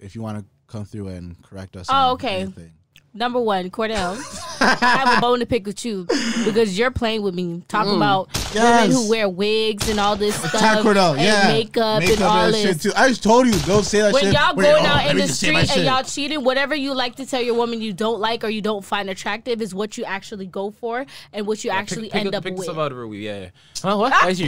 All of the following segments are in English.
if you want to come through and correct us. Oh, okay. Anything. Number one, Kordell, I have a bone to pick with you because you're playing with me. Talking about women who wear wigs and all this stuff. Kordell, and makeup and all this. Shit too. I just told you, don't say that when shit. When y'all going out in the street and y'all cheating, whatever you like to tell your woman you don't like or you don't find attractive is what you actually go for and what you actually end up with. Pick out of her weave, yeah. Oh, what? No, he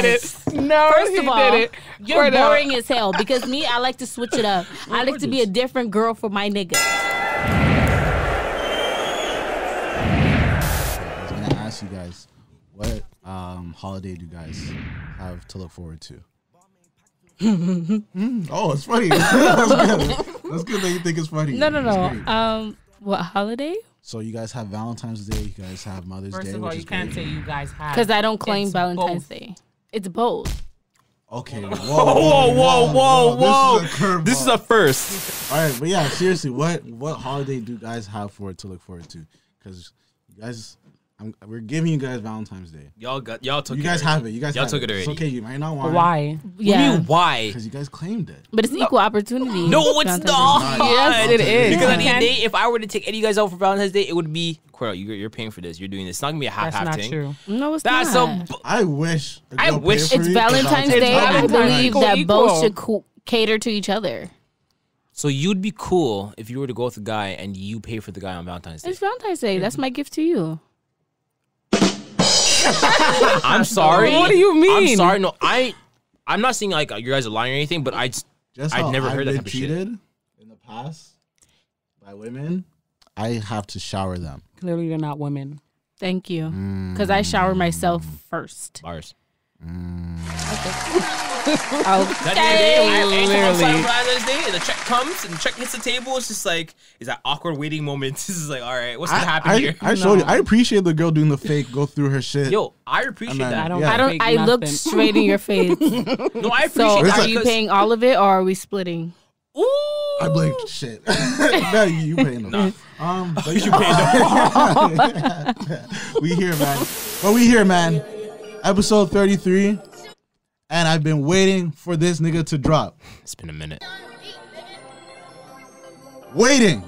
didn't. No, First of all, you're boring as hell because me, I like to switch it up. I like to be a different girl for my nigga. I was gonna ask you guys, what holiday do you guys have to look forward to? Oh, it's funny. That's good. That's good that you think it's funny. No. What holiday? So you guys have Valentine's Day. You guys have Mother's Day. First of all, you can't say you guys have because I don't claim Valentine's Day. It's both. Okay. Whoa. This is a first. All right, but yeah, seriously, what holiday do you guys have to look forward to? Because you guys, we're giving you guys Valentine's Day. Y'all took it. You guys have it. You guys took it already. It's okay. You might not want. Why? Yeah. What do you mean why? Because you guys claimed it. But it's equal opportunity. No, it's not. Yes, it is. Because at the end of the day, if I were to take any of you guys out for Valentine's Day, it would be Kordell. You're paying for this. You're doing this. It's not gonna be a half thing. That's not true. No, it's not. I wish. It's Valentine's Day. I believe that both should cater to each other. So you'd be cool if you were to go with a guy and you pay for the guy on Valentine's Day. It's Valentine's Day. That's my gift to you. I'm sorry. What do you mean? I'm sorry. No, I'm not saying like you guys are lying or anything, but I'd never heard that type of shit. In the past by women, I have to shower them. Clearly, you're not women. Thank you. Because I shower myself first. Bars. Okay. Literally. The check comes and the check hits the table. It's just like, it's that awkward waiting moment. This is like, all right, what's gonna happen here? I showed you. I appreciate the girl doing the fake, go through her shit. Yo, I appreciate that. I look straight in your face. No, I appreciate so that. Are you paying all of it or are we splitting? Ooh. I blinked. Shit. No, you paying them. But you paying them. We here, man. But we here, man. Episode 33. And I've been waiting for this nigga to drop. It's been a minute. Waiting.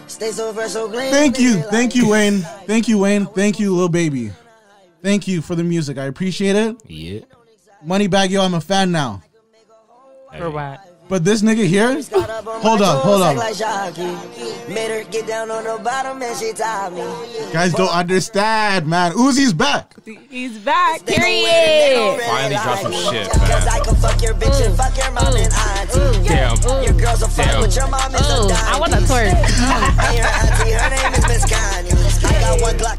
Thank you, Wayne. Thank you, Wayne. Thank you, Lil Baby. Thank you for the music. I appreciate it. Yeah. Moneybag, yo, I'm a fan now. For what? But this nigga here, hold up. Guys don't understand, man. Uzi's back. He's back. Period. Finally dropped some shit, man. Damn. I want to twerk.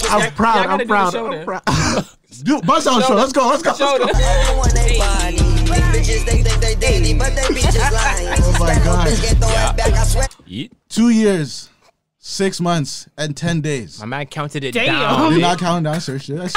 I'm proud. Dude, bust out show. Let's go. Oh my God. Yeah. 2 years, 6 months, and 10 days. My man counted it Damn. down. Did not count down. I searched it. Google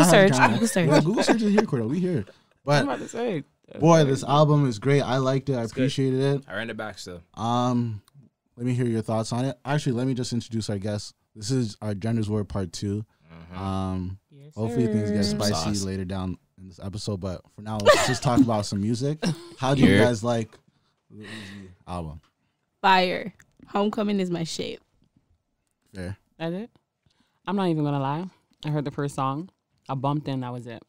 search. Yeah, Google search is here, Kordell. We here. But I'm about to say. boy, this album is great. I liked it. I appreciated it. I ran it back still. Let me hear your thoughts on it. Actually, let me just introduce our guest. This is our Genders War Part 2. Hopefully things get spicy later down in this episode. But for now, let's just talk about some music. How do you guys like the Uzi album? Fire. Homecoming is my shape. Fair. That's it? I'm not even going to lie. I heard the first song. I bumped in. That was it.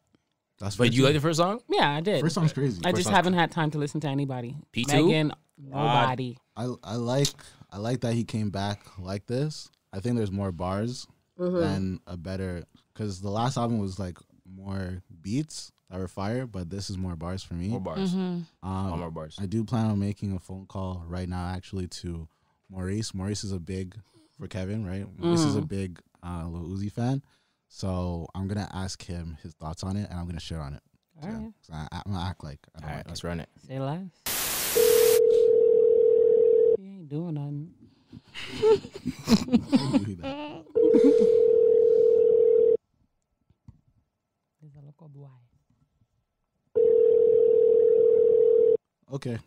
Wait, you like the first song? Yeah, I did. First song's crazy. I just haven't had time to listen to anybody. P2? Megan, nobody. I like that he came back like this. I think there's more bars than a better, because the last album was like more beats that were fire, but this is more bars for me. More bars. More bars. I do plan on making a phone call right now actually to Maurice. Maurice is a big, for Kevin, right? Maurice is a big Lil Uzi fan. So I'm going to ask him his thoughts on it and I'm going to share on it. All right. So I'm going to act like I don't All right, like let's run it. Say less. He ain't doing nothing. Okay.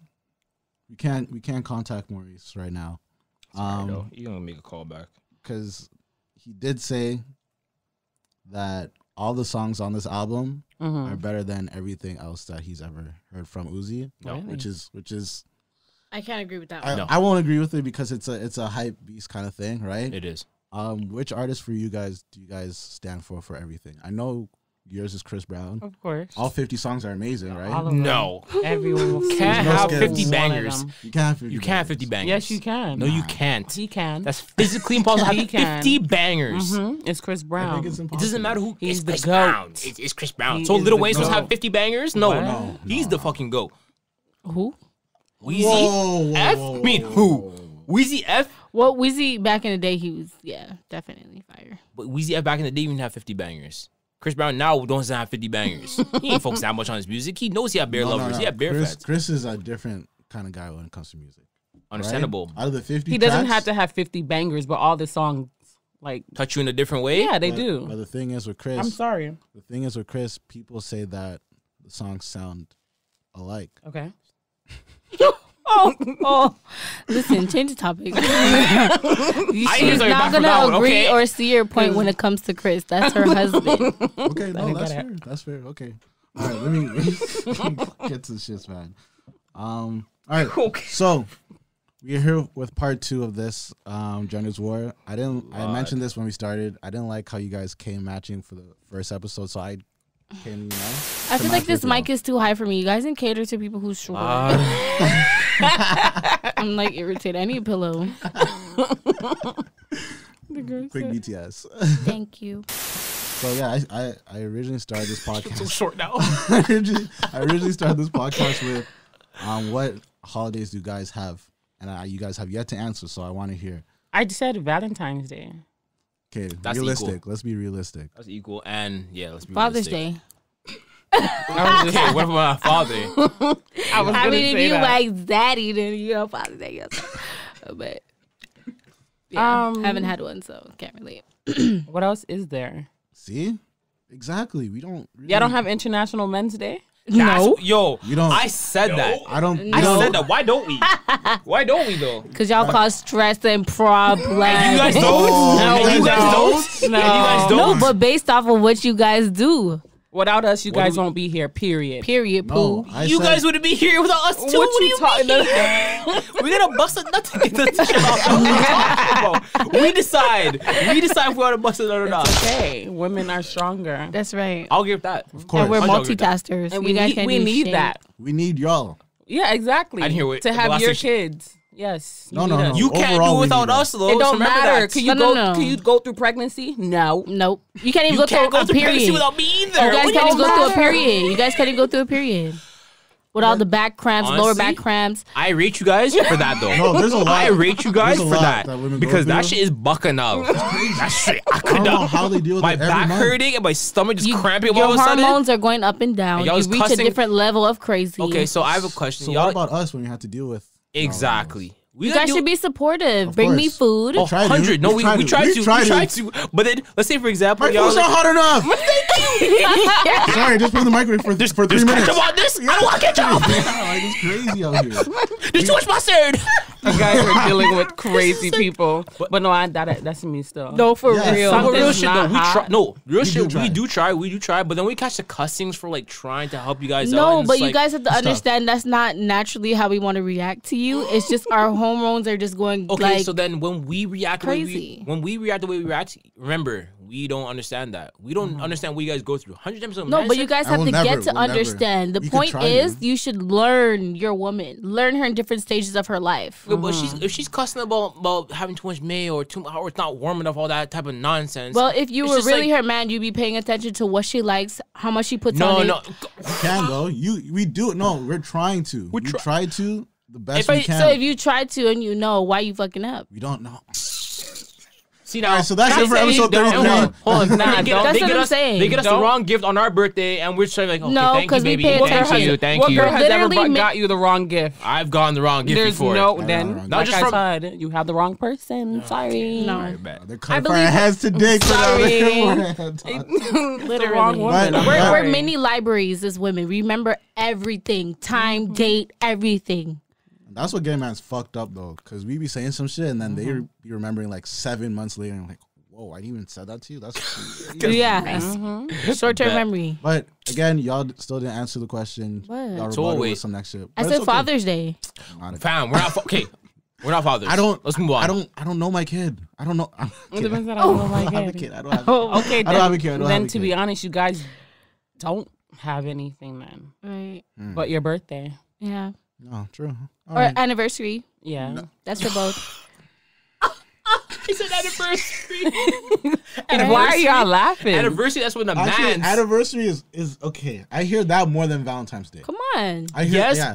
We can't contact Maurice right now. You're gonna make a call back. Because he did say that all the songs on this album are better than everything else that he's ever heard from Uzi. No. Which is. I can't agree with that one. I won't agree with it because it's a hype beast kind of thing, right? It is. Which artist for you guys do you guys stand for everything? I know yours is Chris Brown. Of course. All 50 songs are amazing, right? No. Everyone Can't no have skills. 50 bangers. You can't have 50 You can't have 50 bangers. Yes, you can. No, you can't. He can. That's physically impossible to He have can. 50 bangers. It's Chris I Brown. think it's It impossible. doesn't matter who. He's It's the Chris GOAT. Brown. It's Chris Brown. He So is Lil the Wayne's supposed to GOAT. have 50 bangers? No. What? No. He's the fucking GOAT. Who? Weezy Whoa, F? whoa, I mean, who? Weezy F? Well, Weezy back in the day, he was definitely fire. But Weezy F back in the day even have 50 bangers. Chris Brown now doesn't have 50 bangers. He ain't focused that much on his music. He knows he have bear lovers. He have bear fans. Chris is a different kind of guy when it comes to music. Understandable. Right? Out of the 50 He doesn't tracks, have to have 50 bangers, but all the songs, like, Touch you in a different way? yeah, they But do. the thing is with Chris, I'm sorry. the thing is with Chris, people say that the songs sound alike. Okay. Oh, listen, change the topic. She's usually not back for that gonna one, agree okay? or see your point when it comes to Chris. That's her husband. Okay, no, that's get fair. That's fair. Okay. All right, let me get to the shits, man. All right. Okay. So we're here with part 2 of this Genders War. I mentioned this when we started. I didn't like how you guys came matching for the first episode, so I came, I feel like this mic is too high for me. You guys can cater to people who's short. I'm like irritated. I need a pillow. quick BTS. Thank you. So yeah, I originally started this podcast. So short now. I originally started this podcast with what holidays do you guys have? And you guys have yet to answer, so I want to hear. I just said Valentine's Day. Okay, That's realistic. equal. Let's be realistic. That's equal. And yeah, let's be Father's realistic. Day. Okay, what about my father? I mean, if you like daddy, then you know Father's Day. Yes. But yeah, haven't had one, so can't relate. What else is there? See, exactly. We don't. Really, Y'all don't have International Men's Day? No, Yo, You don't- I said that. I don't. I you don't- said that. Why don't we? Why don't we though? because y'all cause stress and problems. You guys don't? Oh, You guys don't? No. You guys No, don't? but based off of what you guys do. Without us, you What guys do we- won't be here, period. Period. No, Pooh. I You said- guys wouldn't be here without us too. What What do you you talking mean? We're gonna bust a nut to get the shit off. What are you talking about? We decide. We decide if we want to bust it or not. Okay, women are stronger. That's right. I'll give that. Of course. And we're I'll go with that. multitaskers. And you guys can't we do need shit. that. We need y'all. Yeah, exactly. I didn't hear what- to the have last your thing she- kids. Yes. No, need no, us. no. You can't Overall, do we without need us, though. It don't Remember matter. that. Can you No, go? no, no. Can you go through pregnancy? No. Nope. You can't even You go can't through go a through pregnancy period. without me either. You guys What can't do even you go through a matter? period. You guys can't even go through a period. With all the back cramps, lower Honestly, back cramps. I rate you guys for that though. No, there's a lot. I rate you guys There's a for lot that, that women go because that through. shit is bacchanal. That shit, I I could don't know not. how they deal with My it every back month. hurting and my stomach just cramping all Your of a sudden. hormones are going up and down. And y'all You was reach cussing- a different level of crazy. Okay, so I have a question. So Y'all, what about us when we have to deal with exactly. We You gotta guys do- should be supportive. Of Bring me course. food. Oh, tried to. 100. No, We we tried tried to. to. We tried We to. tried to. But then, let's say for example, My y'all foot's like, not hard enough. Sorry, just put the microwave for 3 there's minutes. ketchup on this. I don't want ketchup. Like, it's crazy out here. There's too much mustard. You guys are dealing with crazy people. But no, that's me still. No, for Yeah. real. But real Something's shit though, not we try. hot. No, real shit. do try. We do try. But then we catch the cussings for like trying to help you guys out. No, and but it's you like, guys have to tough. understand that's not naturally how we want to react to you. It's just our hormones are just going Okay, like so then when we react crazy. when we react the way we react, remember, we don't understand that. We don't understand what you guys go through. 100 times a no, but you guys I have will to never- get to will never. understand. The You could point try is, to. you should learn your woman, learn her in different stages of her life. But if she's cussing about having too much mayo or or it's not warm enough, all that type of nonsense. Well, if you it's were just really like- her man, you'd be paying attention to what she likes, how much she puts on no, it. You can though. We do it. No, we're trying to. We try to the best we can. So if you try to and you know, why you fucking up? we don't know. See now, Alright, so that's it for episode Hold 33. on, hold on. Nah, They get- don't. they That's get what I'm us- saying. They get us the Don't. wrong gift on our birthday, and we're just like, okay, No, thank you, 'cause we baby, pay thank attention. you, thank What you. girl has ever Literally got you the wrong gift? I've gotten the wrong gift There's before. no, wrong. then, Not like just I from- said, you have the wrong person. Sorry. No. Alright, bet. They're cutting believe- our heads to dick. Sorry. Literally. The wrong woman. But- I'm We're sorry. mini libraries as women. Remember everything. Time, date, everything. That's what gay man's fucked up though, because we be saying some shit and then they be remembering like 7 months later and like, whoa. whoa, I didn't even said that to you. That's short-term memory. But again, y'all still didn't answer the question. What? Y'all rebutted with some next shit. I said Father's Day. Fam, we're not okay. We're not fathers. Let's move on. I don't know my kid. I don't know. It depends on I don't know my kid. I don't have a kid. I don't have a kid. Then to be honest, you guys don't have anything then. Right. But your birthday. Yeah. No, true. Or anniversary. Yeah. No. That's for both. He said anniversary. Why are y'all laughing? Anniversary, that's when the man's. Anniversary is okay. I hear that more than Valentine's Day. Come on.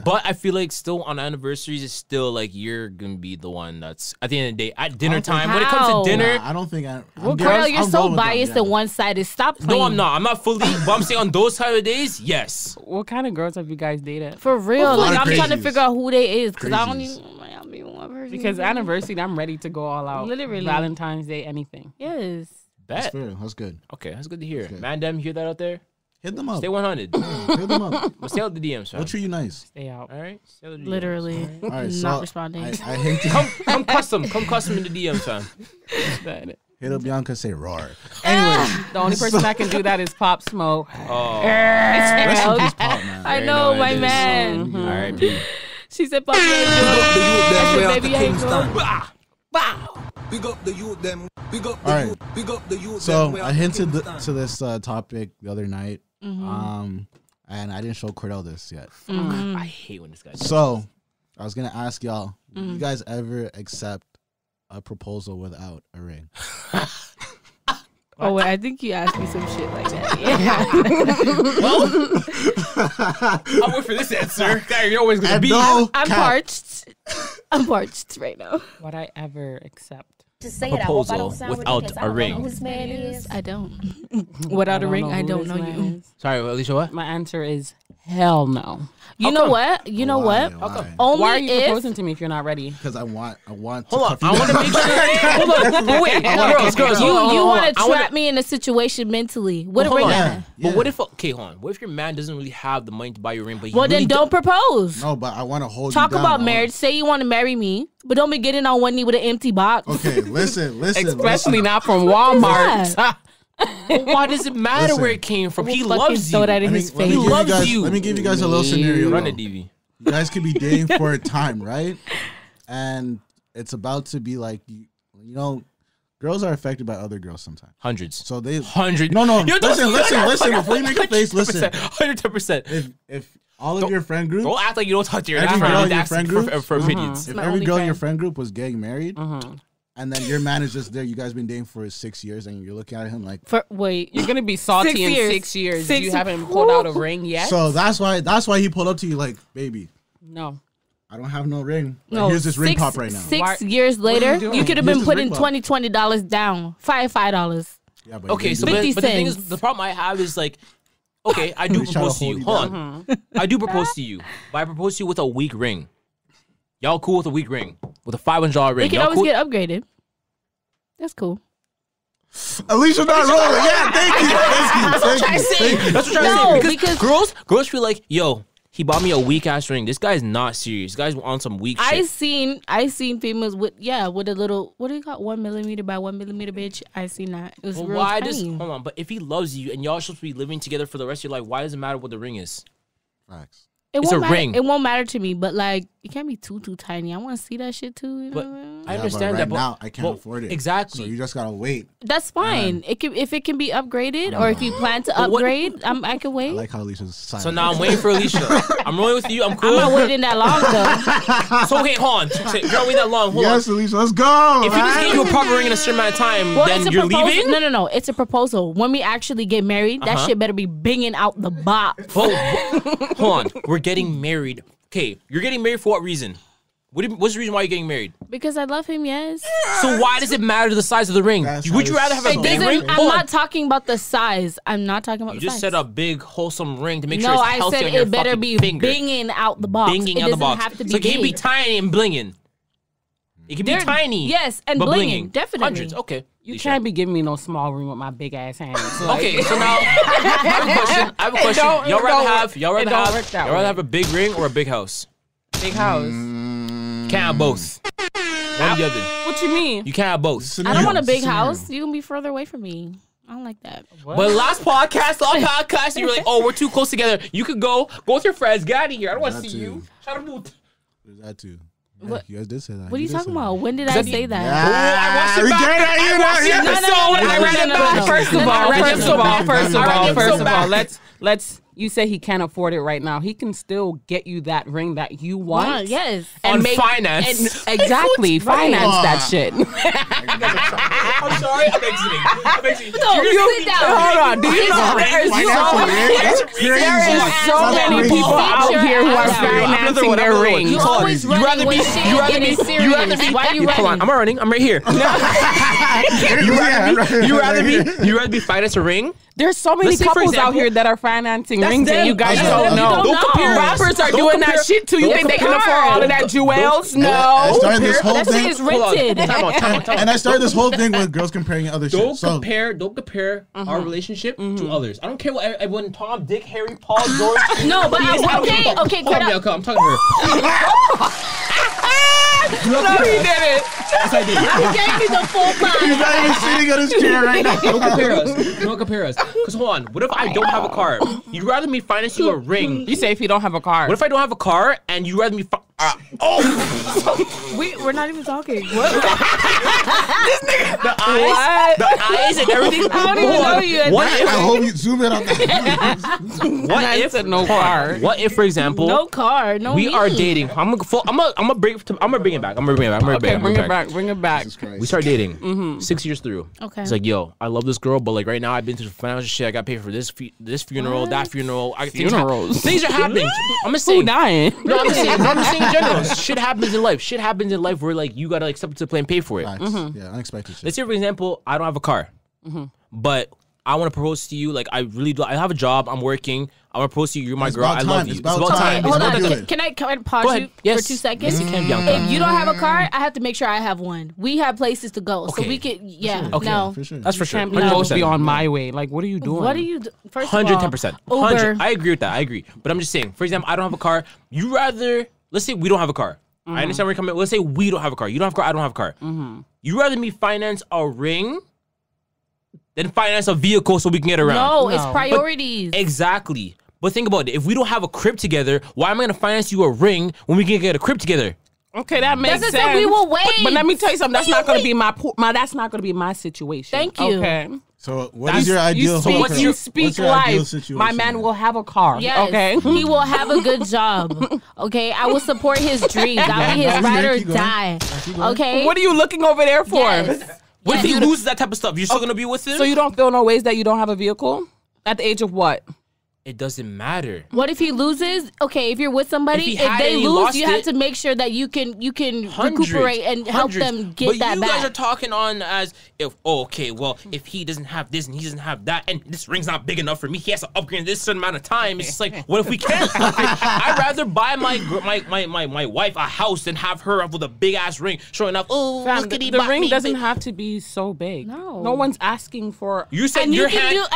But I feel like still on anniversaries, it's still like you're going to be the one that's at the end of the day, at dinner time. When it comes to dinner. I don't think Kordell, you're so biased and one-sided. Stop playing. No, I'm not. I'm not fully. But I'm saying on those type of days, yes. What kind of girls have you guys dated? For real. Like, I'm trying to figure out who they is. Because I don't even. Because anniversary, I'm ready to go all out. Literally. Valentine's Day, anything. Yes. Bet. That's good. Okay, that's good to hear. Man, them, hear that out there? Hit them up. Stay 100. Hit them up. But stay out the DMs, fam. We'll treat you nice. Stay out. All right? Stay out the DMs. Literally. All right, not responding. I hate to come custom in the DMs, fam. Hit up Bianca, say roar. Anyways. The only person that can do that is Pop Smoke. Oh. Rest in peace, Pop, man. I know, my man. All right, P. She said, Pop, I said, baby, I ain't going. Big up the youth, them. Big up the youth. Big up the youth. So I hinted to this topic the other night, and I didn't show Kordell this yet. I hate when this guy. So I was gonna ask y'all: you guys ever accept a proposal without a ring? Oh wait, I think you asked me some shit like that. Yeah. Well, I'll wait for this answer. You're always gonna be. I'm parched. I'm parched right now. Would I ever accept proposal without a ring? Whose man is? I don't. Without a ring, I don't know you. Sorry, Lysia, what? My answer is hell no. You know what? You know what? Only why are you proposing to me if you're not ready? Because I want. Hold on, I want to make sure. Hold on, wait, girls. You want to trap me in a situation mentally? What a ring? But what if? Okay, hold on. What if your man doesn't really have the money to buy you a ring? But well, then don't propose. No, but I want to hold. Talk you down. about marriage. Say you want to marry me, but don't be getting on one knee with an empty box. Okay, listen. Especially not from Walmart. Yeah. Why does it matter where it came from? He loves you. Throw that in his face. He loves you. Let me give you guys a little scenario. Run it, DV. You guys could be dating for a time, right? And it's about to be like, you know, girls are affected by other girls sometimes. Hundreds. So they 100. No. Listen. Before you make a face, listen. 110%. If all of your friend group, don't act like you don't talk to your every girl in your friend group for opinions. If every girl in your friend group was getting married, and then your man is just there, you guys been dating for 6 years, and you're looking at him like, wait, you're gonna be salty in 6 years. You haven't pulled out a ring yet. So that's why he pulled up to you like, baby. No. I don't have no ring. No, here's this ring pop right now. 6 years later, you could have been putting $20 down. $5. Yeah, but okay, but the thing is, the problem I have is like, okay, I do propose to you. Hold on. I do propose to you, but I propose to you with a weak ring. Y'all cool with a weak ring? With a $500 ring? It can always get upgraded. That's cool. Alicia's not rolling. Yeah, thank you. That's what I'm trying to say. That's what I'm trying to say. Because girls feel like, yo, he bought me a weak ass ring. This guy's not serious. This guy's on some weak shit. I seen females with a little, what do you call it? 1 millimeter by 1 millimeter, bitch. I seen that. It was real tiny. Hold on, but if he loves you and y'all supposed to be living together for the rest of your life, why does it matter what the ring is? Facts. It's a ring. It won't matter to me, but like it can't be too tiny. I want to see that shit too. You but know? I understand that. But now I can't afford it. Exactly. So you just gotta wait. That's fine. If it can be upgraded, or if you plan to upgrade, I can wait. I like how Alicia's silent. So now I'm waiting for Alicia. I'm rolling with you. I'm cool. I'm not waiting that long though. So okay, hold on. You're not waiting that long. Hold on. Yes, Alicia, let's go. If you just gave you a proper ring in a certain amount of time, then you're leaving. No. It's a proposal. When we actually get married, that shit better be binging out the box. Hold on. We're getting married. Okay, you're getting married for what reason? What's the reason why you're getting married? Because I love him, yes. So why does it matter to the size of the ring? Would you rather have a big ring? I'm not talking about the size. I'm not talking about the size. You just said a big, wholesome ring to make sure no, it's healthy on your it better be finger. binging out the box. Binging out the box. Have to be so it big. can be tiny and blinging. It can be tiny. Yes, and but blinging. Definitely. Hundreds, okay. You can't be giving me no small ring with my big ass hands. Like, okay, so now I have a question. Y'all rather have a big ring or a big house? Big house. Can't have both. One or the other. What you mean? You can't have both. I don't want a big house. You can be further away from me. I don't like that. What? But last podcast, you were like, "Oh, we're too close together. You could go with your friends. Get out of here. I don't want to see you." Shut up, boot. There's that too. Yeah, you guys did say that. What are you talking about? When did I say that? I watched it back. First of all, let's. You say he can't afford it right now. He can still get you that ring that you want. Yes. And finance. Exactly. Finance that shit. I'm sorry. I'm exiting. No, sit down. Hold on. Do you know there is so many people out here who are financing their rings? You always running when shit getting serious. Why you running? Come on. I'm not running. I'm right here. You rather be financed a ring? There's so many couples out here that are financing rings and you guys don't know. Don't compare. Rappers are doing that shit too. You think they can afford all of that jewels? No. I started this whole that thing. shit is rented. And I started this whole thing with girls comparing other shit. Don't compare our relationship to others. I don't care what everyone, Tom, Dick, Harry, Paul, George. No, but okay, I'm talking to her. No, he did it. Yes, I did. He gave me the full five. He's not even sitting on his chair right now. Don't compare us. Because hold on. What if I don't have a car? You'd rather me finance you a ring. You say if you don't have a car. What if I don't have a car and you rather me We're not even talking. What? The eyes and everything. I don't even know you. I hope you zoom in on that. What if no car? What if, for example, no car, no we are dating? I'm gonna bring it back. Bring it back. We start dating 6 years through. Okay. It's like, yo, I love this girl, but like right now I've been through financial shit. I got paid for this funeral, that funeral. Funerals. Things are happening. I'm just saying. Who dying? No, I'm just saying in general. Shit happens in life. Shit happens in life where like you gotta like step up to the plate and pay for it. Yeah, unexpected shit. Let's say for example, I don't have a car, but I want to propose to you. Like I really do. I have a job. I'm working. I want to propose to you. You're my girl. I love you. It's about time. Hold on. Can I pause you for 2 seconds? Yes, you can, Bianca. If you don't have a car, I have to make sure I have one. We have places to go, so we could. Yeah. Okay. No. For sure. That's for sure. Can't be on my way. Like, what are you doing? What are you? First of all, 110%. Uber. I agree with that. I agree. But I'm just saying. For example, I don't have a car. You rather. Let's say we don't have a car. I understand where you're coming from. Let's say we don't have a car. You don't have a car. I don't have a car. You rather me finance a ring than finance a vehicle so we can get around? No, it's priorities. Exactly. But think about it. If we don't have a crib together, why am I going to finance you a ring when we can get a crib together? Okay, that makes sense. Say we will wait. But let me tell you something. That's not going to be that's not going to be my situation. Thank you. Okay. So what is your ideal? You speak life. My man will have a car. Yes. Okay. He will have a good job. Okay. I will support his dreams. I'll be his ride or die. Okay. What are you looking over there for? Yes. What if he loses that type of stuff? You're still going to be with him? So you don't feel no ways that you don't have a vehicle? At the age of what? It doesn't matter. What if he loses? Okay, if you're with somebody, if they lose, you have to make sure that you can recuperate and help them get that back. But you guys are talking on as if, if he doesn't have this and he doesn't have that, and this ring's not big enough for me, he has to upgrade in this certain amount of time. It's just like, what if we can't? I'd rather buy my wife a house than have her up with a big ass ring showing up. Oh, the ring doesn't have to be so big. No one's asking for. You said your hand's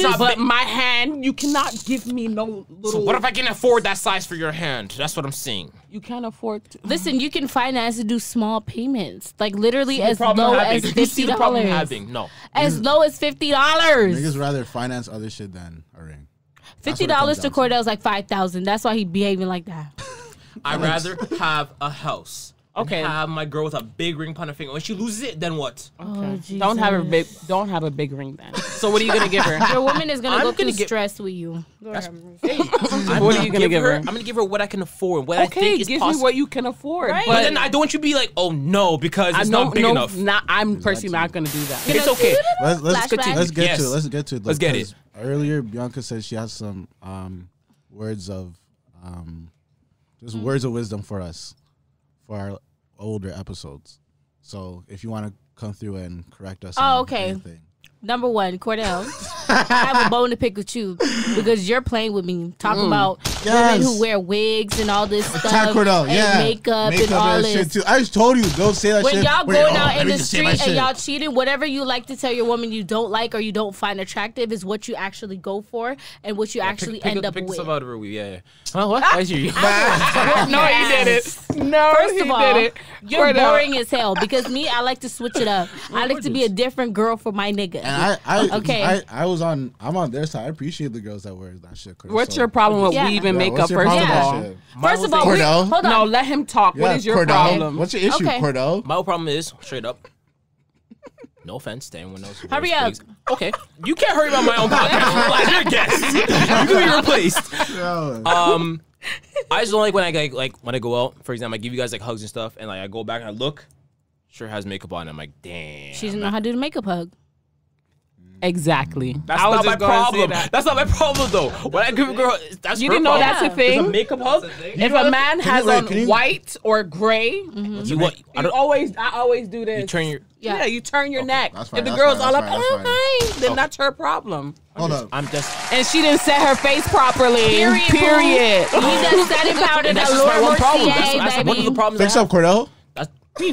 not big. But my hand, you cannot give me no little. So what if I can afford that size for your hand? That's what I'm saying. You can't afford to. Listen, you can finance and do small payments, like literally as low as $50. No, as low as $50. Niggas rather finance other shit than a ring. $50 to Kordell's like $5,000. That's why he behaving like that. I'd rather have a house. Okay. Have my girl with a big ring on her finger. When she loses it, then what? Okay. Don't have a big ring then. So what are you gonna give her? Your woman is gonna go through stress with you. What are you gonna give her? I'm gonna give her what I can afford. What I think is give possible. me what you can afford. Right. But then I don't want you to be like, oh no, because it's not big enough. I'm personally not gonna do that. It's okay. Let's get to it. Let's get it. Earlier, Bianca said she has some words of words of wisdom for us for our older episodes. So if you want to come through and correct us. Oh, okay. Anything. Number one, Kordell, I have a bone to pick with you because you're playing with me. Talking about women who wear wigs and all this stuff. Kordell, and makeup and all this. Shit too. I just told you, don't say that when shit. When y'all going out in the street and y'all cheating, whatever you like to tell your woman you don't like or you don't find attractive is what you actually go for and what you actually end up with. Pick some out of her weave, yeah. What? I hear you. No, he did it. No, First of all, did it. you're boring as hell because me, I like to switch it up. I like to be a different girl for my nigga. And I'm on their side. I appreciate the girls that wear that shit. What's your problem with weave and makeup, first of all? First of all, Kordell? hold on. No, let him talk. What is your problem? What's your issue, Kordell? My problem is, straight up, no offense to anyone else. Hurry up. Okay. You can't hurry about my own podcast. Relax, you're a guest. You can be replaced. I just don't like when I go out, for example, I give you guys like hugs and stuff, and like I go back and I look, sure has makeup on. I'm like, damn. She doesn't know how to do the makeup hug. Exactly. That's not my problem. That's not my problem though. When I give a girl, that's you her didn't know problem. that's a thing. It's a makeup hug. If a man has on white or gray, I always do this. You turn your you turn your neck. That's fine, if the that's girl's fine, all up, that's fine. then that's her problem. Hold up. I'm just. And she didn't set her face properly. Period. You just setting powder. That's just my one problem. That's one of the problems. Fix up, Kordell.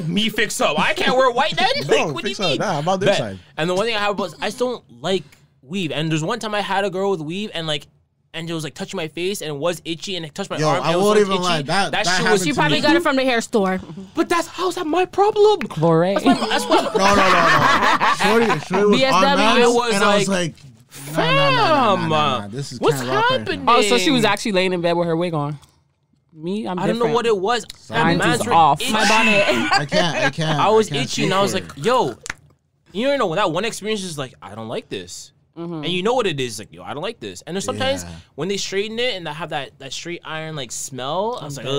Me fix up. I can't wear white then. No, what do you fix up. mean? Nah, I'm on this side. And the one thing I have was I just don't like weave. And there's one time I had a girl with weave and like. And it was like touching my face and it was itchy and it touched my arm. I won't even lie. That shit was. She probably got it from the hair store. But how's that my problem? Glory. That's what. No. Shorty was on mask, and I was like, fam, this is what's happening? Oh, so she was actually laying in bed with her wig on. Me, I don't know what it was. Mine is off. My bonnet. I can't. I was itchy and I was like, yo, you know, that one experience is like, I don't like this. And you know what it is, like, yo, I don't like this. And there's sometimes when they straighten it and they have that straight iron like smell, I was like, I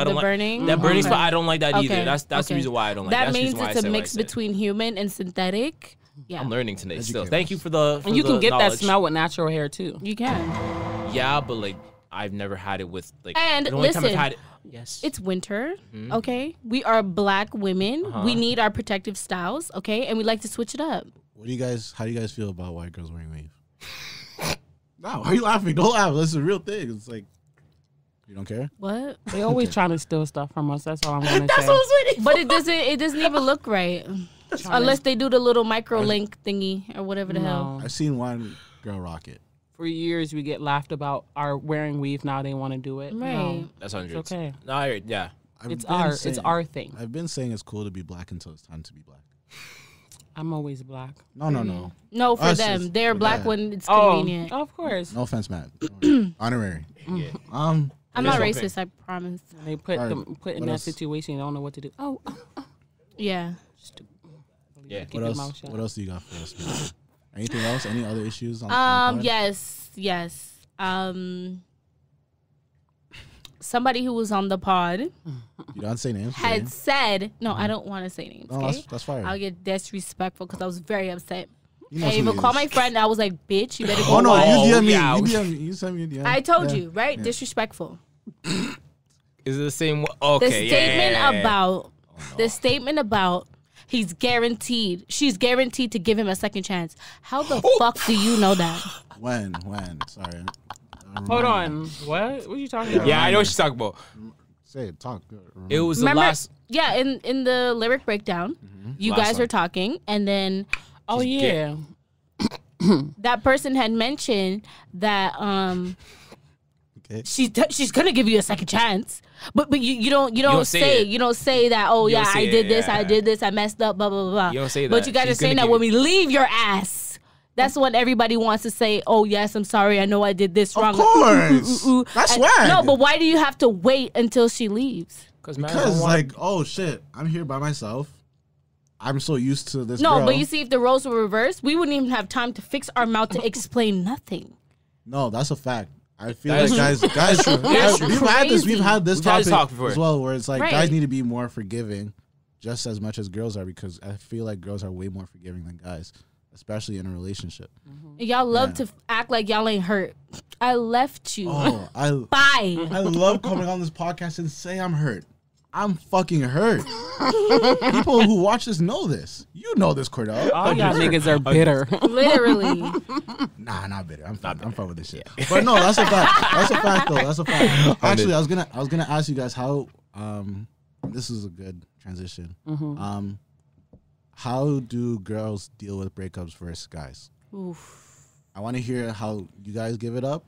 don't like burning? That burning spot. I don't like that either. That's the reason why I don't like that. That means it's a mix between human and synthetic. Yeah, I'm learning today still. Thank you for the. And you can get that smell with natural hair too. You can. Yeah, but like I've never had it with like. And the only listen, time I've had it, yes, it's winter. Okay, we are black women. We need our protective styles. Okay, and we like to switch it up. How do you guys feel about white girls wearing weave? No, why are you laughing? Don't laugh. This is a real thing. It's like you don't care. What? They always trying to steal stuff from us. That's all I'm gonna say. But it doesn't even look right unless they do the little micro link thingy or whatever the hell. I've seen one girl rock it. For years, we get laughed about our wearing weave. Now they want to do it. Right. No, that's hundreds. it's okay. No, yeah. It's our thing. I've been saying it's cool to be black until it's time to be black. I'm always black. No. No, for them. They're black when it's convenient. Oh, of course. No offense, Matt. Honorary. Yeah. I'm not racist, I promise. They put in that situation, they don't know what to do. Yeah. Yeah. What else do you got for us, man? Anything else? Any other issues on Yes. Somebody who was on the pod. You don't say names. Had said, no, I don't want to say names. No, okay? that's fine. I'll get disrespectful because I was very upset. I even called my friend. I was like, "Bitch, you better go." Oh no, you DM me. Yeah. You DM me. You send me a DM. I told you, right? Yeah. Disrespectful. Is it the same one? Okay, The statement about she's guaranteed to give him a second chance. How the fuck do you know that? When? Sorry. Hold on. What are you talking about? Yeah, I know what she's talking about. Say it. Talk. It was the last. Yeah, in the lyric breakdown, you last guys one. are talking, and then that person had mentioned that she's gonna give you a second chance, but you don't say that. Oh yeah, I did this, I messed up, blah blah blah blah. You don't say that. But you guys are saying that when we leave your ass. That's when everybody wants to say, "Oh yes, I'm sorry. I know I did this wrong." Of course, that's swag. No, but why do you have to wait until she leaves? Because like, oh shit, I'm here by myself. I'm so used to this. No, girl. but you see, if the roles were reversed, we wouldn't even have time to fix our mouth to explain nothing. No, that's a fact. I feel like guys, we've had this topic as well, where it's like guys need to be more forgiving, just as much as girls are, because I feel like girls are way more forgiving than guys. Especially in a relationship. Y'all love to act like y'all ain't hurt. I left you. Oh, bye. I love coming on this podcast and say I'm hurt. I'm fucking hurt. People who watch this know this. You know this, Kordell. All y'all niggas are bitter. Literally. Nah, not bitter. I'm fine with this shit. But no, that's a fact. That's a fact, though. That's a fact. Actually, I was gonna ask you guys how. This is a good transition. Mm-hmm. How do girls deal with breakups versus guys? Oof. I want to hear how you guys give it up,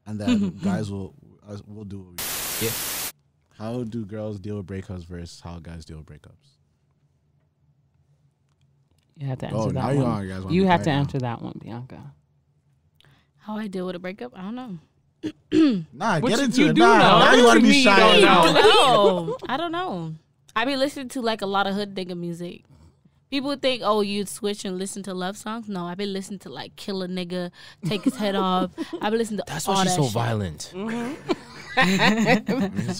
and then guys will do what we do. Yeah. How do girls deal with breakups versus how guys deal with breakups? You have to answer that now one. You have to answer that one, Bianca. How I deal with a breakup? I don't know. Nah, What get you into it. do Nah, know. now you want to be shy. I don't know. I be listening to like a lot of hood nigga music. People would think, oh, you'd switch and listen to love songs. No, I be listening to like kill a nigga, take his head off. I be listening to That's all why she's that so shit. violent. That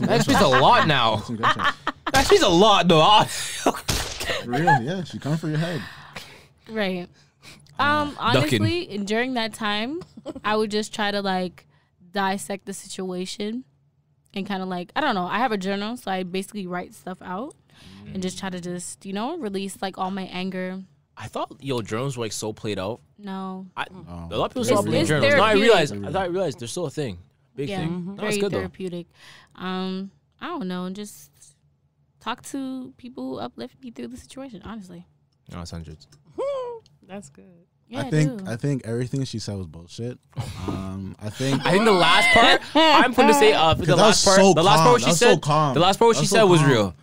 That shit's a lot now. That shit's a lot though. For real, yeah. She coming for your head. Right. Honestly, during that time, I would just try to like dissect the situation and kind of like, I don't know. I have a journal, so I basically write stuff out and just try to just, release like all my anger. I thought journals were like so played out. No. A lot of people stop playing it's journals. Now I therapeutic. realized they're still a thing. Big thing. No, Very it's good therapeutic. I don't know, just talk to people who uplift me through the situation, honestly. though. No, it's hundreds. That's good. Yeah, I think everything she said was bullshit. I think the last part, I'm going to say the last part. So the last part what she said. The last part what she said was real.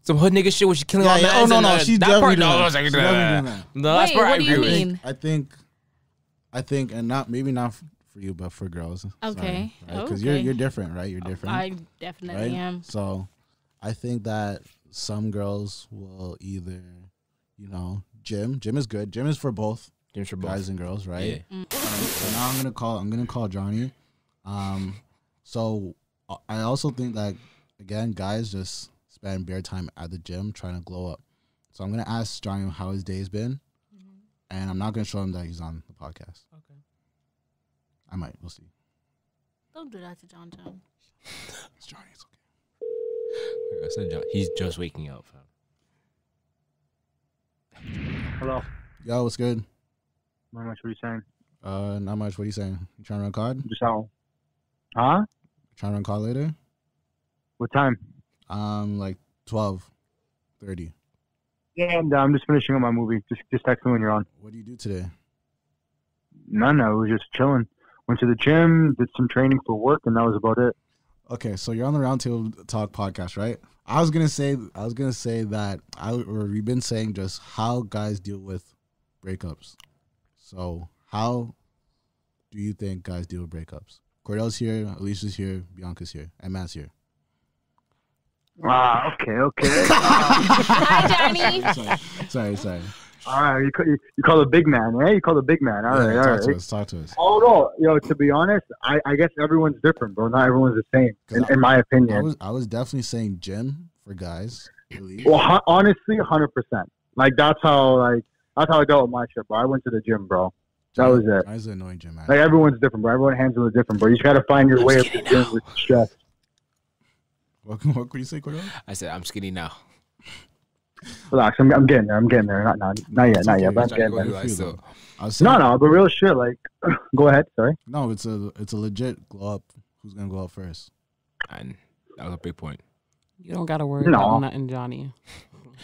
Some hood nigga shit where she killing all yeah. mans. Oh no, she's that definitely part. doing No, that. I was like, She's definitely doing that. the last Wait, part I what do you agree with. mean? I think, and maybe not for you, but for girls. Okay. Because Okay. you're different, right? You're different. I definitely right? am. So, I think that some girls will either, gym. Gym is good. Gym is for both Games for both. guys and girls, right? Yeah. So now I'm gonna call Johnny. So I also think that again, guys just spend bare time at the gym trying to glow up. So I'm gonna ask Johnny how his day's been, and I'm not gonna show him that he's on the podcast. Okay. I might. We'll see. Don't do that to John. It's Johnny. It's okay. Like I said, he's just waking up. Hello. Yo, what's good? Not much. What are you saying? Not much. What are you saying? You trying to run card? Just how? Huh? Trying to run card later? What time? Like 12:30. Yeah, and I'm just finishing up my movie. Just text me when you're on. What do you do today? None. I was just chilling. Went to the gym, did some training for work, and that was about it. Okay, so you're on the RoundTableTalk podcast, right? I was gonna say that we've been saying just how guys deal with breakups. So how do you think guys deal with breakups? Kordell's here, Alicia's here, Bianca's here, and Matt's here. Okay. Hi, Johnny. Sorry. All right, you call the big man, eh? You call the big man. All right. Talk to us. Oh no, to be honest, I guess everyone's different, bro. Not everyone's the same, in my opinion. I was definitely saying gym for guys. Really. Well, honestly, 100%. Like that's how I dealt with my shit, bro. I went to the gym, bro. That was it. I was an annoying gym man. Like everyone's different, bro. Everyone handles it different, bro. You just gotta find your way up to deal with stress. What could you say, Kordell? I said I'm skinny now. Relax, I'm getting there. Not yet, but I'm getting there. No, but real shit. Like, go ahead. Sorry. No, it's a legit glow up. Who's gonna go up first? And that was a big point. You don't gotta worry about nothing, Johnny.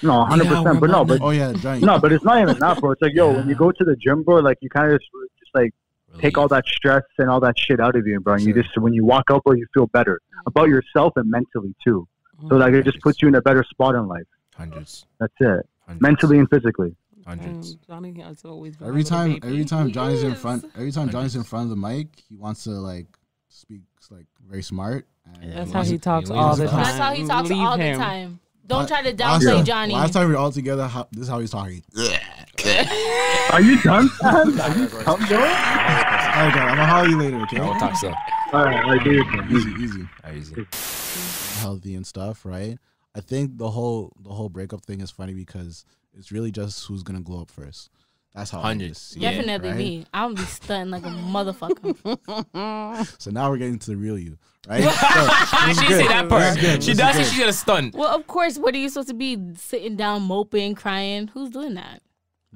No, 100%. But no, but oh yeah, Johnny. no, but it's not even that, bro. It's like, when you go to the gym, bro, like you kind of just like take all that stress and all that shit out of you, bro. And you just when you walk out, bro, you feel better about yourself and mentally too. So like it just puts you in a better spot in life. Hundreds. That's it. Hundreds. Mentally and physically. Hundreds. Johnny has always been Every time Johnny's in front of the mic, he wants to like speak like very smart. And That's how he talks all the time. That's how he talks Leave all him. the time. Don't try to downplay Johnny. Last time we were all together, this is how he's talking. Are you done, son? Are you done, bro? Okay, I'm gonna holler you later, okay? We'll talk so. All right, do your thing. Easy. Healthy and stuff, right? I think the whole breakup thing is funny because it's really just who's gonna glow up first. That's how 100. I see it, Definitely right? me. I'm be stunting like a motherfucker. So now we're getting to the real you, right? She didn't say that part. She does say she's gonna stun. Well, of course, what are you supposed to be sitting down, moping, crying? Who's doing that?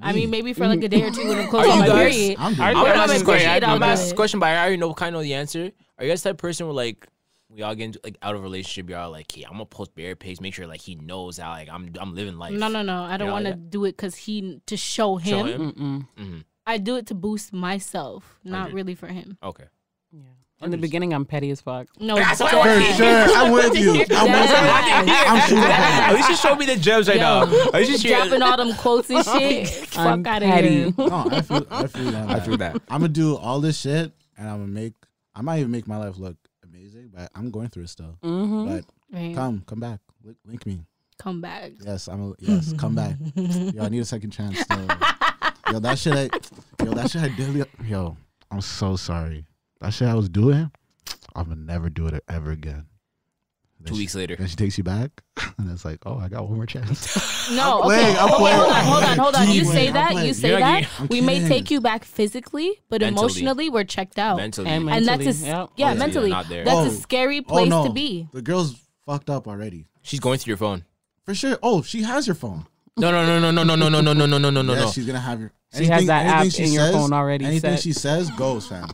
I mean, maybe for like a day or two when I'm close Are on you my guys- period. I'm I'm doing gonna that. ask this question. I'll I'm gonna ask do this it. question, but I already kind of know the answer. Are you guys the type of person where like we all get into like out of a relationship, you're all like, "Hey, I'm gonna post bare pics, make sure like he knows how like I'm living life." No. I don't know, want to like do it because to show him. Show him. I do it to boost myself, not 100. really for him. Okay. Yeah. In the beginning, I'm petty as fuck. No, That's what I For want. sure, I'm with you. I'm shooting that. At least you show me the gems right now. At least you share. dropping all them quotes and shit. I'm Fuck out of petty. here. No, I feel that. I feel that. I'm gonna do all this shit, and I might even make my life look amazing, but I'm going through it still. But Right. come back, link me. Come back. Yes, come back. Yo, I need a second chance. Still. Yo, that shit I did. Yo, I'm so sorry. That shit I was doing, I'm gonna never do it ever again. 2 weeks later. Then she takes you back, and it's like, oh, I got one more chance. No, playing, okay. I'm Okay, playing. hold on. You I'm say that. playing. You say You're that. not I'm We may kidding. take you back physically, but Mentally. emotionally, we're checked out. Mentally. And And that's mentally, a yep. yeah, Mentally, mentally. you're not there. That's Oh. a scary place no. to be. The girl's fucked up already. She's going through your phone. For sure. Oh, she has your phone. No. Yeah, she's gonna have your. She has that app anything she in your says- phone already Anything set. she says goes, fam.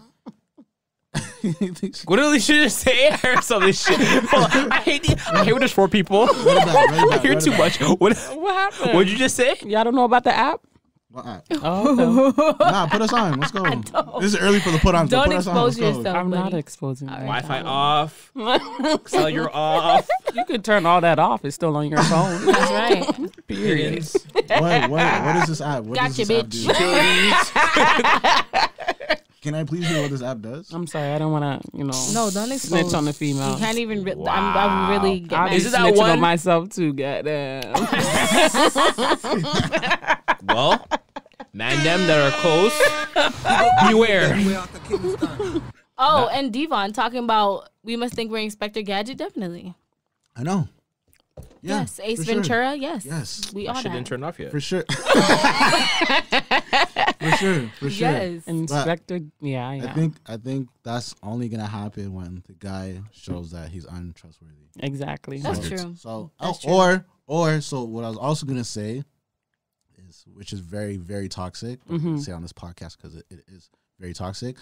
Anything she- What did Lysia just say? I heard some of this shit. Hold on. I hate when there's 4 people. Run it back, run it I back, hear run it too back. much. What happened? What'd you just say? Y'all don't know about the app? What app? Oh, okay. Nah, put us on. Let's go. This is early for the put on. Don't put us on. expose Let's go. yourself. I'm not buddy. exposing you. Wi-Fi off. Cellular off. You could turn all that off. It's still on your phone. That's right. Period. What is this app? What does Gotcha, this app bitch. do? Can I please hear what this app does? I'm sorry. I don't want to, No, don't expose. snitch on the female. You can't even. I'm really I'll getting be Is it that snitching one? on myself too, goddamn. Well, man, them that are close, beware. Oh, and Deavon talking about we must think we're Inspector Gadget. Definitely. I know. Yeah, Yes. Ace for sure. Ventura. Yes. Yes. We all Shit didn't that. turn off yet. For sure. For sure. Yes. Inspector, yeah. I think that's only gonna happen when the guy shows that he's untrustworthy. Exactly. That's true. So That's true. or so what I was also gonna say is, which is very very toxic. I'm gonna say on this podcast because it is very toxic.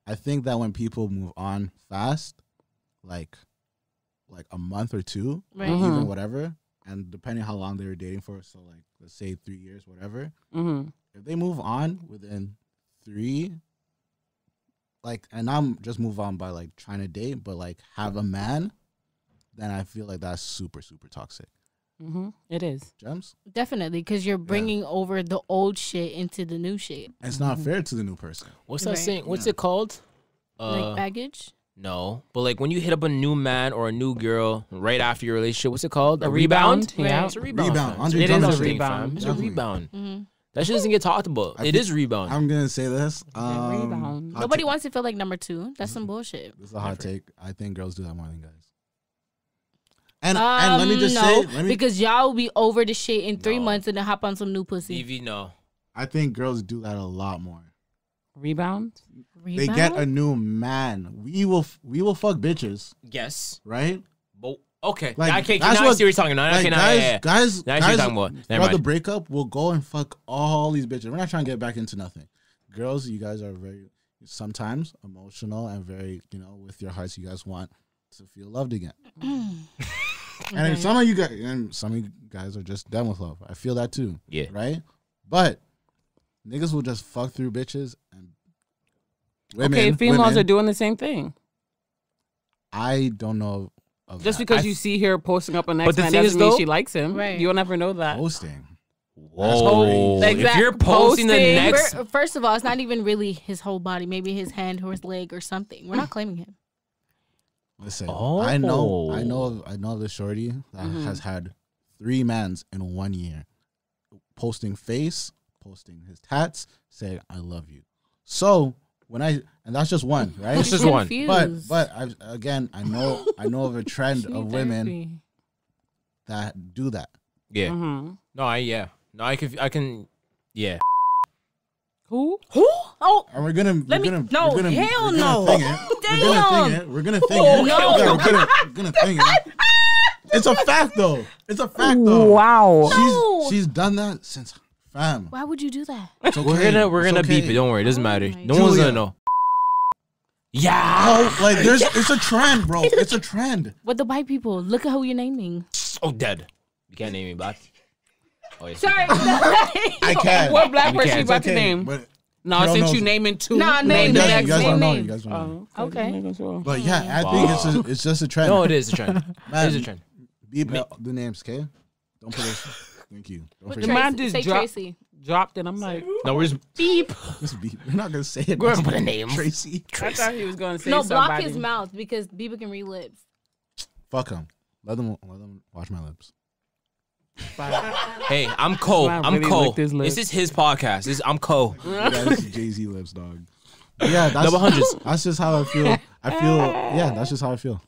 I think that when people move on fast, like a month or two, Right. even whatever, and depending how long they were dating for, so like let's say 3 years, whatever. If they move on within 3, like, and I'm just move on by like trying to date, but like have a man, then I feel like that's super super toxic. It is. Gems. Definitely, because you're bringing over the old shit into the new shit. And it's not fair to the new person. What's that Right. saying? What's it called? Like baggage. No, but like when you hit up a new man or a new girl right after your relationship, what's it called? A rebound? Right. Yeah. It's a rebound. Rebound. fam. Andre It is a Drummond shit. rebound. It's Definitely. a rebound. Mm-hmm. That shit doesn't get talked about. I It think- is rebound. I'm gonna say this. rebound. hot Nobody take. wants to feel like number 2. That's some bullshit. This is a hot take. I think girls do that more than guys. And let me just no, say, because y'all will be over the shit in 3 No. months and then hop on some new pussy. DV, no. I think girls do that a lot more. Rebound? They get a new man. We will fuck bitches, Yes. right? But okay. Like, I can't. that's Now I what- see what you're talking about. Like Okay, now, guys, yeah, yeah. guys, Now I see what you're guys, talking about. Never throughout the mind. breakup, we'll go and fuck all these bitches. We're not trying to get back into nothing. Girls, you guys are very sometimes emotional and very, with your hearts, you guys want to feel loved again. And some of you guys are just done with love. I feel that too. Yeah. Right? But niggas will just fuck through bitches and women. Okay, females women, are doing the same thing. I don't know of Just that. because you see her posting up an But ex the man thing is, doesn't mean though- she likes him. Right. You'll never know that. Posting. Whoa. crazy. If you're posting the Posting. next. First of all, it's not even really his whole body. Maybe his hand or his leg or something. We're not claiming him. Listen, Oh. I know of the shorty that has had 3 mans in 1 year, posting posting his tats, saying "I love you." So and that's just one, right? This is one. Confused. I know of a trend She need of women therapy. that do that. Yeah. Mm-hmm. No, I can. Yeah. Who? Oh, And we're gonna thing it. We're gonna thing it. No. We're gonna thing it. It's a fact though. Wow. She's done that since fam. why would you do that? It's okay. We're gonna beep it. Don't worry, it doesn't matter. No Julia. one's gonna know. Yeah. Oh, like it's a trend, bro. It's a trend. What the white people? Look at who you're naming. Oh, dead. You can't name me black. Oh, yes. Sorry. I can. What black You person can. you about It's to okay, name? but No, you don't since know. you naming two. Nah, No, name you the guys, next you guys name. don't know. You guys don't know. Okay. But yeah, I think it's just a trend. No, it is a trend. Man, It is a trend. Beep the names, okay? Don't put this. Thank you. Don't What forget. The man Tracy? just Say dropped- Tracy. Dropped and I'm like, No, we're just beep. Just beep. You're not gonna say it. Go ahead and put a name. Tracy. I thought he was going to say No, somebody. block his mouth because Bieber can read lips. Fuck him. Let them watch my lips. Hey, I'm Cole. Man I'm really Cole. licked his lips. This is his podcast. I'm Cole. Yeah, this is Jay-Z lips, dog. But yeah, that's Double hundreds. That's just how I feel. That's just how I feel.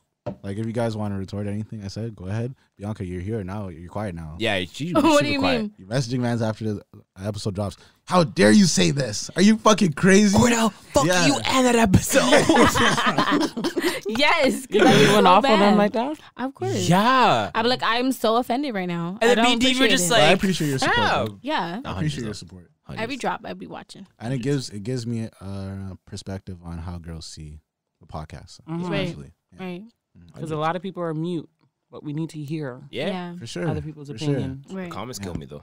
Like, if you guys want to retort anything I said, go ahead. Bianca, you're here now. You're quiet now. Yeah, she's What super do you quiet. mean? You're messaging mans after the episode drops. How dare you say this? Are you fucking crazy? Kordell, fuck Yeah. you and that episode. Yes. You went off on him like that? Of course. Yeah. I'm like, I'm so offended right now. And I then don't BD were appreciate just it. But I like, appreciate your support. yeah. Bro. Yeah. I appreciate your support. Every drop, I'd be watching. And it gives me a perspective on how girls see the podcast. Right. Especially. Yeah. Right. Because a lot of people are mute, but we need to hear Yeah. For sure. other people's For opinion. Right. Comments kill me though.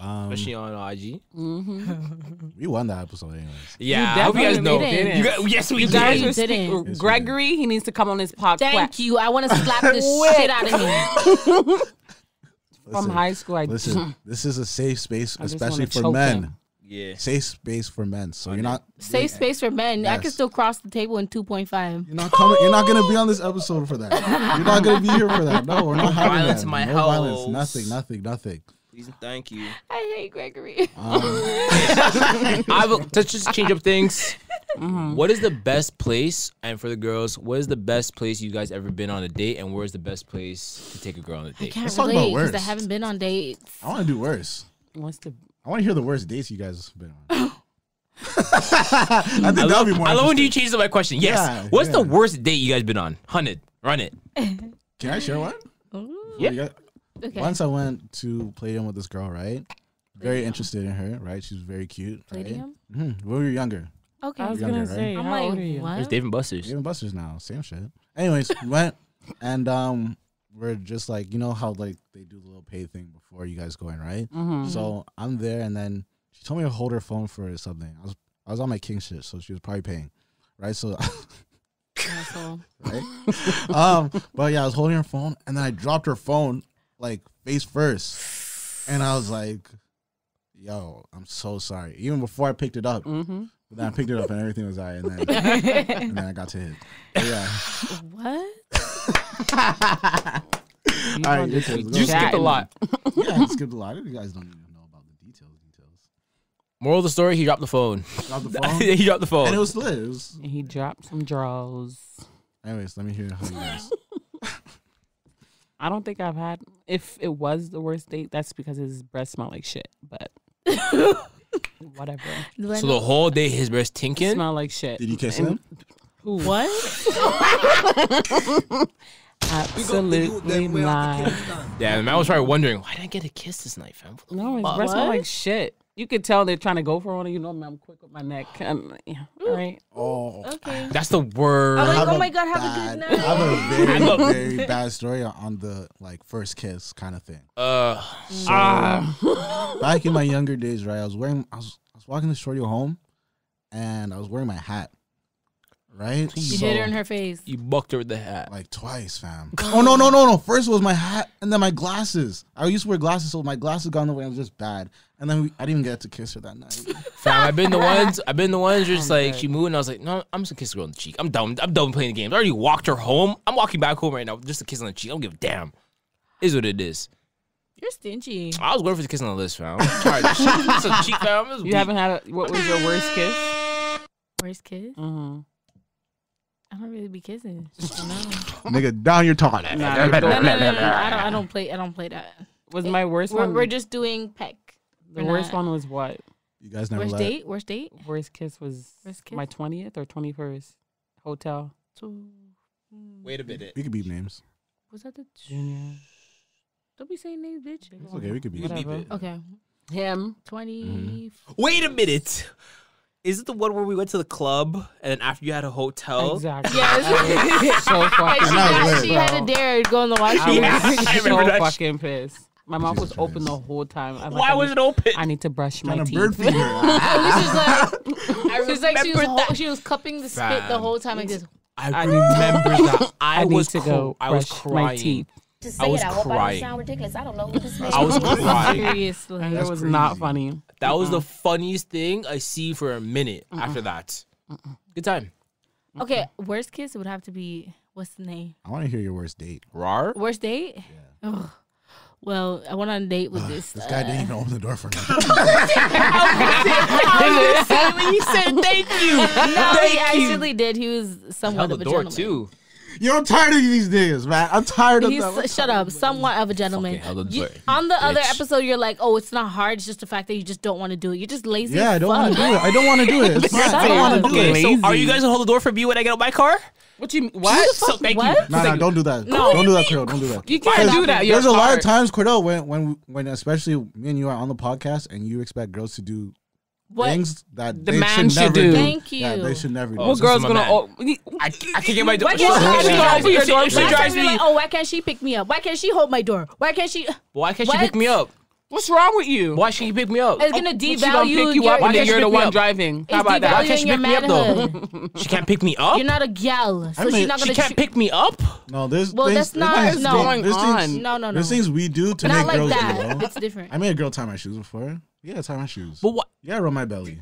Sure. Especially on IG. We won that episode anyways. Yeah, I hope you guys know. definitely didn't. You guys, yes, we You guys did. are You didn't. Yes, Gregory, he needs to come on this podcast. Thank you. I want to slap the shit out of him. From high school, Listen, this is a safe space, I just especially wanna for choke men. him. Yeah. Safe space for men. So you're not Safe space for men. I can Yes. still cross the table in 2.5. You're not coming. You're not gonna be on this episode for that. You're not gonna be here for that. No, we're not having violence that. in my no house. violence. Nothing. Please and thank you. I hate Gregory. I will let's just change up things. What is the best place? And for the girls, what is the best place you guys ever been on a date? And where's the best place to take a girl on a I date? can't Let's talk about relate because I worst. haven't been on dates. I want to do worse. What's the I want to hear the worst dates you guys have been on. I think that would be more. I love when you interesting. change my question. Yes. Yeah, What's the yeah. worst date you guys been on? Hunt it. Run it. Can I share one? Yeah. You got- Okay. Once I went to Palladium with this girl, right? Very interested in her, right? She was very cute. Palladium? Right? Mm-hmm. When we were younger. Okay. I was Younger, going to right? say, I'm how like, old are you? what? There's Deavon Busters. Even Busters now, same shit. Anyways, we went and we're just like, you know how like they do the little pay thing before you guys go in, right? Mm-hmm. So I'm there, and then she told me to hold her phone for something. I was on my king shit, so she was probably paying, right? So, Asshole. right? But yeah, I was holding her phone, and then I dropped her phone like face first, and I was like, "Yo, I'm so sorry." Even before I picked it up, Mm-hmm. but then I picked it up, and everything was alright, and then I got to hit. But yeah. What? All right, your turn. You skipped a lot. Yeah, I skipped a lot. You guys don't even know about the details. Moral of the story, he dropped the phone. Dropped the phone, He dropped the phone. and it was lit. It was. He dropped some draws. Anyways, let me hear how you guys. I don't think I've had. If it was the worst date, that's because his breath smelled like shit. But whatever. So the whole day his breast tinking. Smell like shit. Did you kiss And- him? Who? What? Absolutely not. Yeah, the man was probably wondering, why didn't I get a kiss this night, fam? No, his What? breath smell like shit. You could tell they're trying to go for one. You know, I'm quick with my neck. Yeah, all right. Oh, Okay. That's the word. I'm like, have oh a my God, have a good I have night. a very, very bad story on the like first kiss kind of thing. Back in my younger days, right? I was walking the shorty home, and I was wearing my hat. Right? You hit her in her face. You bucked her with the hat. Like twice, fam. Oh no! First it was my hat, and then my glasses. I used to wear glasses, so my glasses got in the way. It was just bad. And then I didn't even get to kiss her that night. Fam, I've been the ones just like, she moved, and I was like, no, I'm just gonna kiss the girl on the cheek. I'm done playing the games. I already walked her home. I'm walking back home right now, just a kiss on the cheek. I don't give a damn. Is what it is. You're stingy. I was waiting for the kiss on the list, fam. I'm tired of shit. It's a cheek, fam. It was You weak. haven't had what was your worst kiss? Worst kiss? Mm-hmm. I don't really be kissing. No. Nigga, down your toilet. No. I don't play that. Was my worst We're one? we're just doing peck. the worst one was what? You guys never Worst let. date? Worst date? Worst kiss was my 20th or 21st hotel. Wait a minute. We could beep names. Was that the Junior. Don't be saying names, bitch. It's okay. We could beep. Whatever. Okay. Him. 20. Wait a minute. Is it the one where we went to the club and then after you had a hotel? Exactly. Yes. So fucking She had a dare to go in the washroom. I remember so that fucking pissed. My mouth was open the whole time. I was Why was it open? I need to brush my Kind of teeth. bird feeder. She was cupping the spit the whole time like this. I remember that. I was need to go I was brush my crying. teeth. I was crying. Sound ridiculous. I don't know what this I was crying. Seriously. And That's it was crazy. not funny. That was the funniest thing I see for a minute after that. Good time. Okay, worst kiss would have to be, what's the name? I want to hear your worst date. Rar? Worst date? Yeah. Well, I went on a date with this. This guy didn't even open the door for me. When you said thank you. No, he actually did. He was somewhat Held of the a door gentleman. too. Yo, I'm tired of these niggas, man. I'm tired of them. Shut up. Somewhat of a gentleman. Fucking held the You- door, on the other bitch. episode, you're like, oh, it's not hard. It's just the fact that you just don't want to do it. You're just lazy. Yeah, I as don't want fuck. to do it. I don't want to do it. It's fine. I don't want to do Okay, it. so Lazy. are you guys gonna hold the door for me when I get out my car? What you what? So thank What? you. No, don't do that. No. Don't do that, Kordell. Don't do that. You can't do that. There's a You're lot of hard. times, Kordell, when especially me and you are on the podcast and you expect girls to do What? things that The they man should should never do. Thank you. Yeah, they should never do. Oh, What so girl's this is my gonna? man. I can't get my door. Why can't she open your door? She Last drives time you're me. like, oh, why can't she pick me up? Why can't she hold my door? Why can't she? Why can't she What? pick me up? What's wrong with you? Why can't you pick me up? It's gonna She gonna devalue pick you up your. and then can't you're she the pick me one up? driving. How It's about that? Why can't devaluing she your pick me up though? manhood. She can't pick me up. You're not a gal, so I mean, she's not She gonna. can't pick me up. No, there's Well, things, that's not- there's no. things- Going there's on. things- No. There's things we do to Not make like girls that. do. It's different. I made a girl tie my shoes before. Yeah, tie my shoes. But what? Yeah, rub my belly.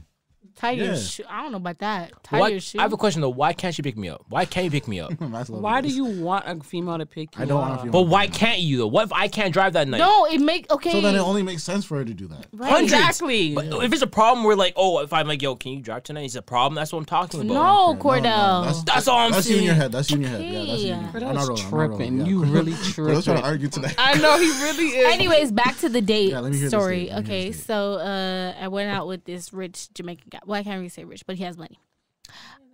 Tie your Yeah. shoe. I don't know about that. Tie Why, your shoe. I have a question though. Why can't she pick me up? Why can't you pick me up? That's lovely. Why do you want a female to pick you I don't want up? a female. But why can't you though? What if I can't drive that night? No, it make okay. So then it only makes sense for her to do that. Right. Exactly. But if it's a problem, we're like, oh, if I'm like, yo, can you drive tonight? It's a problem. That's what I'm talking about. No, Okay, Cordell. That's all I'm That's you in saying. your head. That's you in your head. Yeah, that's you. In your head. Okay. I'm not rolling. I'm not rolling. tripping. Yeah. You really Let's try to tripping. argue today. I know he really is. Anyways, back to the date Yeah, let me hear this story. date. Let me hear Okay, this date. so I went out with this rich Jamaican guy. Well, I can't really say rich, but he has money.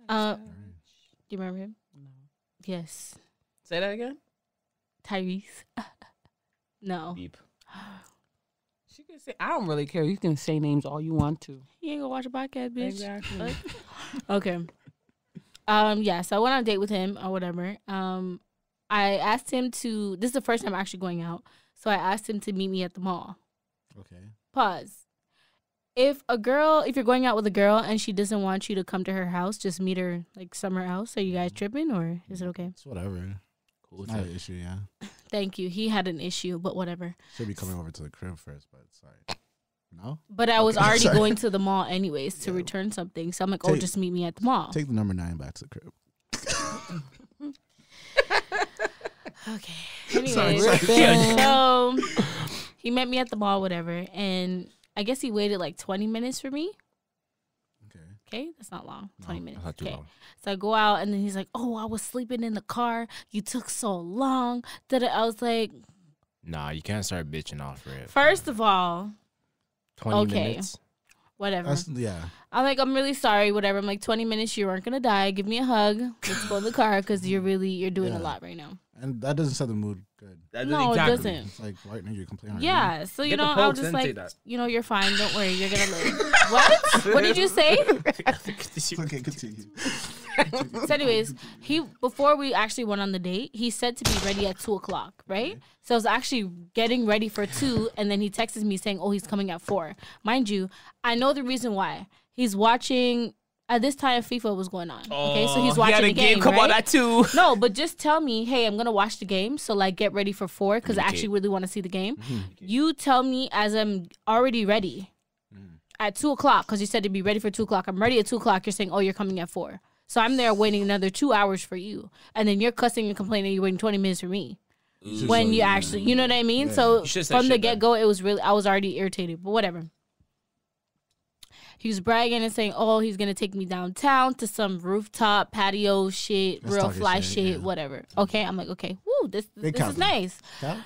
Do you remember him? No. Yes. Say that again. Tyrese. No. Beep. She can say, I don't really care. You can say names all you want to. You ain't gonna watch a podcast, bitch. Exactly. Okay. Yeah, so I went on a date with him or whatever. I asked him to, this is the first time I'm actually going out. So I asked him to meet me at the mall. Okay. Pause. If you're going out with a girl and she doesn't want you to come to her house, just meet her like somewhere else. Are you guys tripping or is it okay? It's whatever. Cool. It's not an issue, yeah. Thank you. He had an issue, but whatever. Should be coming over to the crib first, but sorry. No? But I was already Sorry. going to the mall anyways to return something. So I'm like, oh, Take- just meet me at the mall. Take the number 9 back to the crib. Okay. Anyways, Sorry. so he met me at the mall, whatever, and I guess he waited like 20 minutes for me. Okay. Okay, that's not long. 20 minutes. not too Okay. long. So I go out, and then he's like, "Oh, I was sleeping in the car. You took so long." I was like, Nah, you can't start bitching off for it. first of all, 20 okay. minutes. whatever. That's, yeah. I'm like, I'm really sorry, whatever. I'm like, 20 minutes, you aren't gonna die. Give me a hug. Let's go in the car because you're doing a lot right now. And that doesn't set the mood good. No, exactly. it doesn't. It's like, why didn't you complain? Yeah, so you Get the know, I pokes was just and say like, that. you know, you're fine. Don't worry, you're gonna live. What? What did you say? Okay, continue. So, anyways, before we actually went on the date, he said to be ready at 2:00, right? So I was actually getting ready for 2, and then he texted me saying, "Oh, he's coming at 4." Mind you, I know the reason why. He's watching. At this time, FIFA was going on. Okay, so he's watching the game. Come right? on, that too. No, but just tell me, hey, I'm gonna watch the game. So like, get ready for 4 because I actually really want to see the game. You tell me as I'm already ready at 2:00 because you said to be ready for 2:00. I'm ready at 2:00. You're saying, oh, you're coming at 4. So I'm there waiting another 2 hours for you, and then you're cussing and complaining. You're waiting 20 minutes for me. When you actually, you know what I mean? Yeah. So You should've said from the shit then. get-go, it was really, I was already irritated, but whatever. He was bragging and saying, oh, he's going to take me downtown to some rooftop patio shit, That's real talking fly shit, shit, yeah. whatever. Okay, I'm like, okay, woo, this Big is compliment. nice. Yeah?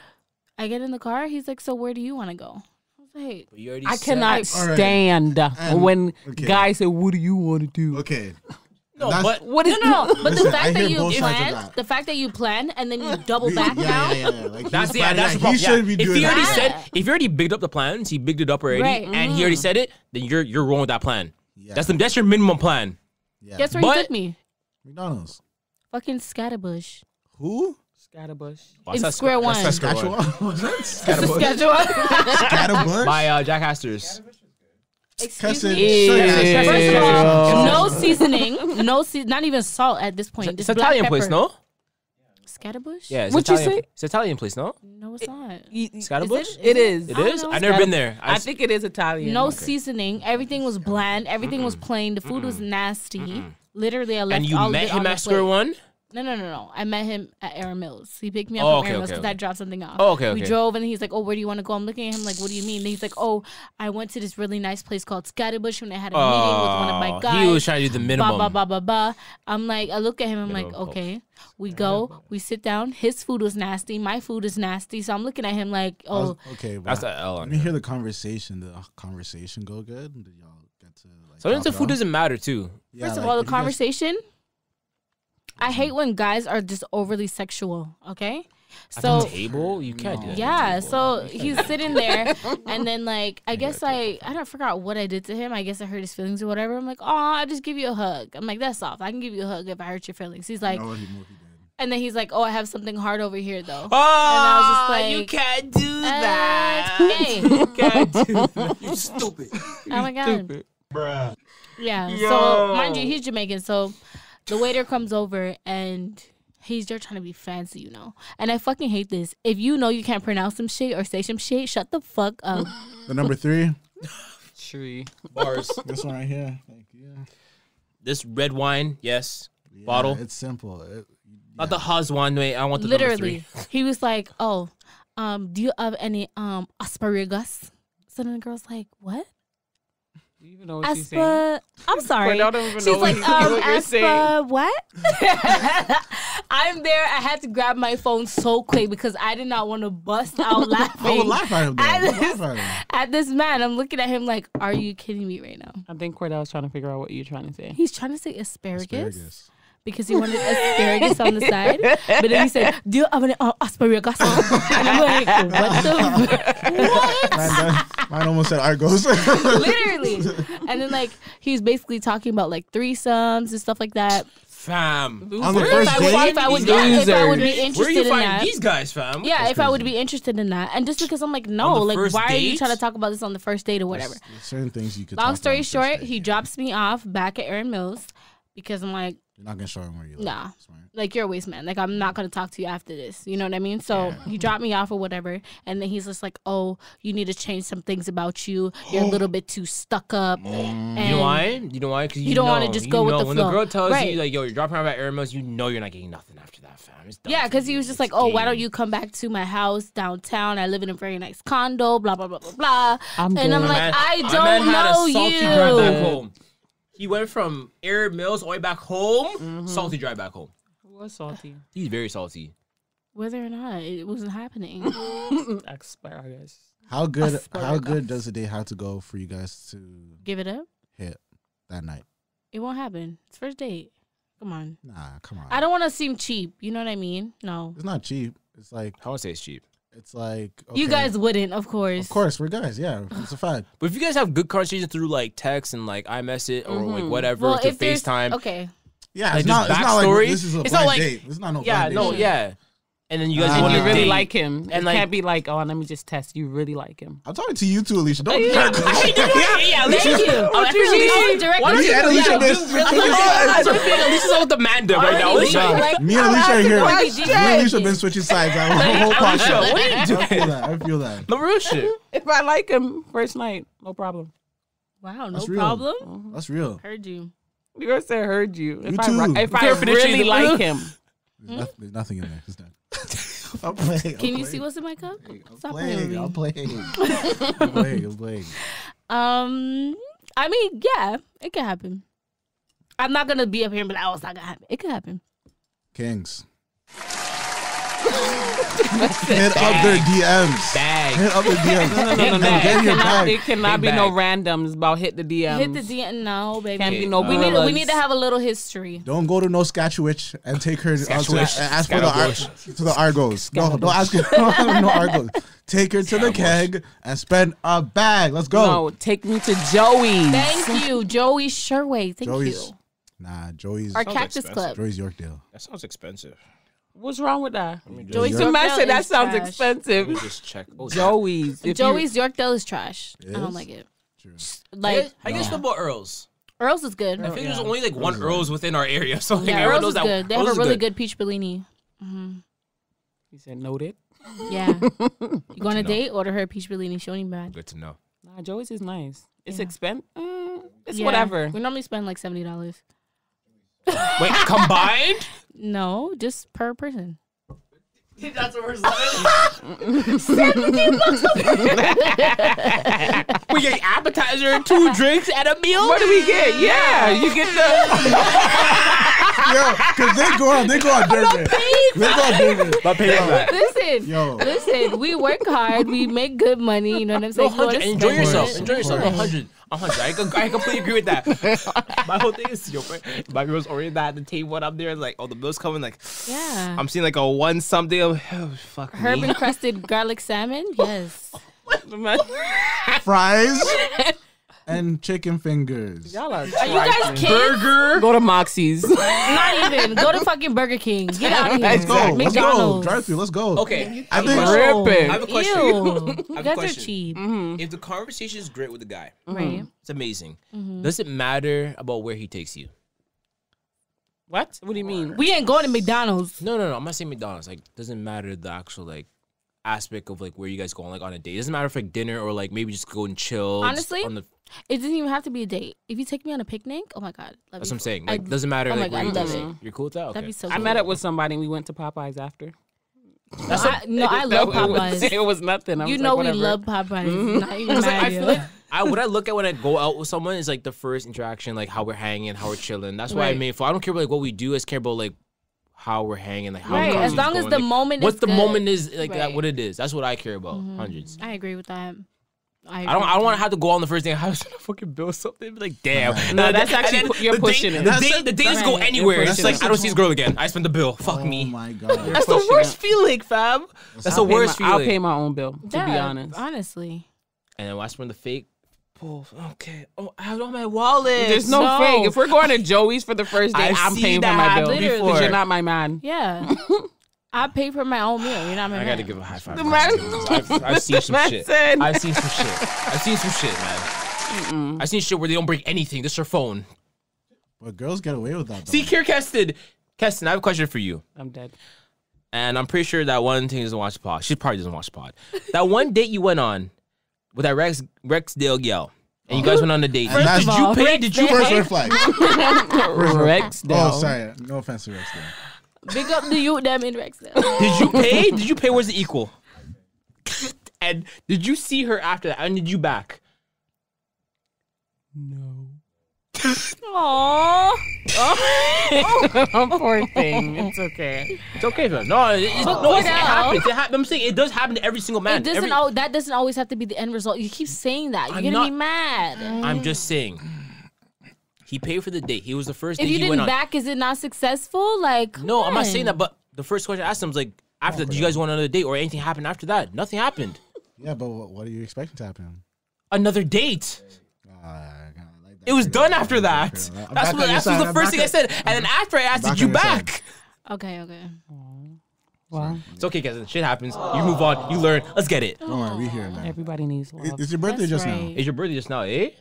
I get in the car. He's like, so where do you want to go? I was like, I cannot stand when guys say, "What do you want to do?" Okay. No, but what is no? But Listen, the fact that you that. plan and then you double back down. Like, that's the problem. He shouldn't be doing If he already bigged up the plans, he bigged it up already, and he already said it, then you're wrong with that plan. Yeah. That's your minimum plan. Yeah. Guess where he took me? McDonald's. Fucking Scatterbush. Who? Scatterbush. In Square One. Saskatchewan. Saskatchewan. Scatterbush. By Jack Astor's. Excuse me. First of all, no seasoning, not even salt at this point. It's Italian place, no? Scatterbush? Yeah, what you say? It's Italian place, no? No, it's not. Scatterbush? It is. It is? I've never been there. I think it is Italian. No seasoning. Everything was bland. Everything was plain. The food was nasty. Literally, I left and you all met of it on him the at Square One? No. I met him at Aaron Mills. He picked me up from Aaron Mills because I dropped something off. Oh, okay. We drove and he's like, "Oh, where do you want to go?" I'm looking at him like, "What do you mean?" And he's like, "Oh, I went to this really nice place called Scatterbush when I had a meeting with one of my guys." He was trying to do the minimum. I'm like, I look at him. I'm like, okay. We go. We sit down. His food was nasty. My food is nasty. So I'm looking at him like, oh, okay. That's an L. Let me hear the conversation. Did the conversation go good? Did y'all get to like? Sometimes the food doesn't matter too. Yeah, first of all, the conversation. I hate when guys are just overly sexual. Okay, so at the table you can't do that. Yeah, so he's sitting there, and then like I guess I don't forgot what I did to him. I guess I hurt his feelings or whatever. I'm like, oh, I just give you a hug. I'm like, that's soft. I can give you a hug if I hurt your feelings. He's like, and then he's like, oh, I have something hard over here though. Oh, and I was just like, you can't do that. Hey, you can't do that. You stupid. Oh my god, stupid. Bruh. Yeah. Yo. So mind you, he's Jamaican, so. The waiter comes over and he's just trying to be fancy, you know. And I fucking hate this. If you know you can't pronounce some shit or say some shit, shut the fuck up. The number 3. Tree. Bars. This one right here. Like, yeah. This red wine, yes. Yeah, bottle. It's simple. Not the Haas one. Wait, I want the literally. number 3. He was like, oh, do you have any asparagus? So then the girl's like, what? You even know what she's saying? I'm sorry. She's like, what? I'm there. I had to grab my phone so quick because I did not want to bust out laughing. I would laugh at him. At this man. I'm looking at him like, are you kidding me right now? I think Kordell was trying to figure out what you're trying to say. He's trying to say asparagus. Because he wanted asparagus on the side. But then he said, do you have any asparagus? And I'm like, what the what? Mine almost said Argos. Literally. And then like he was basically talking about like threesomes and stuff like that. Fam. On the first date? If I would be interested Where you in find that. these guys, fam? Yeah, if I would be interested in that. And just because I'm like, no, like why are you trying to talk about this on the first date or whatever? There's certain things you could Long story short, he drops me off back at Aaron Mills because I'm like, you're not gonna show him where you live. Nah. Like, you're a waste man. Like, I'm not gonna talk to you after this. You know what I mean? So he dropped me off or whatever, and then he's just like, oh, you need to change some things about you. You're a little bit too stuck up. And you know why? You know why? Because you don't want to just go with the when flow. The girl tells you like, yo, you're dropping her off at Aaron Mills, you know you're not getting nothing after that, fam. Yeah, because he was just like, oh, why don't you come back to my house downtown? I live in a very nice condo, blah, blah, blah, blah, blah. I'm like, I don't know you. He went from Aaron Mills all the way back home, salty drive back home. Who was salty? He's very salty. Whether or not it wasn't happening. Asparagus. How good does the day have to go for you guys to give it up? Hit that night. It won't happen. It's first date. Come on. Nah, come on. I don't want to seem cheap. You know what I mean? No. It's not cheap. It's like I won't say it's cheap. It's like okay. You guys wouldn't, of course. Of course, we're guys. Yeah, it's a fact. But if you guys have good conversations through like text and like iMessage or like whatever through FaceTime, okay. Yeah, like it's not like this is a blind date. It's not no blind date. Yeah. And then you guys want to really date. like him. And like, can't be like, oh, let me just test. You really like him. I'm talking to you too, Alicia. Don't Thank you. Why don't you add Alicia this? Alicia's on with Amanda right now. Me and Alicia are here. Me and Alicia have been switching sides. The whole podcast. What are you doing? I feel that. No real shit. If I like him first night, no problem. Wow, no problem. That's real. Heard you. You gonna say heard you. If I really like him. There's nothing in there. It's done. I'm playing. Can you see what's in my cup? Stop playing. I'm playing. I mean, yeah, it could happen. I'm not gonna be up here and be like, oh, it's not gonna happen. It could happen. Kings. Hit up their DMs. Bag. Hit up their DMs. No. Get your bag. It cannot be Big no bag. randoms about hit the DMs. Hit the DM. No, baby. Can't be no we gorillas. need to have a little history. Don't go to no Scatchewitch and take her to ask for the Argos. No, don't ask her no Argos. Take her to the keg and spend a bag. Let's go. No, take me to Joey's. Thank you, Joey Sherway. Thank Joey's. you. Nah, Joey's. Our Sounds Cactus expensive. Club. Joey's Yorkdale. That sounds expensive. What's wrong with that? Joey's The man Yorkdale said that is sounds trash. expensive. Let me just check. Oh, Joey's. If you- Joey's Yorkdale is trash. It I don't is? like it. True. Like how you guys feel about Earls? Earl's is good. I think there's only like one Earls within our area, so like Yeah, everyone Earl's knows is that. good. They have Earl's a is really good peach Bellini. He said noted. Yeah. You go on a date, order her a peach Bellini. She won't even bad. Good to know. Nah, Joey's is nice. It's Yeah. expensive. It's Yeah. whatever. We normally spend like $70. Wait, combined? No, just per person. That's what we're We get appetizer, 2 drinks, and a meal. What do we get? Yeah, you get the. Yo, because they go on Durban. They go on Durban. But pay for that. Listen, we work hard, we make good money, you know what I'm saying? No, You wanna 100. Enjoy spend yourself. it. Enjoy yourself. 100. 100. I completely agree with that. My whole thing is, my girl's already at the table, and I'm there, like, oh, the bill's coming. Like, Yeah. I'm seeing like a 1 something. Oh, fuck Herb me. encrusted garlic salmon? Yes. Fries and chicken fingers. Y'all are Are you guys kidding? Burger. Go to Moxie's. Not even. Go to fucking Burger King. Get out of here. Let's go. Let's go. McDonald's. Drive through. Let's go. Okay. I think Ripping. I have a question. Ew. I You have a guys are question. cheap. If the conversation is great with the guy, Right. it's amazing. Does it matter about where he takes you? What? What do you mean? We ain't going to McDonald's. No. I'm not saying McDonald's. Like, doesn't matter the actual like aspect of like where you guys go on like on a date. It doesn't matter if like dinner or like maybe just go and chill. just Honestly, on the, it doesn't even have to be a date. If you take me on a picnic, oh my God. that's what I'm saying. Like, doesn't matter. Oh my like, God, where I you love go. it. You're cool with that? Okay. That'd be so I good. met up with somebody and we went to Popeyes after. I love Popeyes. It was nothing. I You was know like, we whatever. love Popeyes. Not even Because like, mad I at feel you. like what I look at when I go out with someone is like the first interaction, like how we're hanging, how we're chilling. That's why I Right. mean, I don't care about like what we do. I just care about like how we're hanging, like how Right, the as conversation's long as going, the like, moment what is the good. moment is like that, Right. what it is. That's what I care about. Hundreds. I agree with that. I don't want to have to go on the first day. I was gonna fucking build something. Be like, damn. No, that's And actually then you're the pushing date, it. The date doesn't go Right. anywhere. It's pushing like it. I don't see this girl again. I spent the bill. Fuck Oh me. my God. That's the pushing worst it. feeling, fam. That's the worst I'll feeling. pay my own bill, to be Yeah, honest. Honestly. And then I spend the fake. Oh, okay. Oh, I have it on my wallet. There's no No. fake. If we're going to Joey's for the first date, I've I'm seen paying for that my happen bill. before. Because you're not my man. Yeah. I pay for my own meal. You're not my I man. gotta give a high five. The man- I've seen some man shit. said- I've seen some shit, man. I've seen shit where they don't bring anything, just their phone. But girls get away with that. Though. See, here, Keston, I have a question for you. I'm dead. And I'm pretty sure that one thing doesn't watch the pod. She probably doesn't watch the pod. That one date you went on with that Rexdale gal, and you guys went on a date. First Did of you all, pay? Did you First pay? red flag. Rex Oh, sorry. No offense to Rex. Big up to you, them in Rexdale. Did you pay? Did you pay? Where's the equal? And did you see her after that? And did you back? No. Aww. Poor thing. It's okay. It's okay, fam. No, it Kordell. happens. I'm saying it does happen to every single man. That doesn't always have to be the end result. You keep saying that. You're I'm gonna not- be mad. I'm just saying. He paid for the date. He was the first date If you he went didn't on. back, is it not successful? Like, come No, I'm not on. saying that. But the first question I asked him was like, after that, did you guys want another date or anything happened after that? Nothing happened. Yeah, but what are you expecting to happen? Another date. I kinda like that. It was done after that. I'm That's back what on your that's side. the I'm first back thing I on- said. And then after I asked, back did you on your side. back? Okay. Well, It's okay, guys. Shit happens. You move on. You learn. Let's get it. Don't worry, we here, man. everybody needs love. It's your birthday That's just now. right. Is your birthday just now, eh?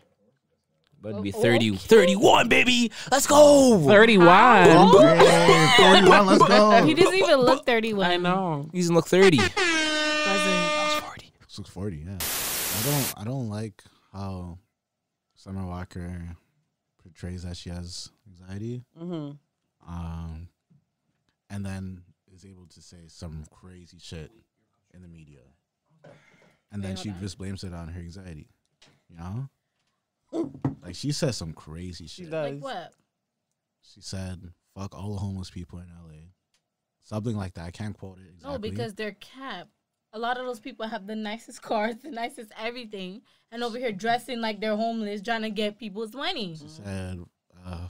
About to be 30, okay. 31, baby. Let's go. 31. Hey, 31, let's go. He doesn't even look 31. I know. He doesn't look 30. Doesn't. 40. This looks 40, yeah. I don't like how Summer Walker portrays that she has anxiety. And then is able to say some crazy shit in the media. And then she just blames it on her anxiety. You know? Like, she says some crazy shit. Like what? She said, fuck all the homeless people in LA. something like that. I can't quote it exactly. No, because they're capped. A lot of those people have the nicest cars, the nicest everything, and over here dressing like they're homeless, trying to get people's money. She said,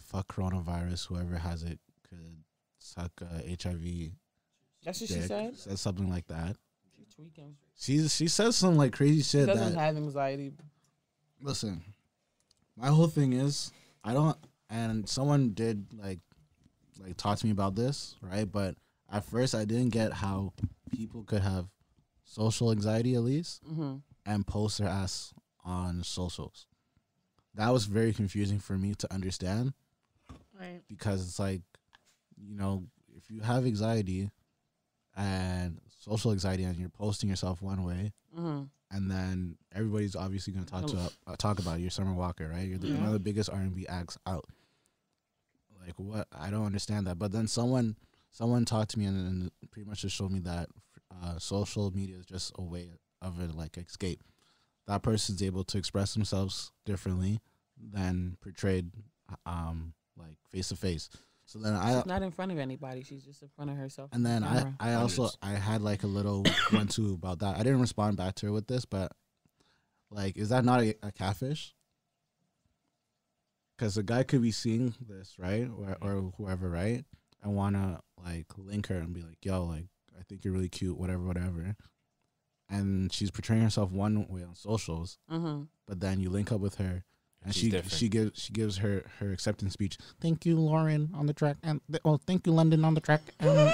fuck coronavirus. Whoever has it could suck HIV. That's what she said? Said something like that. She's tweaking. She says some like crazy shit. She doesn't have anxiety. Listen, my whole thing is, I don't, and someone did like talk to me about this, right? But at first I didn't get how people could have social anxiety at least and post their ass on socials. That was very confusing for me to understand. Right. Because it's like, you know, if you have anxiety and social anxiety and you're posting yourself one way, and then everybody's obviously going to talk about it. You're Summer Walker, right? You're one of the biggest R&B acts out. Like, what? I don't understand that. But then someone talked to me and pretty much just showed me that social media is just a way of it, like, escape. That person's able to express themselves differently than portrayed, like, face to face. So then she's not in front of anybody. She's just in front of herself. And then I also had like a little 1-2 about that. I didn't respond back to her with this, but like, is that not a catfish? Because the guy could be seeing this, right, or whoever, right, and wanna like link her and be like, yo, like, I think you're really cute, whatever. And she's portraying herself one way on socials, but then you link up with her. And she gives her acceptance speech. Thank you, Lauren, on the track, and thank you, London, on the track, and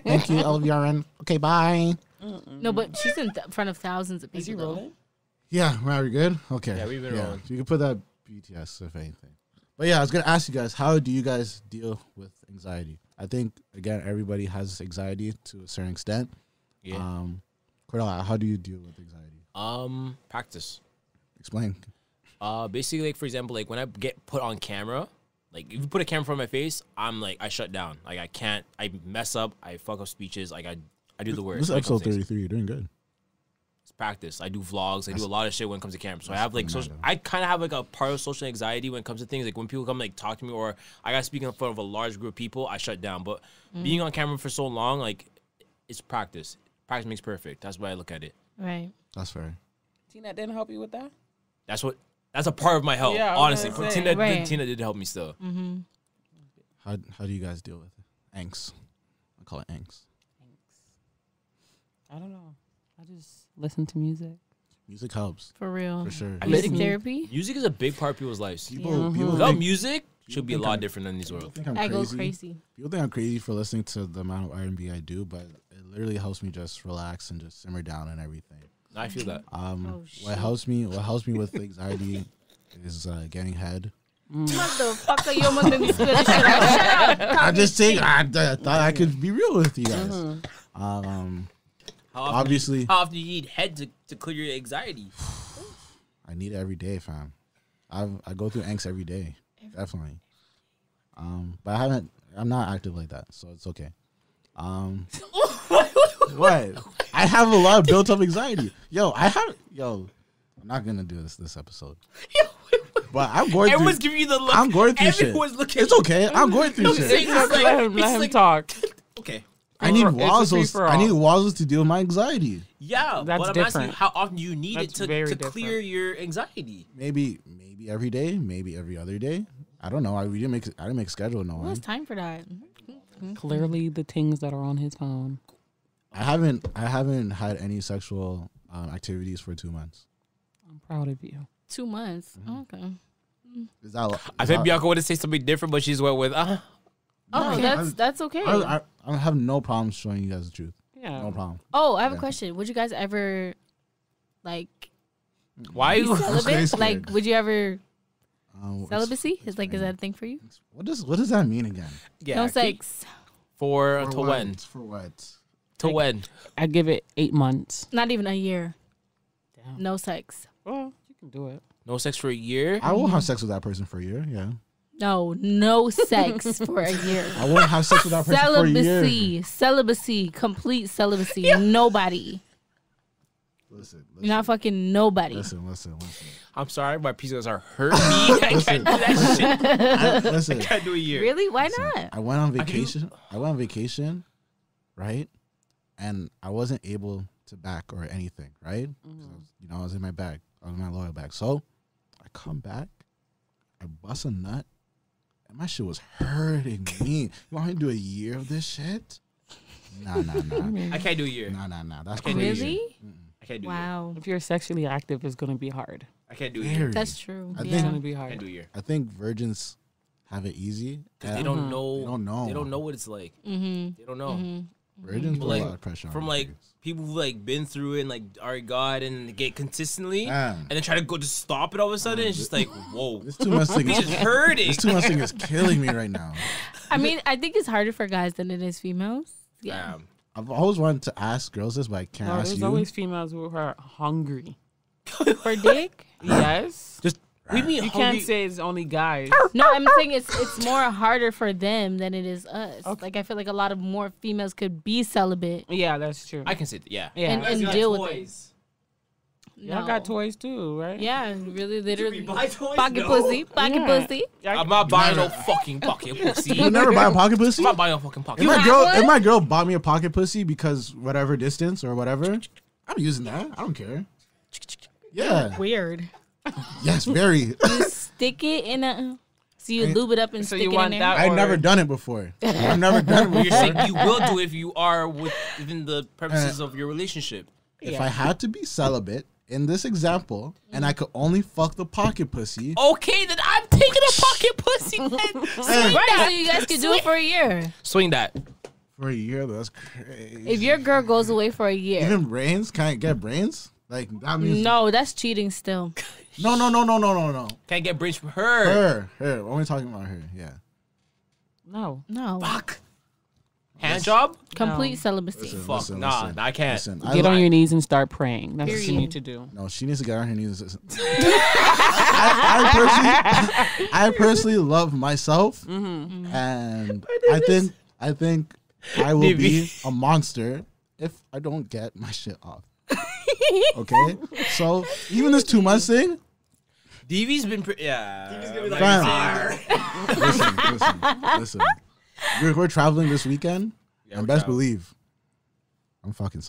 thank you, LVRN. Okay, bye. No, but she's in front of thousands of people. Is he rolling? Yeah, are we good? Okay. Yeah, we've been rolling. You can put that BTS if anything. But yeah, I was gonna ask you guys, how do you guys deal with anxiety? I think again, everybody has anxiety to a certain extent. Yeah. Kordell, how do you deal with anxiety? Practice. Explain. Basically, like, for example, like, when I get put on camera, like, if you put a camera in front of my face, I'm like, I shut down. Like, I can't, I mess up, I fuck up speeches, like, I do the work. This is episode 33, you're doing good. It's practice. I do vlogs, I do a lot of shit when it comes to camera. So I have, like, I kind of have, like, a part of social anxiety when it comes to things. Like, when people come, like, talk to me, or I got to speak in front of a large group of people, I shut down. But being on camera for so long, like, it's practice. Practice makes perfect. That's why I look at it. Right. That's fair. Tina didn't help you with that? That's a part of my help, honestly. Tina did help me still. How do you guys deal with it? Angst. I call it angst. I don't know. I just listen to music. Music helps. For real. For sure. Music therapy? Music is a big part of people's lives. People Without music, should be a lot different in this world. I go crazy. People think I'm crazy for listening to the amount of R&B I do, but it literally helps me just relax and just simmer down and everything. I feel that. What helps me with anxiety is getting head. Motherfucker, you almost made me spit this shit out. Shut up. I just think I thought I could be real with you guys. How obviously, how often do you need head to clear your anxiety? I need it every day, fam. I go through angst every day, definitely. But I'm not active like that, so it's okay. What? I have a lot of built up anxiety. I'm not gonna do this episode. But I'm going Everyone's through. giving you the look. I'm going through shit. Everyone's looking. It's okay. I'm going through shit. Let him talk. Okay. I need It's a Wazzles. free-for-all. I need Wazzles to deal with my anxiety. Yeah, That's but I'm asking you, different. how often do you need That's it very to different. clear your anxiety? Maybe every day. Maybe every other day. I don't know. I didn't make a schedule. No, Well, it's time for that. Clearly, the things that are on his phone. I haven't had any sexual activities for 2 months. I'm proud of you. 2 months. Okay. Is that? I think Bianca would have said something different, but she's went with, Okay, that's okay. I have no problem showing you guys the truth. Yeah. No problem. Oh, I have a question. Would you guys ever, like, why be you? celibate? Like, would you ever celibacy? Is that a thing for you? What does that mean again? Yeah, No sex. For to what? when? For what? To when? I give it 8 months. Not even a year. Damn. No sex. Well, you can do it. No sex for a year? I won't have sex with that person for a year. Yeah. No sex for a year. I won't have sex with that person for a year. Celibacy, complete celibacy. Nobody. Listen. You're not fucking nobody. Listen. I'm sorry, my pieces are hurting me. I can't do that shit. Listen. I can't do a year. Really? Why not? I went on vacation. right? And I wasn't able to back or anything, right? I was in my bag. I was in my loyal bag. So I come back, I bust a nut, and my shit was hurting me. You want me to do a year of this shit? Nah. I can't do a year. Nah. That's Really? I can't do a Wow. If you're sexually active, it's gonna be hard. year. I can't do a year. That's true. I It's think- gonna be I hard. can't do a year. I think virgins have it easy. Because they don't know. They don't know. They don't know what it's like. Mm-hmm. They don't know. Virgins put Like, a lot of pressure on From like people who like been through it and like are God and get consistently Damn. and then try to go to stop it all of a sudden. It's just like, whoa. This 2 months thing It's is just hurting. This 2 months thing is killing me right now. I mean, I think it's harder for guys than it is females. Yeah. Damn. I've always wanted to ask girls this, but I can't No, ask there's you. always females who are hungry. For dick? Yes. Just we mean You can't say it's only guys. No, I'm saying it's more harder for them than it is us. Like I feel like a lot of more females could be celibate Yeah, that's true. I can say that, yeah. Yeah. and deal with it. Y'all got toys too, right? Yeah, really, literally. buy toys? Pocket No. pussy, pocket Yeah. pussy. I'm not buying no fucking pocket pussy. You never buy a pocket pussy? I'm not buying no fucking pocket If my pussy. girl, one? if my girl bought me a pocket pussy because whatever distance or whatever, I'm using that. I don't care. Yeah. Weird. Yes, very. You stick it in a. So you lube it up and So stick you it want in there. that? I've Or- never done it before. I've never done it You're before. saying you will do it if you are within the premises of your relationship. If I had to be celibate in this example and I could only fuck the pocket pussy, Okay, then I'm taking a pocket pussy. Then. Swing Right, so that. you guys could do it for a year. Swing that. for a year, that's crazy. If your girl goes away for a year. Even brains? Can I get brains? Like, that means. No, that's cheating still. No. Can't get brains from her. Her. We're only talking about her. Yeah. No. No. Fuck. Hand job? Complete celibacy. Fuck, nah, I can't. Listen, Get on your knees and start praying. That's what you Period. need to do. No, she needs to get on her knees. I personally love myself, and I think I will be a monster if I don't get my shit off. Okay, so even this 2 months thing, Deevy's been yeah. listen. We're traveling this weekend, and best traveling. believe I'm fucking.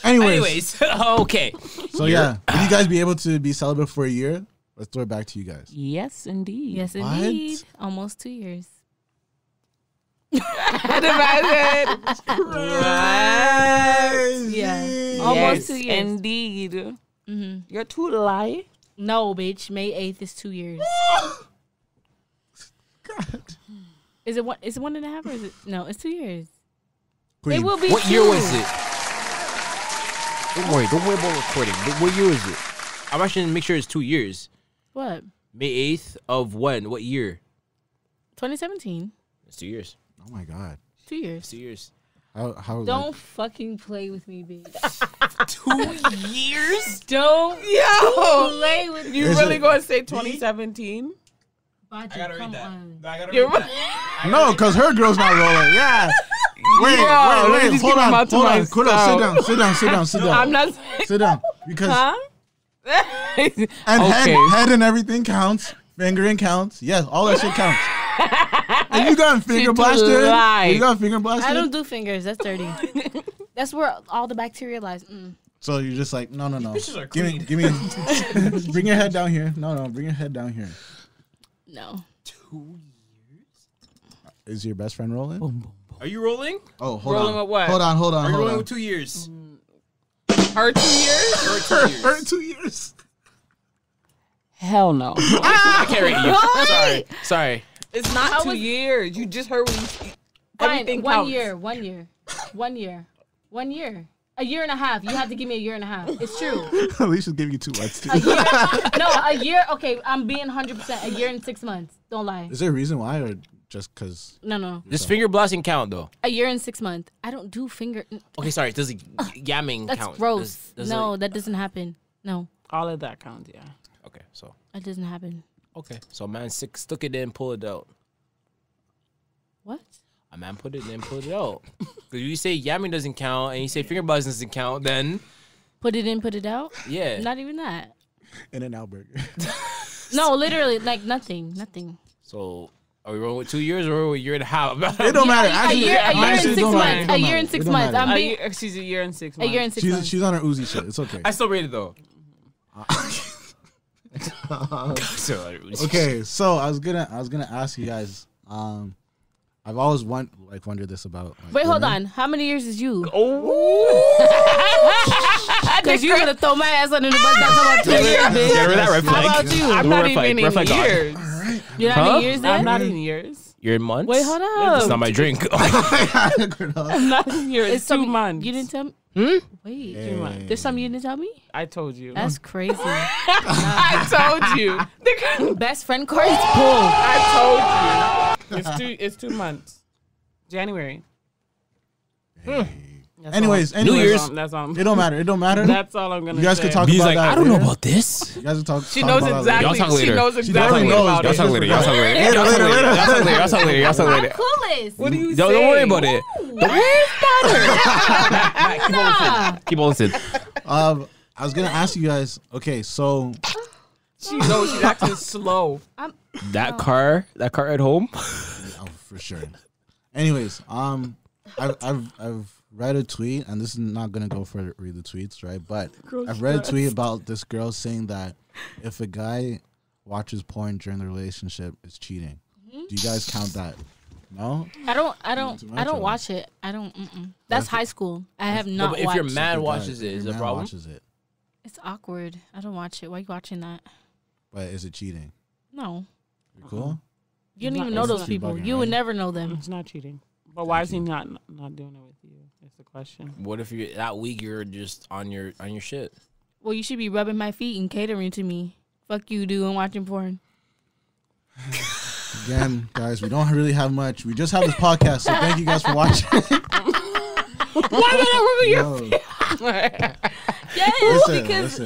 Anyways, Okay. so yeah, will you guys be able to be celibate for a year? Let's throw it back to you guys. Yes, indeed. Yes, What? indeed. Almost 2 years. Yeah. Almost 2 years. Indeed. You're too lie. No, bitch. May 8th is 2 years. God. Is it 1.5 or is it? No, it's 2 years. Queen. It will be What 2. year was it? Don't worry about recording. What year is it? I'm actually gonna make sure it's 2 years. What? May 8th of when? What year? 2017. It's 2 years. Oh my God. 2 years. It's 2 years. How Don't fucking play with me, bitch. 2 years? Don't play with You Is really it- gonna say 2017? Baji, come on. You're No, because her girl's not rolling. Yeah. Wait. just Hold give him on. out to Hold on. Sit myself. down. I'm not. Sit down. Because Huh? and Okay. head and everything counts. Fingering counts. Yes, all that shit counts. And you got finger She too blasted. lie. You got finger blasted. I don't do fingers. That's dirty. That's where all the bacteria lies. So you're just like, no. bitches are Give me. Bring your head down here. No. Bring your head down here. No. 2 years? Is your best friend rolling? Are you rolling? Oh, hold Rolling on. with what? Hold on. Are you rolling with 2 years? Her 2 years? Or 2 years? Her 2 years. Hell no. I can't rate you. Sorry. It's not 2 years. You just heard when you. Everything Fine. counts. 1 year. 1 year. A year and a half. You have to give me a year and a half. It's true. Alicia's giving you 2 months too. A year. No, a year. Okay, I'm being 100%. A year and 6 months. Don't lie. Is there a reason why, or just because? No. Does finger blasting count though? A year and 6 months. I don't do finger. Okay, sorry. Does yamming That's count? gross. Does No, that doesn't happen. No, All of that counts, yeah. Okay, so that doesn't happen. man stuck it in, pull it out. What? A man put it in, pull it out. Because you say yamming doesn't count, and you say finger blasting doesn't count, then Put it in, put it out? yeah. Not even that. In-N-Out burger. No, literally, like nothing. So Are we rolling with 2 years or a year and a half? It don't matter. Actually, a year and 6 months. A year and It 6 don't months. matter. She's a year and 6 a months. year and 6 months. She's on her Uzi shit. It's okay. I still rate it though. Okay, so I was gonna ask you guys. I've always wondered this about. Wait, hold on. How many years is you? Oh, Because you're gonna throw my ass under the bus. That's about 2 years, bitch. Get rid of that red flag. How about you? I'm not even in years. You're not in years then? I'm not in years. You're in months. Wait, hold up. It's not my drink. I'm not in years. It's 2 months. You didn't tell me? Wait. Hey. 2 months. There's something you didn't tell me? I told you. That's crazy. I told you. Best friend card is pulled. I told you. It's 2 months. January. Anyways, New Year's. That's all. It don't matter. It don't matter. That's all I'm gonna say. You guys can talk He's about like, that. I don't know later. about this. You guys can talk. She talk knows about exactly. Y'all talk later. She knows She exactly definitely about knows. it. Y'all talk later. Y'all talk later. Later, Y'all talk later, later. later. Y'all talk later. Y'all talk later. Y'all talk I'm later. clueless. What do you Don't worry about it. Nah. Keep on listening. I was gonna ask you guys. Okay, so She knows she's acting slow. That car at home. oh, for sure. Anyways, I've read a tweet, and this is not gonna go for read the tweets, right? But I've read a tweet about this girl saying that if a guy watches porn during the relationship, it's cheating. Do you guys count that? No. I don't watch it. I don't. That's high school. I have not But if watched your man If watches it, your is it a man problem? watches it, It's awkward. I don't watch it. Why are you watching that? but is it cheating? No. You cool? You don't Not- even know it's those not people. bugging, You would right? never know them. It's not cheating. But why is he not doing it with you? That's the question. What if you're that week? You're just on your shit. Well, you should be rubbing my feet and catering to me. Fuck you doing watching porn. Again, guys, we don't really have much. We just have this podcast, so thank you guys for watching. Why did I rub your Yo, Yes, Listen, because listen.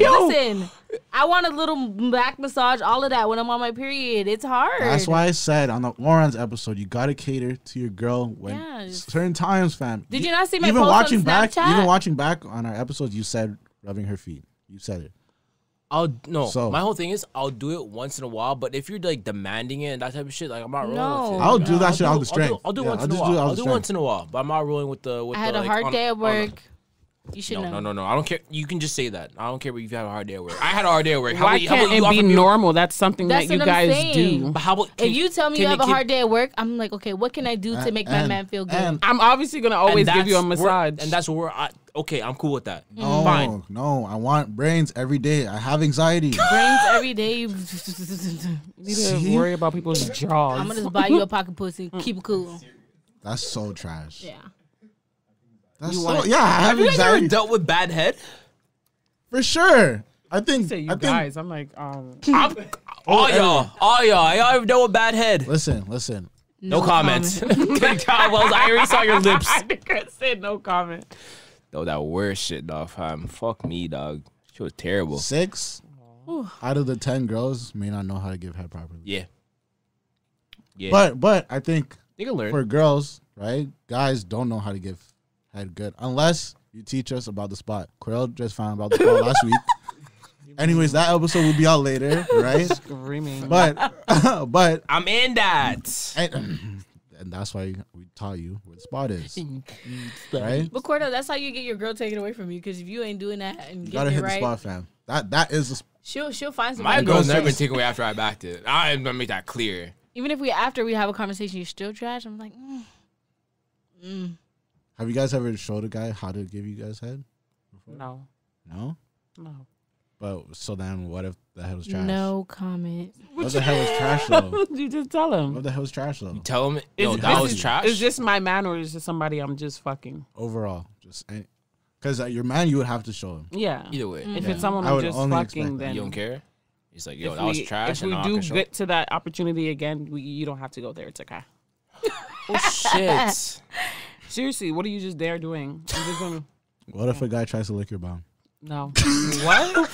listen, I want a little back massage, all of that when I'm on my period. It's hard. that's why I said on the Oran's episode, you gotta cater to your girl when Yes. certain times, fam. Did you not see my even post watching on back? Snapchat? Even watching back on our episodes, you said rubbing her feet. You said it. So- My whole thing is I'll do it once in a while, but if you're like demanding it and that type of shit, like I'm not rolling with it. I'll do that shit I'll on the strength. I'll do Yeah, once I'll in a just while. do it on I'll the do strength. once in a while, but I'm not rolling with the. I had a hard day at work. You should know. No. I don't care. You can just say that. I don't care if you have a hard day at work. I had a hard day at work. Why can't it be normal? That's something That's that you what I'm guys saying. do. But how about If you tell me you have a hard day at work, I'm like, okay, what can I do to make my man feel good? I'm obviously gonna always give you a massage. And that's where okay, I'm cool with that. No, Fine. no, I want brains every day. I have anxiety. Brains every day. You need to worry about people's jaws. I'm gonna just buy you a pocket pussy. Keep it cool. That's so trash. Yeah. That's so, yeah, I have Have you guys ever anxiety dealt with bad head? for sure. I think. say you I think. guys. I'm like, All y'all ever dealt with bad head? Listen. No comments. Well, I already saw your lips. I said no comment. No, that worst shit, dog, fam. Fuck me, dog. She was terrible. 6 out of the 10 girls may not know how to give head properly. Yeah. But I think You can learn. for girls, right? Guys don't know how to give head good unless you teach us about the spot. Kordell just found about the spot last week. Anyways, that episode will be out later, right? Screaming. But I'm in that. and that's why we taught you where the spot is, right? But Kordell, that's how you get your girl taken away from you. Because if you ain't doing that and You gotta getting hit it the right, spot, fam. That is the she'll find My somebody. girl's never been taken away after I backed it. I'm gonna make that clear. Even if after we have a conversation, you're still trash. I'm like, Have you guys ever showed a guy how to give you guys head? No. No. But so then, what if the head was trash? no comment. What if the head was trash though? You just tell What him. if the head was trash though? Tell him, yo, that was trash. Is this my man or is this somebody I'm just fucking? Overall, just because your man, you would have to show him. Yeah. Either way. If it's someone I I'm would just only expect fucking, that. then You don't care? He's like, yo, if that was trash. If we and now I do can show. get to that opportunity again, you don't have to go there. It's okay. Oh, shit. Seriously, what are you just there doing? I'm just gonna. What if a guy tries to lick your bum? No. What?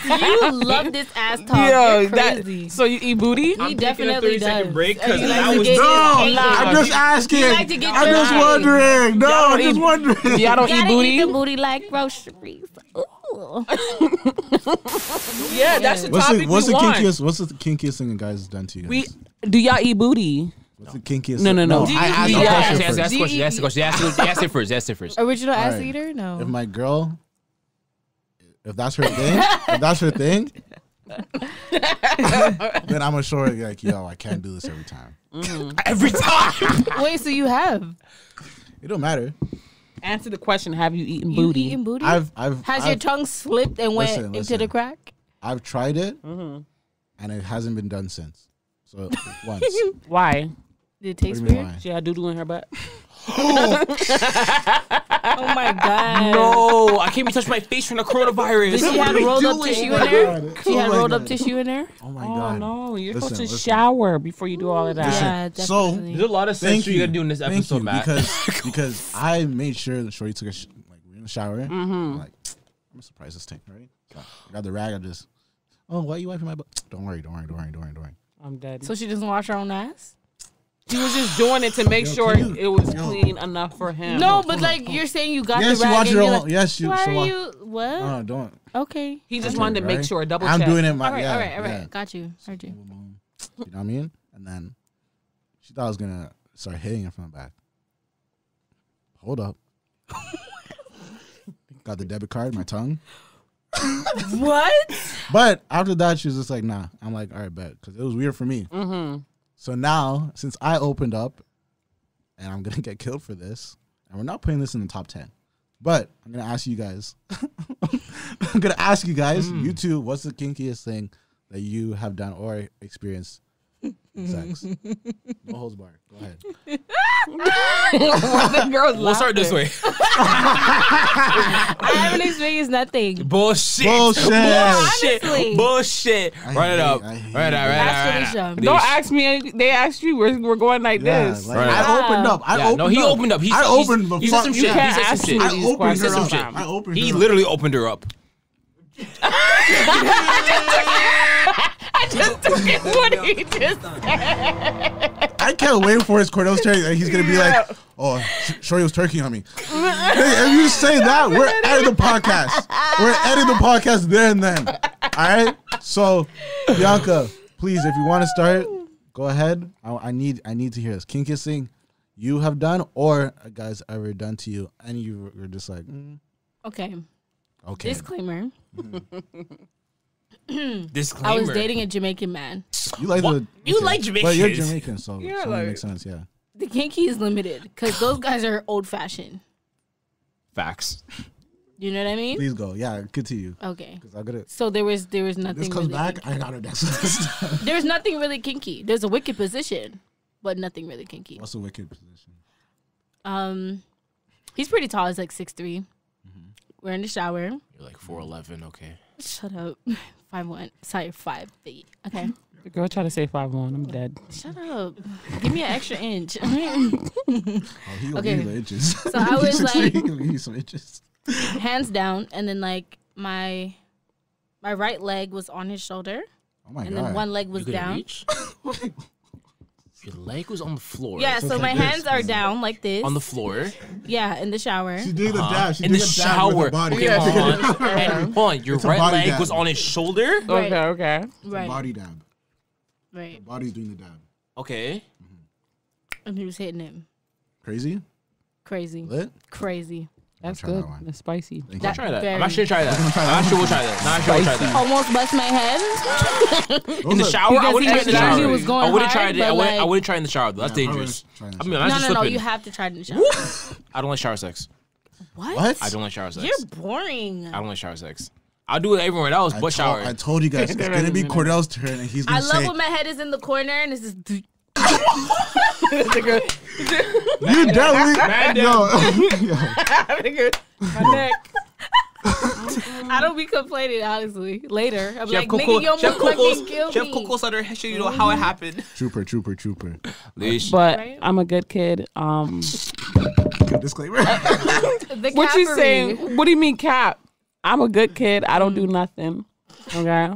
You love this ass talk. You're crazy. So you eat booty? He definitely does. break And you like that to was get No, it. I'm just asking. You like to get I'm your just body. wondering. No, I'm just wondering. Y'all don't eat Gotta booty? eat the booty like groceries. Ooh. Yeah, that's the What's topic the we want. kinkiest? What's the kinkiest thing a guy's done to you guys? Do y'all eat booty? What's the kinkiest? No. I Ask the question. Ask it first. Original ass Right. eater? No. If my girl, if that's her thing, then I'm gonna show her like, yo, I can't do this every time. Every time. Wait, so you have? It don't matter. Answer the question. Have you eaten booty? You eaten booty? Has your tongue slipped and went into the crack? I've tried it, and it hasn't been done since. So once. Why? Did it taste What do you mean, weird? why? She had doodle in her butt. Oh my god! No, I can't be touching my face from the coronavirus. Did she have rolled up tissue in there? She had rolled up tissue in there. Oh my Oh god. no, you're supposed to shower before you do all of that. Yeah, So definitely. There's a lot of sense you gotta do in this Thank episode, you, Matt. because I made sure that Shorty took like we're in the shower. I'm like, I'm surprised this tank, right? So I got the rag. I just, why are you wiping my butt? Don't worry. I'm dead. So she doesn't wash her own ass? She was just doing it to make sure it was clean enough for him. No, but like you're saying you got Yes, the you rag watch and your you're own. like, Yes, you. why so are why- you, what? No, don't. Okay. He just Okay, wanted to make right? sure, double I'm check. doing it. My, All right, yeah, all right. yeah. Got you. Heard you. You know what I mean? And then she thought I was gonna start hitting her from the back. Hold up. Got the debit card, my tongue. What? But after that, she was just like, nah. I'm like, all right, bet. Because it was weird for me. Mm-hmm. So now, since I opened up, and I'm going to get killed for this, and we're not putting this in the top 10, but I'm going to ask you guys. You two, what's the kinkiest thing that you have done or experienced in sex? No holds barred. Go ahead. We'll start this way. I haven't experienced nothing. Bullshit. Honestly. Bullshit. Run it up. Ask Right. Don't ask me. They asked you. We're going like this. Like, Right. I opened up. He opened up. I opened the He fuck. said some You shit. can't He said ask some me shit. these I opened questions. her up. shit. I opened He her up. literally opened her up. I just took it. What he just said. I can't wait for his Kordell's turkey. He's gonna be like, "Oh, Shorty was turkey on me." Hey, if you say that, we're ending the podcast. We're ending the podcast there and then. All right. So, Bianca, please, if you want to start, go ahead. I need to hear this kinkiest thing you have done or a guy's ever done to you, and you were just like, Okay. okay. Disclaimer. Disclaimer. I was dating a Jamaican man. You like You like Jamaicans. but you're Jamaican, so Yeah, that like- makes sense. Yeah. The kinky is limited because those guys are old fashioned. Facts. You know what I mean? Please go. Yeah, continue. Okay. Because I gotta. So there was nothing. This comes really back. kinky. I gotta dance. There's nothing really kinky. There's a wicked position, but nothing really kinky. What's a wicked position? He's pretty tall. He's like 6'3". We're in the shower. You're like 4'11", okay. Shut up. 5'1". Sorry, 5 feet. Okay. The girl tried to say 5'1". I'm dead. Shut up. Give me an extra inch. Oh, he gonna Okay. give you the inches. So I was like- he gonna give you some inches. Hands down, and then like my right leg was on his shoulder, Oh my and god. then one leg was You couldn't down. reach? Your leg was on the floor. Yeah, so like my this. hands are down like this. On the floor. Yeah, in the shower. She did the dab. She In did the the dab shower. with her body. Okay, hold on. And hold on. Your It's a right body leg dab. was on his shoulder? Right. Okay. Right. Body dab. Right. The body's doing the dab. Okay. And he was hitting him. Crazy? Crazy. Lit? Crazy. That's try that good. one. That's spicy. Thank I'll you. try that. Very- I'm actually gonna try that. I'm actually gonna try that. No, actually, gonna try that. Almost bust my head. In the shower, I Because wouldn't try it in the he shower. was going I wouldn't hard, try it. but I like- wouldn't try it in the shower. Though. That's Yeah, dangerous. probably try I mean, that. I'm No, just no, no. slipping. You have to try it in the shower. I don't like shower sex. What? I don't like shower sex. You're boring. I don't like shower sex. I'll do it everywhere else but shower. I told you guys, it's gonna be Kordell's turn, and he's gonna I say, love when my head is in the corner and it's just. "You definitely, yo." My neck. I don't be complaining, honestly. Later, I'm like, Chef nigga, you almost fucking killed Chef me. Coco's under her show you know how it happened. Trooper. But Right? I'm a good kid. Good disclaimer. The What you cappery. saying? What do you mean, cap? I'm a good kid. I don't do nothing. Okay.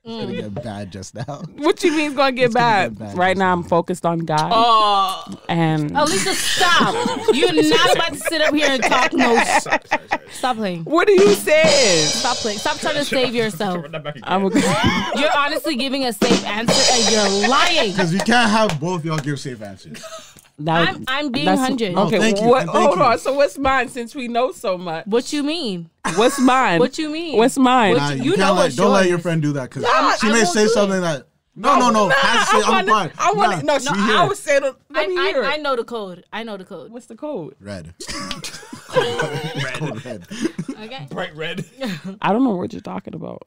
It's gonna get bad just now. What you mean it's gonna get bad? Right now, I'm focused on God. And Lisa, stop! You're not about to sit up here and talk no. Stop playing. What are you saying? Stop playing. Stop trying to save yourself. You're honestly giving a safe answer and you're lying. Because we can't have both y'all give safe answers. I'm being 100. Okay, thank you. Hold on. So what's mine? Since we know so much, what you mean? What's mine? What you mean? What's mine? You know what's don't let your friend do that because she may say something that. No. Has to say, I'm fine. I want to. No, I would say. I know the code. I know the code. What's the code? Red. Red. Okay. Bright red. I don't know what you're talking about.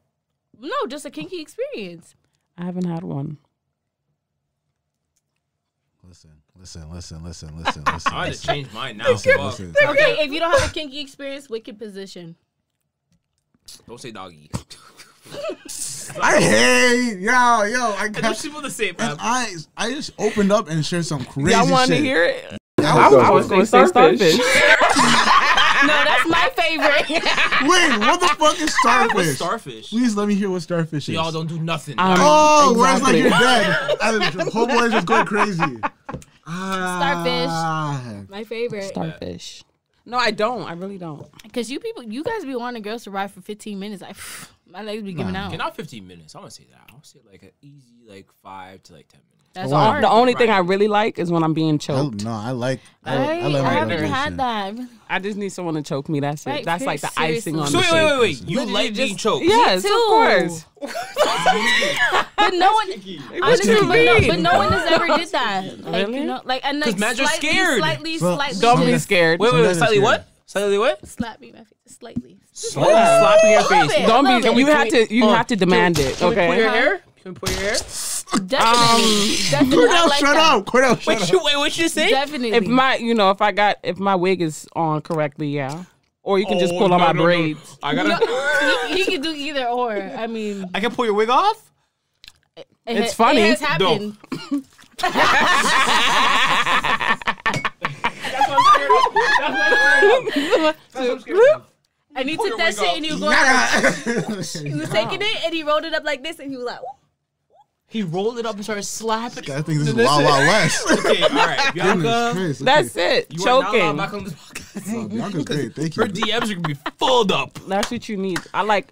No, just a kinky experience. I haven't had one. Listen. I had to change mine now. Okay, if you don't have a kinky experience, wicked position. Don't say doggy. I hate yo. I got people to say, man. I just opened up and shared some crazy shit. Y'all want to hear it? I was going to say starfish. No, that's my favorite. Wait, what the fuck is starfish? What's starfish? Please let me hear what starfish is. Y'all don't do nothing. Where's like you're dead? Homeboys just going crazy. Starfish. My favorite. Starfish. No, I don't. I really don't. Because you guys be wanting girls to ride for 15 minutes. My legs be giving out. Okay, not 15 minutes. I want to say that. I'll say like an easy 5 to 10 minutes. That's hard. The only thing I really like is when I'm being choked. I like. I haven't had that. I just need someone to choke me. That's it. Right, that's like the icing on so the cake. wait. You like being choked? Yes, of course. But no one, honestly, but no one has ever did that. Like, Really? you know, like, and like Because man's scared. Slightly. Don't be scared. Wait. Slightly what? Slightly what? Slap me, my face. Slightly. Slightly slapping your face. Don't be. You have to demand it. Can we pull your Okay. hair? Can we pull your hair? Definitely. Cordell, shut up. Cordell, shut up. Wait, what you say? Definitely. If my wig is on correctly, yeah. Or you can just pull on my braids. I gotta. He can do either or. I mean, I can pull your wig off. It's funny. It has happened. And he took that shit and he was going he was taking it and he rolled it up like this and he was like, "Ooh." He rolled it up and started slapping. I think this is Wild Wild West. Okay, all right, Bianca. That's it. You Choking. are now back on this podcast. Bianca's great. Thank you. Her DMs are gonna be filled up. That's what you need. I like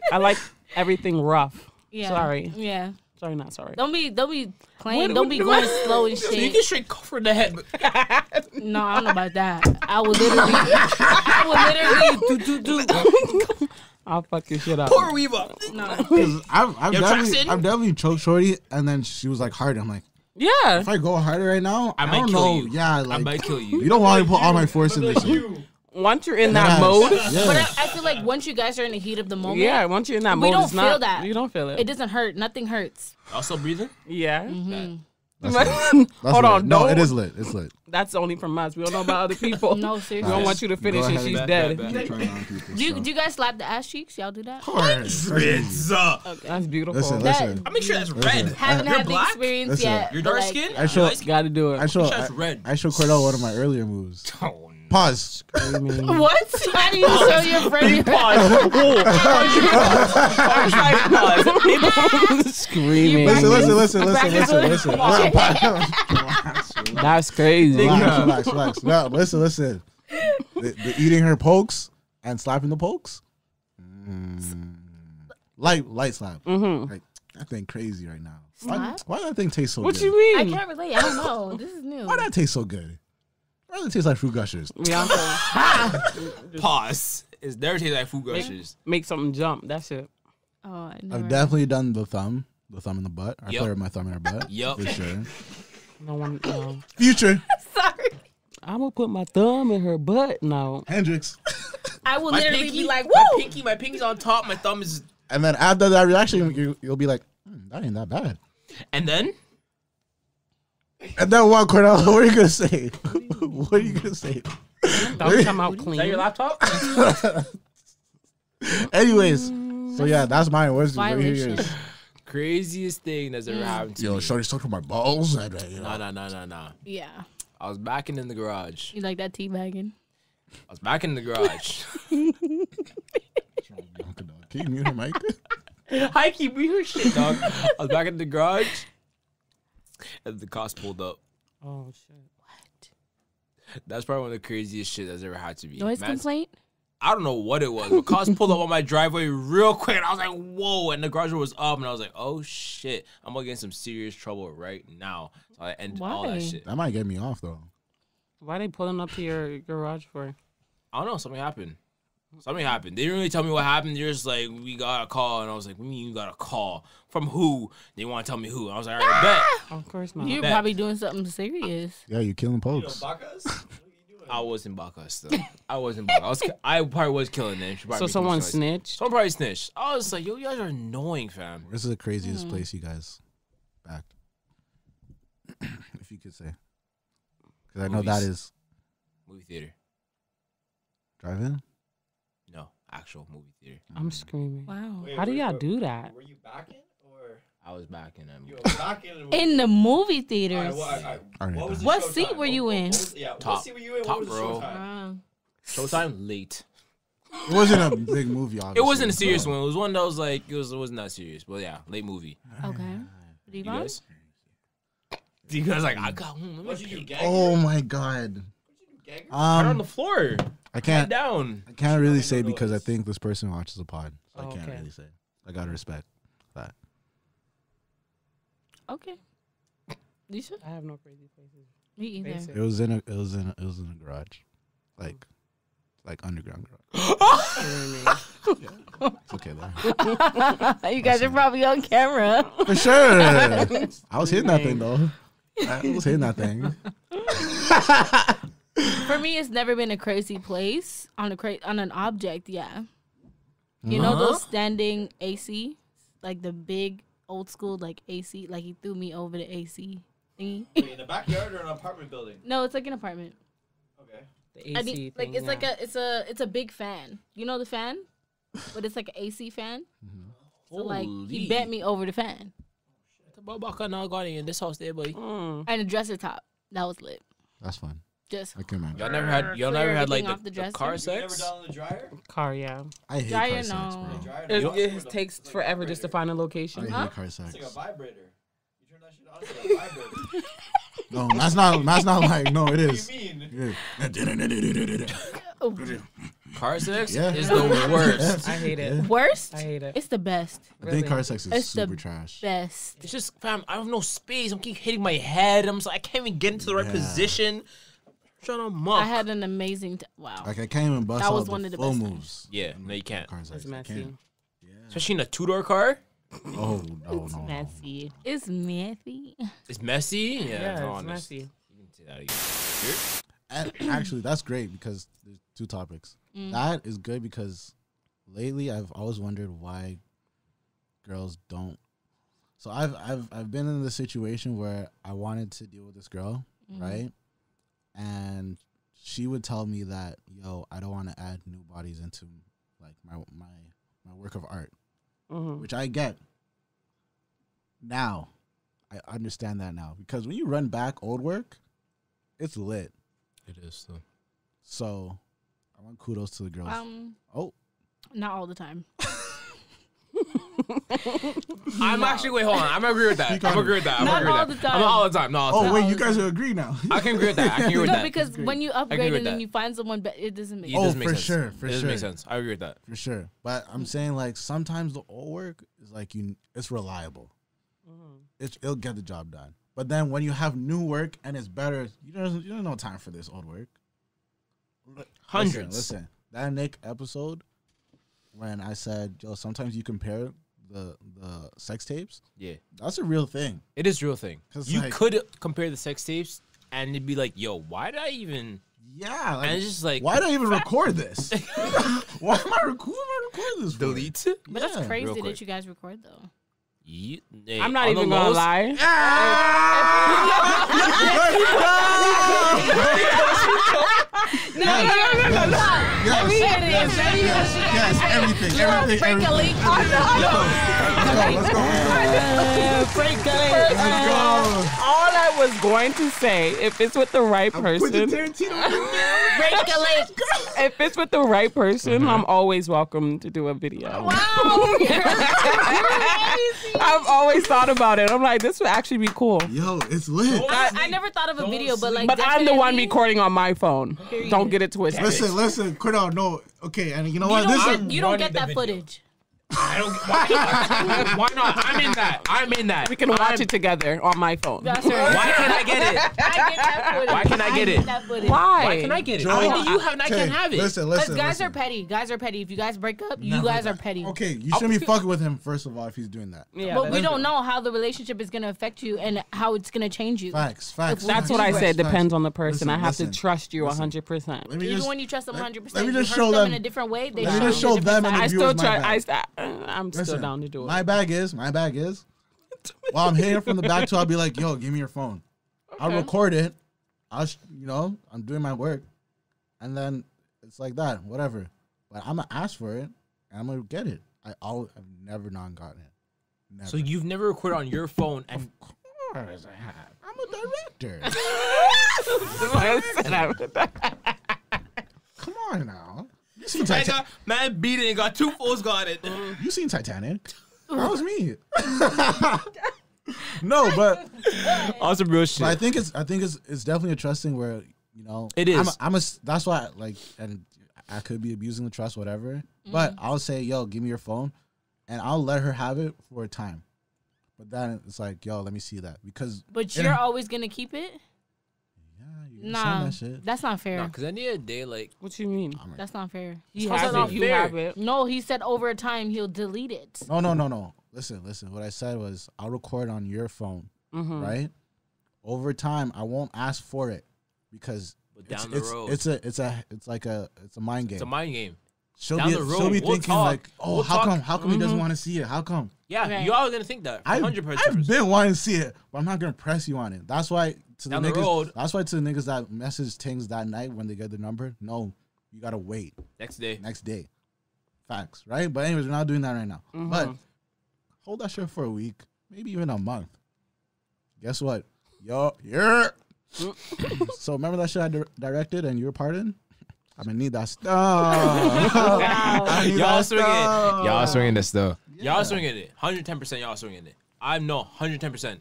everything rough. Yeah. Sorry. Yeah. Sorry, not sorry. Don't be playing. Don't be going slow and So you shit. can straight cover the head. No, I don't know about that. I would literally do. I'll fuck your shit up. Pour weave up. No. I've definitely choked shorty, and then she was like hard. I'm like, Yeah. if I go harder right now, I might don't kill know. you. Yeah, like I might kill you. You don't want to put all my force in this shit. Once you're in that mode. Yeah. But I feel like once you guys are in the heat of the moment, Yeah, once you're in that we mode, don't it's not, feel that. You don't feel it. It doesn't hurt. Nothing hurts. Also breathing. Yeah. Mm-hmm. That's Hold lit. on. No, don't- it is lit. It's lit. That's only from us. We don't know about other people. No, We seriously. don't want you to finish Go and ahead. she's Bad, dead. bad, bad. Trying on people, Do so. you guys slap the ass cheeks? Y'all do that? Ritz. That's beautiful. Listen. I make sure that's red. Haven't You're had the black? experience Listen. yet. You're but, dark like, skin. I show- Gotta do it. I show That's red. Cordell one of my earlier moves. Oh, no. Pause. What? How do you show your friend? Screaming. Listen. That's crazy. Relax. No, listen. The eating her pokes and slapping the pokes. Light slap. Mm-hmm. Like, that thing crazy right now. Slap? Why that thing taste so What good? you mean? I can't relate. I don't know. This is new. Why that taste so good? Why does it taste like fruit gushers? Bianca, Pause. It's never tastes like food gushers. make something jump. That's it. Oh, I I've never. definitely done the thumb in the butt. I Yep. play with my thumb in her butt. Yup. For sure. No one. No. Future. Sorry. I'm gonna put my thumb in her butt. No. Hendrix. I will My literally pinky, be like, my woo! pinky's on top. My thumb is, And then after that reaction, you'll be like, that ain't that bad. and then And then what, Cordell? What are you going to say? What are you going to say? Thumb come out is clean. that your laptop? Anyways, so yeah, that's mine. Let me hear Violation. yours. Craziest thing that's ever happened to Yo, me. Shorty's talking about my balls. And, No. Yeah. I was backing in the garage. You like that teabagging? I was back in the garage. Can you mute her mic? Hi, keep me your shit, dog. I was back in the garage, and the cops pulled up. Oh shit! What? That's probably one of the craziest shit that's ever had to be. Noise complaint? I don't know what it was, but cops pulled up on my driveway real quick, and I was like, "Whoa!" And the garage door was up, and I was like, "Oh shit! I'm gonna get in some serious trouble right now." So I ended all that shit. That might get me off though. Why are they pulling up to your garage for? I don't know. Something happened. Something happened. They didn't really tell me what happened. They're just like, "We got a call," and I was like, "What do you mean you got a call? From who?" They want to tell me who. I was like, "All right, bet." Of course not. You're probably doing something serious. Yeah, you killing pokes. I was in Baka still. I was in Baka. I probably was killing them. So someone snitched? Someone probably snitched. I was like, yo, you guys are annoying, fam. This is the craziest place you guys backed. If you could say. Because I know that is. Movie theater. Drive-in? No, actual movie theater. I'm screaming. Wow. How do y'all do that? Were you backing or? I was back in that You movie. were back in the In the movie theaters. What was the What showtime? seat were you in? What Top. seat were you in? Top What was the row. showtime? Showtime late. It wasn't a big movie, obviously. It wasn't a serious one. It was one that was like it wasn't that serious. But yeah, late movie. Okay. You Deavon? guys? You guys like I got What you do, gag? Oh my god. Gag? right on the floor. I can't. Down. I can't really say because I think this person watches the pod, so I can't Okay. really say. I gotta respect that. Okay. Lisa? I have no crazy places. Me either. Basic. It was in a garage, like underground garage. It's okay though. You guys are probably on camera. For sure. I was hitting that thing though. I was hitting that thing. For me, it's never been a crazy place on an object. Yeah, you know those standing AC, like the big old school like AC. Like he threw me over the AC thingy. Wait, in the backyard or an apartment building? No, it's like an apartment. Okay. The I AC need, thing, like it's yeah. like it's a big fan. You know the fan, but it's like an AC fan. So like he bent me over the fan Now got in this house there, buddy. and a dresser top. That was lit. That's fun. Just I can imagine. Y'all never had like everything off the the dresser? car You ever sex? down in the dryer? Car, yeah. I hate Dryer, car sex, no. bro. Dryer? It takes forever just to find a location. I hate car sex. It's like a vibrator. You turn that shit on, it's like a vibrator. No, that's not like no, it What is. do you mean? Yeah. Car sex Yeah. is the worst. I hate it. worst. I hate it. It's the best. I think car sex is It's the super trash. Best. It's just, fam, I have no space. I'm keep hitting my head. I'm just like, I can't even get into the right Yeah. position. I'm trying to muck. I had an amazing. Wow. Like I can't even bust That was out one the of the full best moves. Yeah, no, you can't. Car sex. It's I messy. can't. Especially in a two-door car. Oh no. Messy. It's messy. It's messy. Yeah, Yeah, it's honest. messy. You can say that again. And actually, that's great because there's two topics. That is good because lately I've always wondered why girls don't. So I've been in the situation where I wanted to deal with this girl, right? And she would tell me that, yo, I don't want to add new bodies into like my work of art, which I get. Now, I understand that now because when you run back old work, it's lit. It is, though. So, I want kudos to the girls. Not all the time. I'm actually, wait, hold on. I'm going to agree with that. I'm going to agree with that. I'm Not gonna agree all with the that. time. Not all the time. Not all the time. Wait, you guys agree now? I can agree with that. I can agree with No, that. because when you upgrade with and then that. you find someone better, it doesn't make It sense. doesn't make for sense. sure, It for doesn't make sure. sense. I agree with that. For sure. But I'm saying like sometimes the old work is like it's reliable. It'll get the job done. But then when you have new work and it's better, you don't know time for this old work. Hundreds. Listen, that Nick episode when I said, yo, sometimes you compare the sex tapes. Yeah. That's a real thing. It is a real thing. 'Cause, You like- could compare the sex tapes and it'd be like, yo, why did I even... Yeah. Like, And it's just like... why did I even record this? Why am I recording this for? Delete? But Yeah. that's crazy Real quick. that you guys record though. I'm not even gonna lie. Yes, everything. All I was going to say, if it's with the right person, if it's with the right person, I'm always welcome to do a video. Wow. I've always thought about it. I'm like, this would actually be cool. Yo, it's lit. I never thought of a video, but like, but I'm the one recording on my phone. Don't get it twisted. Listen, Kordell, no. Okay, and you know what? You don't get that footage. I don't. Why not? I'm in that. We can watch it together on my phone. That's right. Why can't I get it? I get that footage. Why can't I get it? Why? Why can I get it? Joe, Why do you have and I can't have it? Listen. Because guys are petty. Guys are petty. If you guys break up, you guys are petty. Okay, you shouldn't be fucking with him, first of all, if he's doing that. Yeah, but we don't know how the relationship is going to affect you and how it's going to change you. Facts. That's what I said. Depends on the person. I have to trust you 100%. Even when you trust them 100%, let me you just hurt show them them in a different way. They let me just show them and the I viewers still try. my bag. I'm still down to do it. My bag is. While I'm hitting from the back, too, I'll be like, "Yo, give me your phone." Okay. I'll record it. I'm doing my work, and then it's like that, whatever. But I'm gonna ask for it, and I'm gonna get it. I've never not gotten it. Never. So you've never recorded on your phone, and of course I have. I'm a director. Come on now. You seen Titanic? Man beat it and got 2 phones got it. You seen Titanic? That was me. No, but awesome real shit. But I think it's definitely a trust thing where it is. That's why and I could be abusing the trust, whatever. But I'll say, yo, give me your phone, and I'll let her have it for a time. But then it's like, yo, let me see that But you're always gonna keep it. Nah, that shit. That's not fair. Because at the end of the day, like, what you mean? That's not fair. You have it. No, he said over time he'll delete it. No. Listen. What I said was I'll record on your phone, right? Over time, I won't ask for it because down the road, it's a mind game. It's a mind game. She'll be thinking like, oh, how come he doesn't want to see it? How come? Yeah, you're always gonna think that. 100%. I've been wanting to see it, but I'm not gonna press you on it. That's why to the niggas. That's why to the niggas that message things that night when they get the number. No, you gotta wait. Next day. Facts, right? But anyways, we're not doing that right now. But hold that shit for a week, maybe even a month. Guess what? So remember that shit I directed and you were part in? I'm gonna need that stuff. Y'all swinging this though. Y'all swinging it. 110%. Y'all swinging it. I know 110%.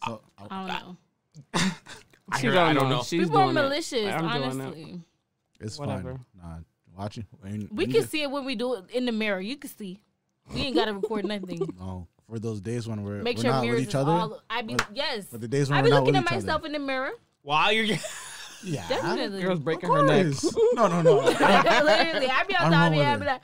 So, I don't know. I don't know. People are malicious, honestly. It's whatever. Nah, watching. We can see it when we do it in the mirror. You can see. We ain't gotta record nothing. No, for those days when we're make sure not with each other. Yes. But the days when I we're be not with looking each at other. myself in the mirror. While you're. Yeah, definitely. Girls breaking her neck. No. Literally, I be outside. I be like,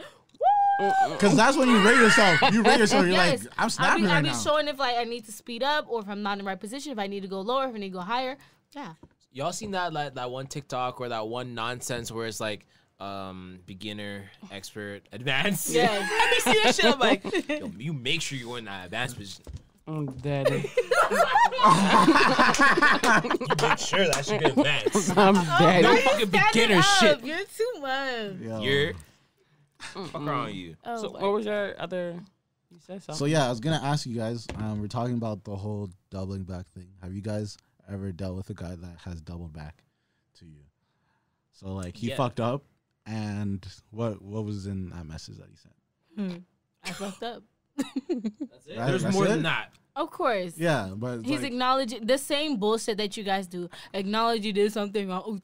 because that's when you rate yourself. You're like, I'm snapping right now. I be showing if like I need to speed up or if I'm not in the right position. If I need to go lower, if I need to go higher. Yeah. Y'all seen that one TikTok or that one nonsense where it's like beginner, expert, advanced? Yeah. I be seeing that shit. I'm like, yo, you make sure you're in that advanced position. I'm dead. You make sure that should be advanced. I'm dead. No fucking beginner shit. You're too much. Yo. You're. Fuck around you. Oh, so what was your other? You said something. So yeah, I was gonna ask you guys. We're talking about the whole doubling back thing. Have you guys ever dealt with a guy that has doubled back to you? So like he fucked up, and what was in that message that he sent? I fucked up. That's it. Right? There's That's more it? than that. Of course. Yeah, but he's acknowledging the same bullshit that you guys do. Acknowledge you did something wrong.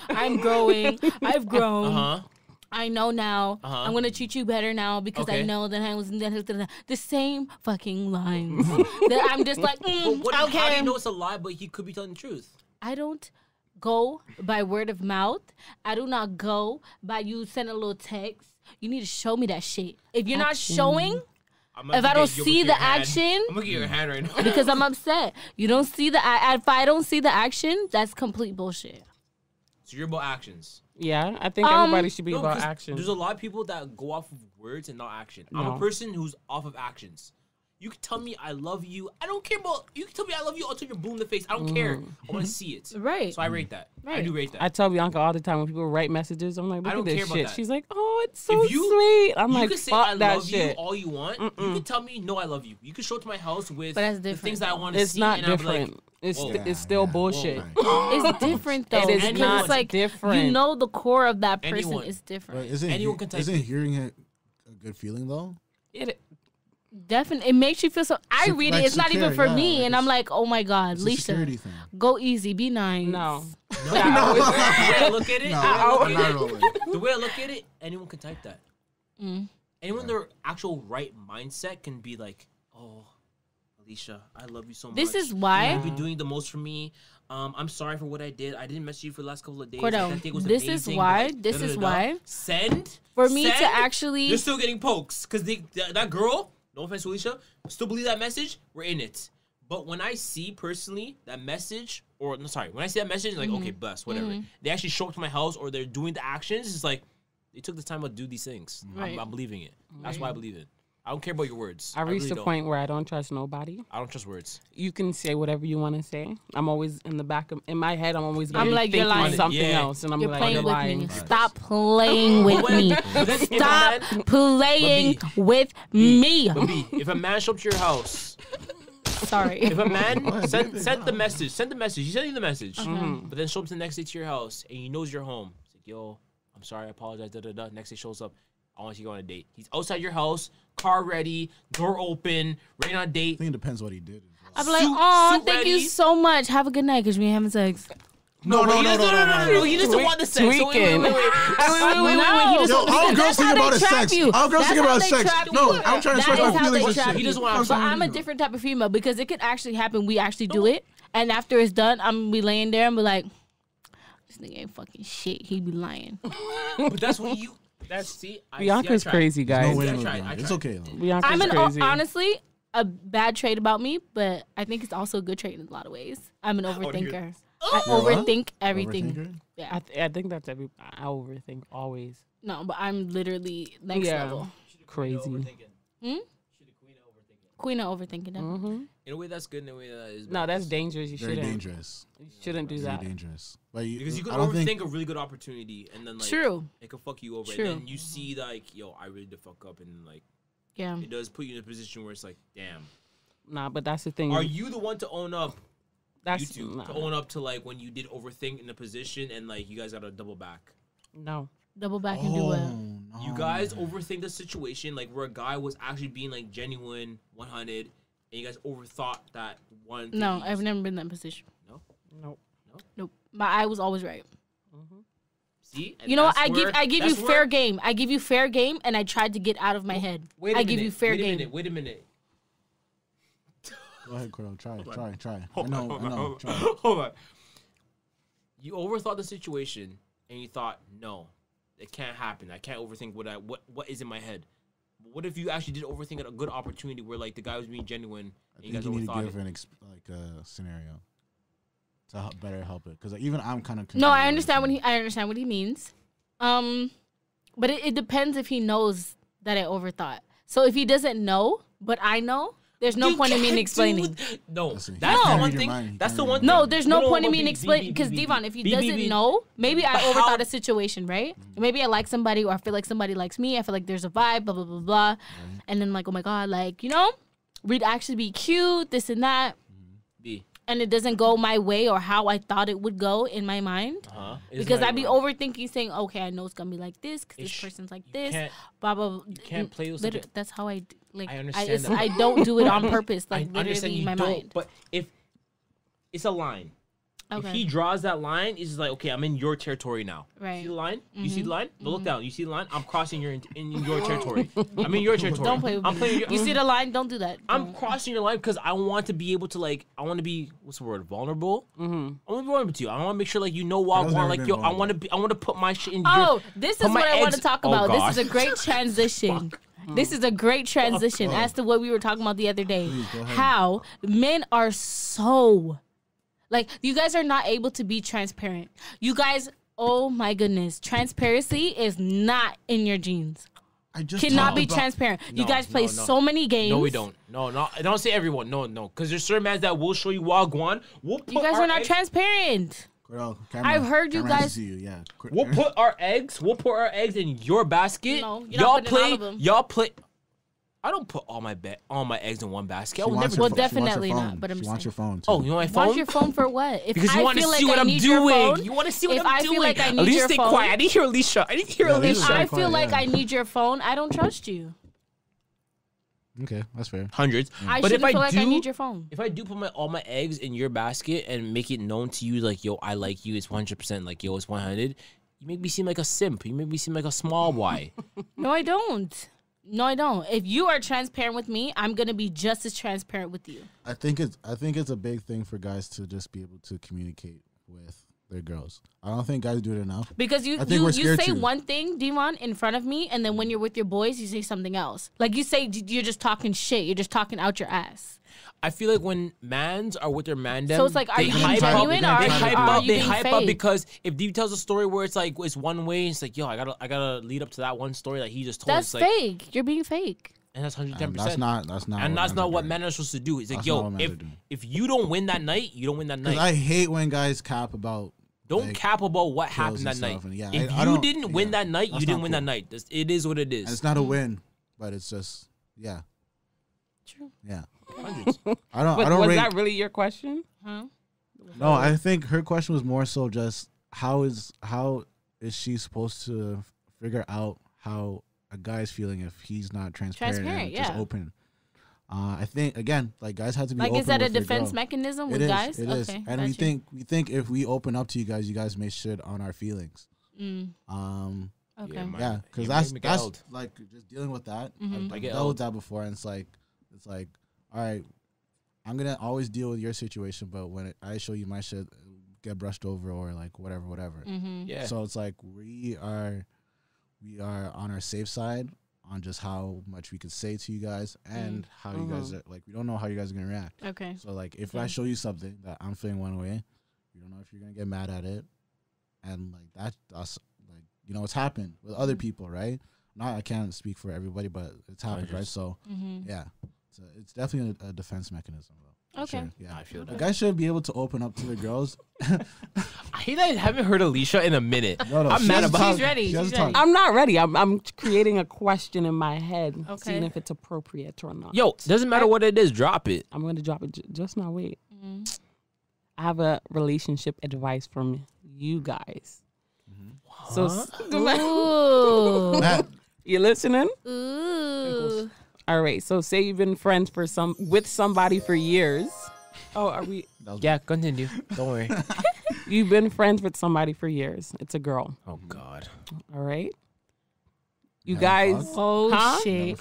I'm growing. I've grown. I know now. I'm gonna treat you better now because I know that I was the same fucking lines. That I'm just like, okay. How do you know it's a lie, but he could be telling the truth? I don't go by word of mouth. I do not go by you send a little text. You need to show me that shit. If you're not showing. If I don't see the action, I'm looking at your hand right now because I'm upset. You don't see the. If I don't see the action, that's complete bullshit. So you're about actions. Yeah, I think everybody should be about action. There's a lot of people that go off of words and not action. I'm a person who's off of actions. You can tell me I love you. I don't care about. You can tell me I love you until you're blue in the face. I don't care. I want to see it. Right. So I rate that. Right. I do rate that. I tell Bianca all the time when people write messages, I'm like, look I don't at care this about shit. that. She's like, oh, it's so sweet. I'm you like, can say fuck I that love shit. you all you want. You can tell me no, I love you. You can show it to my house with the things that I want to see. It's not and different. It's still bullshit. It's different though. It is not it's like different. You know the core of that person is different. Anyone can type isn't hearing it a good feeling though? Definitely, it makes you feel so. I read it. It's not even for me, and I'm like, oh my god, Lisa, go easy, be nice. No. The way I look at it, the way I look at it, anyone can type that. Anyone in their actual right mindset can be like, oh, Alicia, I love you so much. This is why you've been doing the most for me. I'm sorry for what I did. I didn't message you for the last couple of days. Kordell, this amazing, is why. but This is why. Send for me to actually. They're still getting pokes because that girl. No offense, Alicia. Still believe that message. We're in it. But when I see personally that message, when I see that message, like okay, bless, whatever. They actually show up to my house or they're doing the actions. It's like they took the time to do these things. Right. I'm believing it. That's why I believe it. I don't care about your words. I reached a point where I don't trust nobody. I don't trust words. You can say whatever you want to say. I'm always in my head. I'm always I'm like, thinking you're lying. Something else, and I'm you're like, playing you're with lying. me. Stop playing with me. Stop playing with me. But B, if a man shows up to your house, sorry. If a man send the message, you send him the message, but then shows up the next day to your house and he knows you're home. It's like, yo, I'm sorry, I apologize. Next day shows up. I want you to go on a date. He's outside your house, car ready, door open, ready on a date. I think it depends what he did. I'd be like, oh, thank you so much. Have a good night because we ain't having sex. No. He doesn't want the sex. Tweaking. Wait. All girls think about is sex. All girls think about sex. No, I'm trying to express my feelings. He doesn't want. But I'm a different type of female because it could actually happen. We actually do it, and after it's done, I'm gonna be laying there and be like, this nigga ain't fucking shit. He be lying. But that's what you. Bianca's crazy, guys. It's okay. Bianca's crazy. Honestly, a bad trait about me, but I think it's also a good trait in a lot of ways. I'm an overthinker. I overthink everything. Yeah, I think that's I overthink always. No, but I'm literally next level. Crazy. Queen of overthinking. In a way that's good. In a way that is. No, that's dangerous. You Very shouldn't. dangerous. You shouldn't do that. Very dangerous. Because you could overthink a really good opportunity, and then like it could fuck you over. True. And then you see like, yo, I really did fuck up, and like, it does put you in a position where it's like, damn. Nah, but that's the thing. Are you the one to own up? To own up to like when you did overthink in a position and like you guys gotta double back. No. Double back and do what? No, you guys overthink the situation like where a guy was actually being like genuine, 100, and you guys overthought that one. No, I've never been in that position. Nope. I was always right. See, you know what? I give you fair game. I give you fair game, and I tried to get out of my head. I give you fair game. Wait a minute. Go ahead, Kordell. Try. I know. Try. Hold on. You overthought the situation, and you thought, no, it can't happen. I can't overthink what is in my head. But what if you actually did overthink a good opportunity where like the guy was being genuine? And I think you need to give an scenario to better help it, because even I'm kind of. No, I understand what he means. But it depends if he knows that I overthought. So if he doesn't know, but I know. There's no point in me explaining. That's the one thing. That's the one thing. No, there's no point in me explaining. Because Deavon, if he doesn't know, maybe I overthought a situation, right? Maybe I like somebody or I feel like somebody likes me. I feel like there's a vibe, blah, blah, blah, blah. And then like, oh my God, like, we'd actually be cute, this and that. And it doesn't go my way or how I thought it would go in my mind. Because I'd be overthinking saying, okay, I know it's going to be like this because this person's like this. Blah, blah, blah. You can't play those. That's how I understand that. I don't do it on purpose. Like, I understand literally you in my mind. But if it's a line. Okay. If he draws that line, it's just like, okay, I'm in your territory now. Right. See the line? You see the line? Look down. You see the line? I'm crossing in your territory. I'm in your territory. Don't play with me. You see the line? Don't do that. I'm crossing your line because I want to be able to I want to be, what's the word? Vulnerable? I want to be vulnerable to you. I want to make sure you know what I want. I want to put my shit in your. Oh, this is what I want to talk about. This is a great transition. This is a great transition as to what we were talking about the other day. How men are so... you guys are not able to be transparent. You guys, oh my goodness. Transparency is not in your genes. cannot be transparent. You guys play so many games. No, we don't. No, don't say everyone. No. Because there's certain mans that will show you wagwan. You guys are not transparent. Kordell, I've heard you guys. Yeah. We'll put our eggs in your basket. No, you're not putting all of them. Y'all play. I don't put all my eggs in one basket. I will never. Well, definitely not. But I'm saying. Want your phone. Too. Oh, you want my phone? Want your phone for what? If because you want to see what I'm doing. You want to see what I'm doing. If I feel like I need your phone. Stay quiet. I need to hear Alicia. If I feel like I need your phone, I don't trust you. Okay, that's fair. Hundreds. I shouldn't feel like I need your phone. If I do put all my eggs in your basket and make it known to you, like, yo, I like you, it's 100%, like, yo, it's 100, you make me seem like a simp. You make me seem like a small boy. No, I don't. If you are transparent with me, I'm gonna be just as transparent with you. I think it's a big thing for guys to just be able to communicate with their girls. I don't think guys do it enough. Because you say one thing, Deavon, in front of me, and then when you're with your boys, you say something else. Like you say you're just talking shit. You're just talking out your ass. I feel like when mans are with their mandem, so it's like, are you being genuine or they hype up because if Deavon tells a story where it's like it's one way, it's like, yo, I gotta lead up to that one story that he just told. That's fake. You're being fake. And that's 110%. That's not what men are supposed to do. It's like, yo, if you don't win that night, you don't win that night. I hate when guys cap about. Don't cap about what happened that night. If you didn't win that night, you didn't win that night. It is what it is. And it's not a win, but it's just True. Yeah. I don't. Was that really your question? Huh? No, I think her question was more so just how is she supposed to figure out how a guy's feeling if he's not transparent and just open. I think again, like guys have to be like. Open Is that a with defense mechanism with guys? It is, and we think if we open up to you guys may shit on our feelings. Okay. Yeah, because that's like just dealing with that. I've dealt with that before, and it's like, all right, I'm gonna always deal with your situation, but when I show you my shit, get brushed over or like whatever. Yeah. So it's like we are on our safe side on just how much we could say to you guys and how you guys are, like, we don't know how you guys are gonna react. Okay. So like if I show you something that I'm feeling one way, you don't know if you're gonna get mad at it, and like that's like, you know, it's happened with other people, right? I can't speak for everybody, but it's happened, right? So yeah, so it's definitely a defense mechanism, though. Okay. Sure. Yeah, I feel that. Guys should be able to open up to the girls. I hate that I haven't heard Alicia in a minute. No, I'm mad about. She's ready. She's ready. I'm not ready. I'm creating a question in my head, seeing if it's appropriate or not. Yo, doesn't matter what it is. Drop it. I'm gonna drop it. Just now, wait. I have a relationship advice from you guys. So, you listening? Ooh. All right. So, say you've been friends with somebody for years. Oh, are we? Yeah, continue. Don't worry. You've been friends with somebody for years. It's a girl. Oh God. All right. You guys. Oh shit.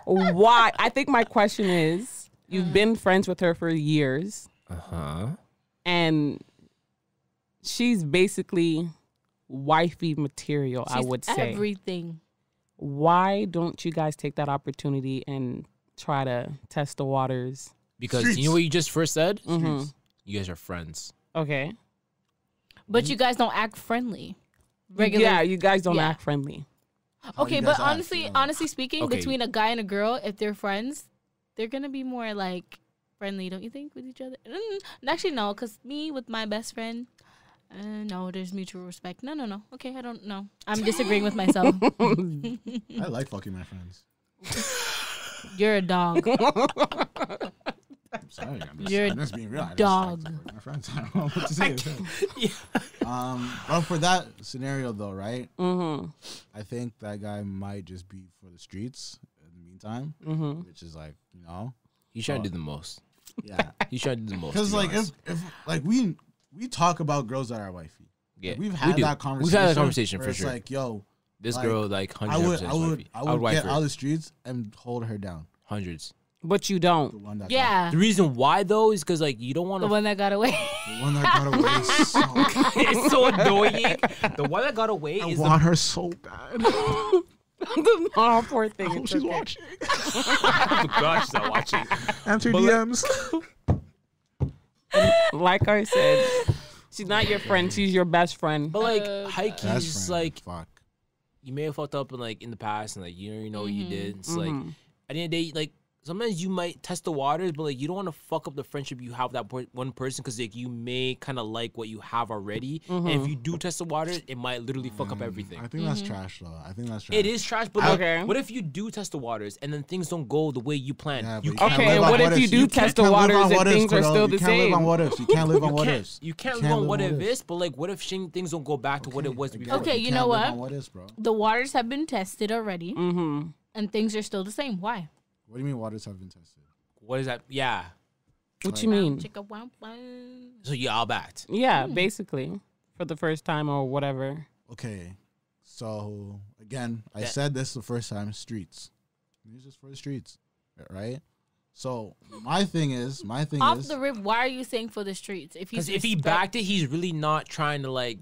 Why? I think my question is, you've been friends with her for years. And she's basically wifey material, I would say. Everything. Why don't you guys take that opportunity and try to test the waters? Because you know what you just first said? You guys are friends. Okay. But you guys don't act friendly. Regular. Yeah, you guys don't act friendly. Okay, but honestly speaking, between a guy and a girl, if they're friends, they're going to be more like friendly, don't you think, with each other? Actually, no, because me with my best friend, no, there's mutual respect. No. Okay, I don't know. I'm disagreeing with myself. I like fucking my friends. You're a dog. I'm sorry, You're I'm just being real. dog. My friends, I don't know what to say. Well, for that scenario though, right? I think that guy might just be for the streets in the meantime, which is like, you know, he's trying to do the most. Yeah, he's trying to do the most. Because like if like we talk about girls that are wifey. Yeah, like, we've had that conversation. We've had that conversation for it's sure. Like, yo, this girl like 100%. I would get out of the streets and hold her down. Hundreds. But you don't. Yeah. The reason why though is because like you don't want the one that got away. The one that got away is so it's so annoying. The one that got away is want her so bad. Oh, poor thing. Oh, she's watching. Oh gosh, she's not watching. Answer DMs. Like I said, she's not your friend. She's your best friend. But like Heike's like fuck. you may have fucked up in the past, and like you don't even know what you did. It's like at the end of the day, like sometimes you might test the waters, but like you don't want to fuck up the friendship you have with that one person because like you may kind of like what you have already, and if you do test the waters, it might literally fuck up everything. I think that's trash, though. I think that's trash. It is trash, but like, what if you do test the waters and then things don't go the way you planned? Yeah, you but Okay, and what if you do test the waters and things are still the same? You can't live on what ifs. You can't live on what ifs. You can't live on what if is, but like what if things don't go back to what it was before? Okay, you know what? The waters have been tested already, and things are still the same. Why? What do you mean waters have been tested? What is that? Yeah. What you mean? So you all backed. Yeah, basically for the first time or whatever. Okay, so again, I said this the first time. Streets. It's just for the streets, right? So my thing is off the rip. Why are you saying for the streets? If he backed it, he's really not trying to like.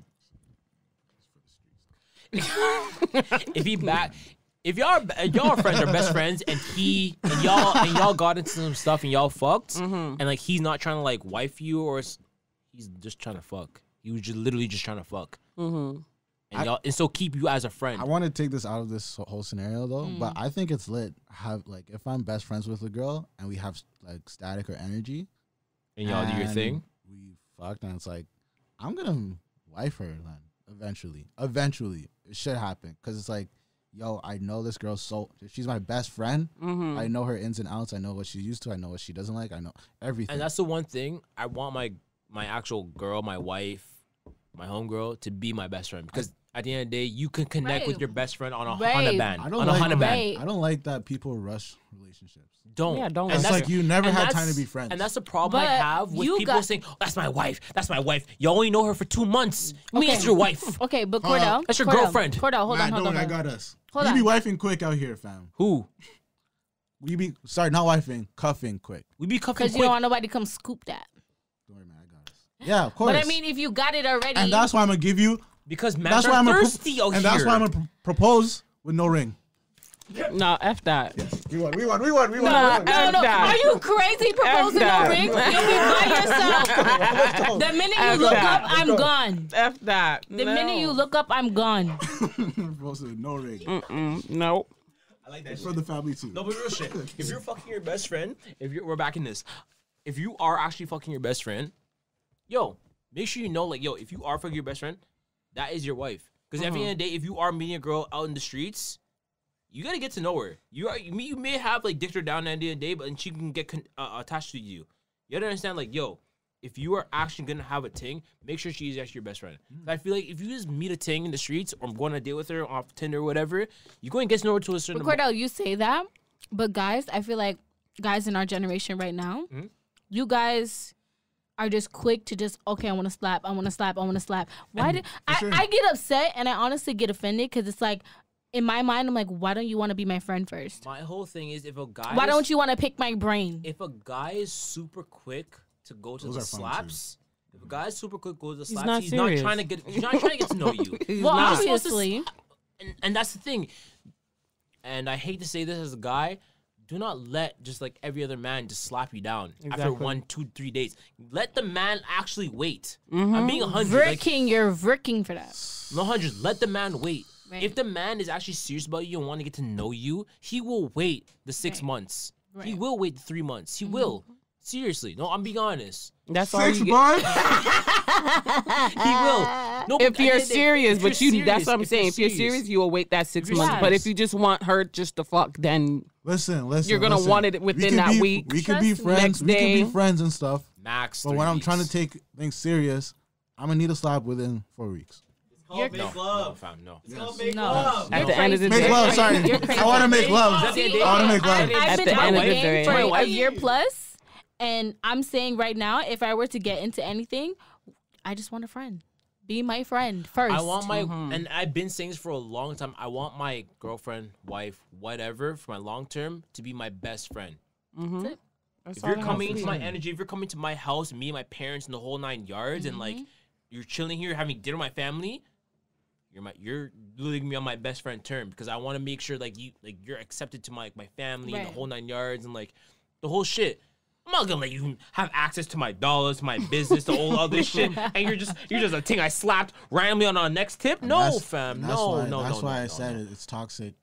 If y'all friends are best friends and y'all got into some stuff and y'all fucked and like he's not trying to like wife you or he's just trying to fuck. He was just literally just trying to fuck. And so keep you as a friend. I want to take this out of this whole scenario though, but I think it's lit. If I'm best friends with a girl and we have like static or energy, and y'all do your thing, we fucked, and it's like I'm gonna wife her then eventually it should happen because it's like. Yo, I know this girl she's my best friend. I know her ins and outs. I know what she's used to. I know what she doesn't like. I know everything. And that's the one thing I want my actual girl, my wife, my homegirl to be my best friend because at the end of the day, you can connect with your best friend on a Honda band. I don't like that people rush relationships. Don't. Yeah, don't. It's like you never had time to be friends. And that's the problem I have with people saying, oh, that's my wife. That's my wife. You only know her for 2 months. Me as your wife. Okay, but Kordell. That's your girlfriend. Kordell, hold on. I got us. Hold you on. be wifing quick out here, fam. Who? Not wifing, cuffing quick. We be cuffing quick. Because you don't want nobody to come scoop that. Don't worry, man, I got us. Yeah, of course. But I mean, if you got it already. And that's why I'm going to give you. Because men are thirsty out here. And that's why I'm going to propose with no ring. No, F that. Yes. We won. No. Are you crazy proposing no ring? You'll be by yourself. The minute you look up, I'm gone. F that. The minute you look up, I'm gone. Proposing no ring. Nope. I like that. It's for the family too. No, but real shit. If you're fucking your best friend, we're back in this. If you are actually fucking your best friend, yo, make sure you know, like, yo, if you are fucking your best friend, that is your wife. Because at the end of the day, if you are meeting a girl out in the streets, you gotta get to know her. You may have like dicked her down at the end of the day, but she can get attached to you. You gotta understand, like, yo, if you are actually gonna have a ting, make sure she's actually your best friend. I feel like if you just meet a ting in the streets or go on a date with her off Tinder or whatever, you're going to get to know her to a certain. But Kordell, you say that, but guys, I feel like guys in our generation right now, you guys are just quick to just I want to slap. Why did I get upset and I honestly get offended because it's like. In my mind, I'm like, why don't you want to be my friend first? My whole thing is if a guy... Why don't you want to pick my brain? If a guy is super quick to go to the slaps, if a guy is super quick to go to the slaps, he's not trying to get to know you. Well, obviously. And that's the thing. And I hate to say this as a guy, do not let just like every other man just slap you down after 1, 2, 3 days. Let the man actually wait. I'm being 100. You're vricking for that. No 100. Let the man wait. Right. If the man is actually serious about you and want to get to know you, he will wait the 6 months. Right. He will wait the 3 months. He will. Seriously. No, I'm being honest. That's all 6 months? He will. No, if you're serious, but that's what I'm saying. If you're serious, you will wait that 6 months. But if you just want her just to fuck, then listen, you're gonna want it within that week. We could be friends. We could be friends and stuff. Max. But when I'm trying to take things serious, I'm gonna need a slap within 4 weeks. It's called make love. No, fam, no. It's called make love. At the end of the day. Make love, sorry. I want to make love. I've been dating for a year plus, and I'm saying right now, if I were to get into anything, I just want a friend. Be my friend first. I want my, and I've been saying this for a long time, I want my girlfriend, wife, whatever, for my long term, to be my best friend. That's it. If you're coming into my energy, if you're coming to my house, me and my parents and the whole 9 yards, and like, you're chilling here, having dinner with my family, you're literally me on my best friend term because I want to make sure you're accepted to my family and the whole 9 yards and like the whole shit. I'm not gonna let you have access to my dollars, my business, to all other shit, and you're just a thing I slapped randomly on our next tip. No, fam. No. That's why I said it's toxic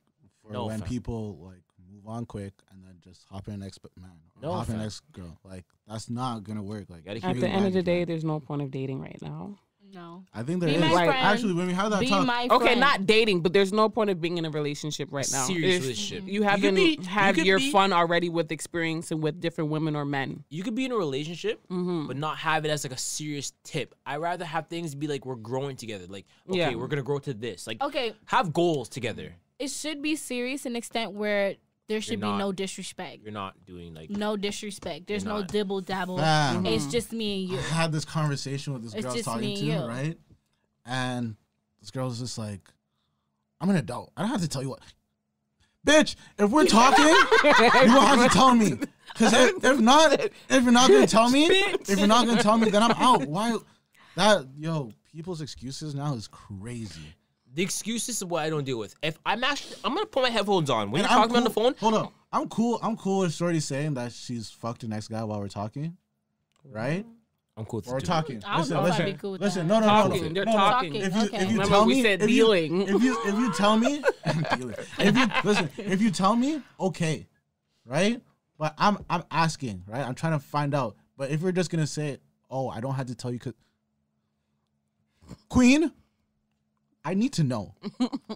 for when people like move on quick and then just hop in next man. Hop in next girl. Like that's not gonna work. Like at the end of the day, there's no point of dating right now. No. I think there is. Actually, when we have that talk. Okay, not dating, but there's no point of being in a relationship right now. Serious relationship. You haven't had your fun already with experiencing with different women or men. You could be in a relationship, but not have it as like a serious tip. I'd rather have things be like we're growing together. Like, okay, we're going to grow to this. Like, have goals together. It should be serious in an extent where there should be no disrespect. You're not doing like... No disrespect. There's no dibble-dabble. It's just me and you. I had this conversation with this girl I was talking to, right? And this girl was just like, I'm an adult. I don't have to tell you what. Bitch, if we're talking, you don't have to tell me. Because if you're not going to tell me, then I'm out. Why? People's excuses now is crazy. The excuses is what I don't deal with. If I'm gonna put my headphones on when you're talking on the phone. Hold up, I'm cool with Shorty saying that she's fucked the next guy while we're talking, right? I'm cool with we're talking. Listen, no. They're talking. If you tell me, if you tell me, if you tell me, okay, right? But I'm asking, right? I'm trying to find out. But if we're just gonna say, oh, I don't have to tell you, cause Queen. I need to know